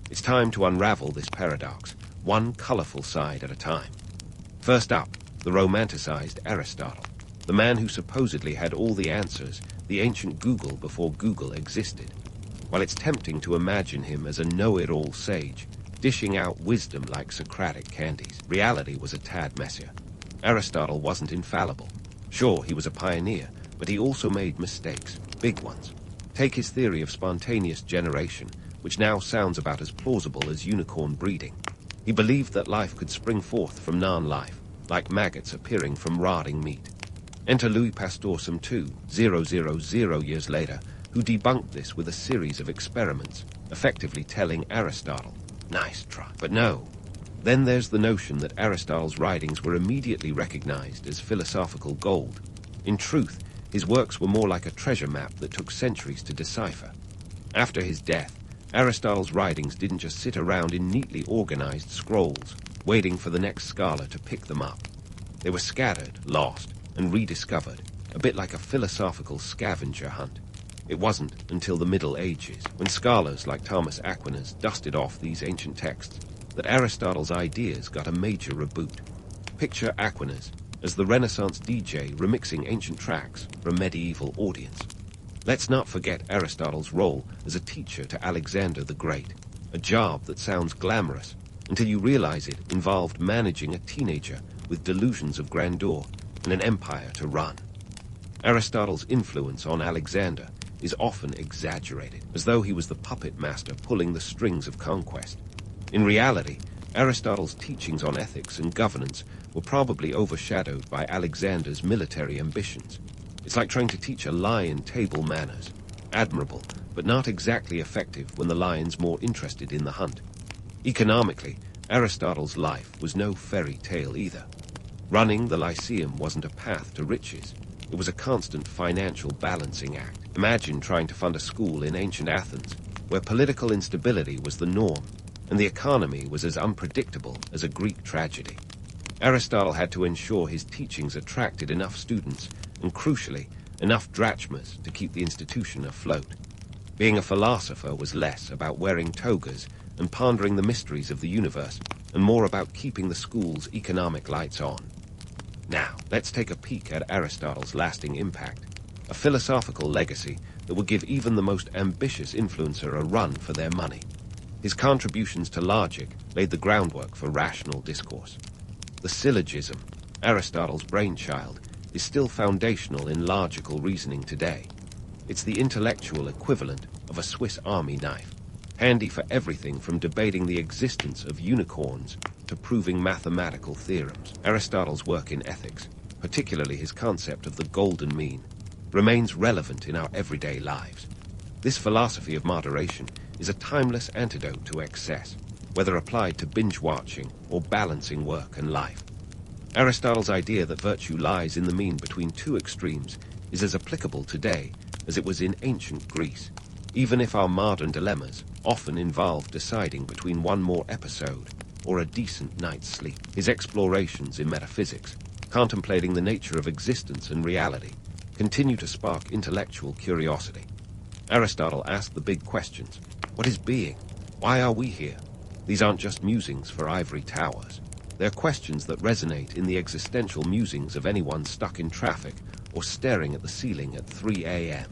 It's time to unravel this paradox, one colorful side at a time. First up, the romanticized Aristotle, the man who supposedly had all the answers, the ancient Google before Google existed. While it's tempting to imagine him as a know-it-all sage, dishing out wisdom like Socratic candies, reality was a tad messier. Aristotle wasn't infallible. Sure, he was a pioneer, but he also made mistakes, big ones. Take his theory of spontaneous generation, which now sounds about as plausible as unicorn breeding. He believed that life could spring forth from non-life, like maggots appearing from rotting meat. Enter Louis Pasteur some 2,000 years later, who debunked this with a series of experiments, effectively telling Aristotle, nice try. But no. Then there's the notion that Aristotle's writings were immediately recognized as philosophical gold. In truth, his works were more like a treasure map that took centuries to decipher. After his death, Aristotle's writings didn't just sit around in neatly organized scrolls, waiting for the next scholar to pick them up. They were scattered, lost, and rediscovered, a bit like a philosophical scavenger hunt. It wasn't until the Middle Ages, when scholars like Thomas Aquinas dusted off these ancient texts, that Aristotle's ideas got a major reboot. Picture Aquinas as the Renaissance DJ remixing ancient tracks for a medieval audience. Let's not forget Aristotle's role as a teacher to Alexander the Great, a job that sounds glamorous until you realize it involved managing a teenager with delusions of grandeur and an empire to run. Aristotle's influence on Alexander is often exaggerated, as though he was the puppet master pulling the strings of conquest. In reality, Aristotle's teachings on ethics and governance were probably overshadowed by Alexander's military ambitions. It's like trying to teach a lion table manners. Admirable, but not exactly effective when the lion's more interested in the hunt. Economically, Aristotle's life was no fairy tale either. Running the Lyceum wasn't a path to riches. It was a constant financial balancing act. Imagine trying to fund a school in ancient Athens, where political instability was the norm, and the economy was as unpredictable as a Greek tragedy. Aristotle had to ensure his teachings attracted enough students, and crucially, enough drachmas to keep the institution afloat. Being a philosopher was less about wearing togas and pondering the mysteries of the universe, and more about keeping the school's economic lights on. Now, let's take a peek at Aristotle's lasting impact, a philosophical legacy that will give even the most ambitious influencer a run for their money. His contributions to logic laid the groundwork for rational discourse. The syllogism, Aristotle's brainchild, is still foundational in logical reasoning today. It's the intellectual equivalent of a Swiss Army knife, handy for everything from debating the existence of unicorns to proving mathematical theorems. Aristotle's work in ethics, particularly his concept of the golden mean, remains relevant in our everyday lives. This philosophy of moderation is a timeless antidote to excess, whether applied to binge-watching or balancing work and life. Aristotle's idea that virtue lies in the mean between two extremes is as applicable today as it was in ancient Greece, even if our modern dilemmas often involve deciding between one more episode or a decent night's sleep. His explorations in metaphysics, contemplating the nature of existence and reality, continue to spark intellectual curiosity. Aristotle asked the big questions. What is being? Why are we here? These aren't just musings for ivory towers. They're questions that resonate in the existential musings of anyone stuck in traffic or staring at the ceiling at 3 a.m.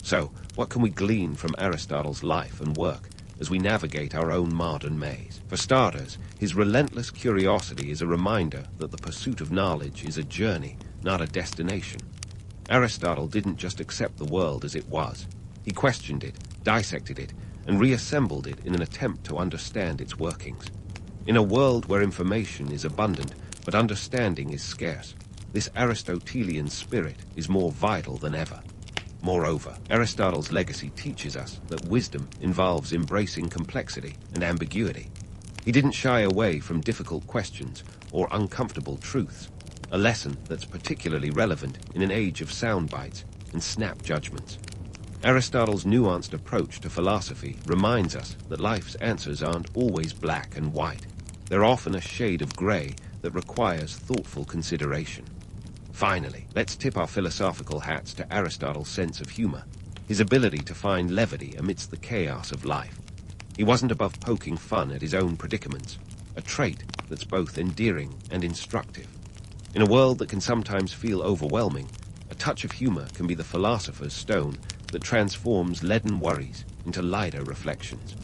So, what can we glean from Aristotle's life and work as we navigate our own modern maze? For starters, his relentless curiosity is a reminder that the pursuit of knowledge is a journey, not a destination. Aristotle didn't just accept the world as it was. He questioned it, dissected it, and reassembled it in an attempt to understand its workings. In a world where information is abundant, but understanding is scarce, this Aristotelian spirit is more vital than ever. Moreover, Aristotle's legacy teaches us that wisdom involves embracing complexity and ambiguity. He didn't shy away from difficult questions or uncomfortable truths, a lesson that's particularly relevant in an age of sound bites and snap judgments. Aristotle's nuanced approach to philosophy reminds us that life's answers aren't always black and white. They're often a shade of gray that requires thoughtful consideration. Finally, let's tip our philosophical hats to Aristotle's sense of humor, his ability to find levity amidst the chaos of life. He wasn't above poking fun at his own predicaments, a trait that's both endearing and instructive. In a world that can sometimes feel overwhelming, a touch of humor can be the philosopher's stone that transforms leaden worries into lighter reflections.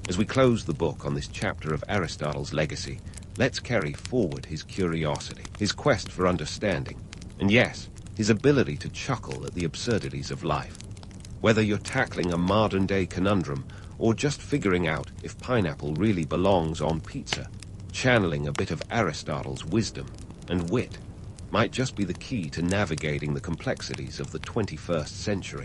As we close the book on this chapter of Aristotle's legacy, let's carry forward his curiosity, his quest for understanding, and yes, his ability to chuckle at the absurdities of life. Whether you're tackling a modern-day conundrum or just figuring out if pineapple really belongs on pizza, channeling a bit of Aristotle's wisdom and wit might just be the key to navigating the complexities of the 21st century.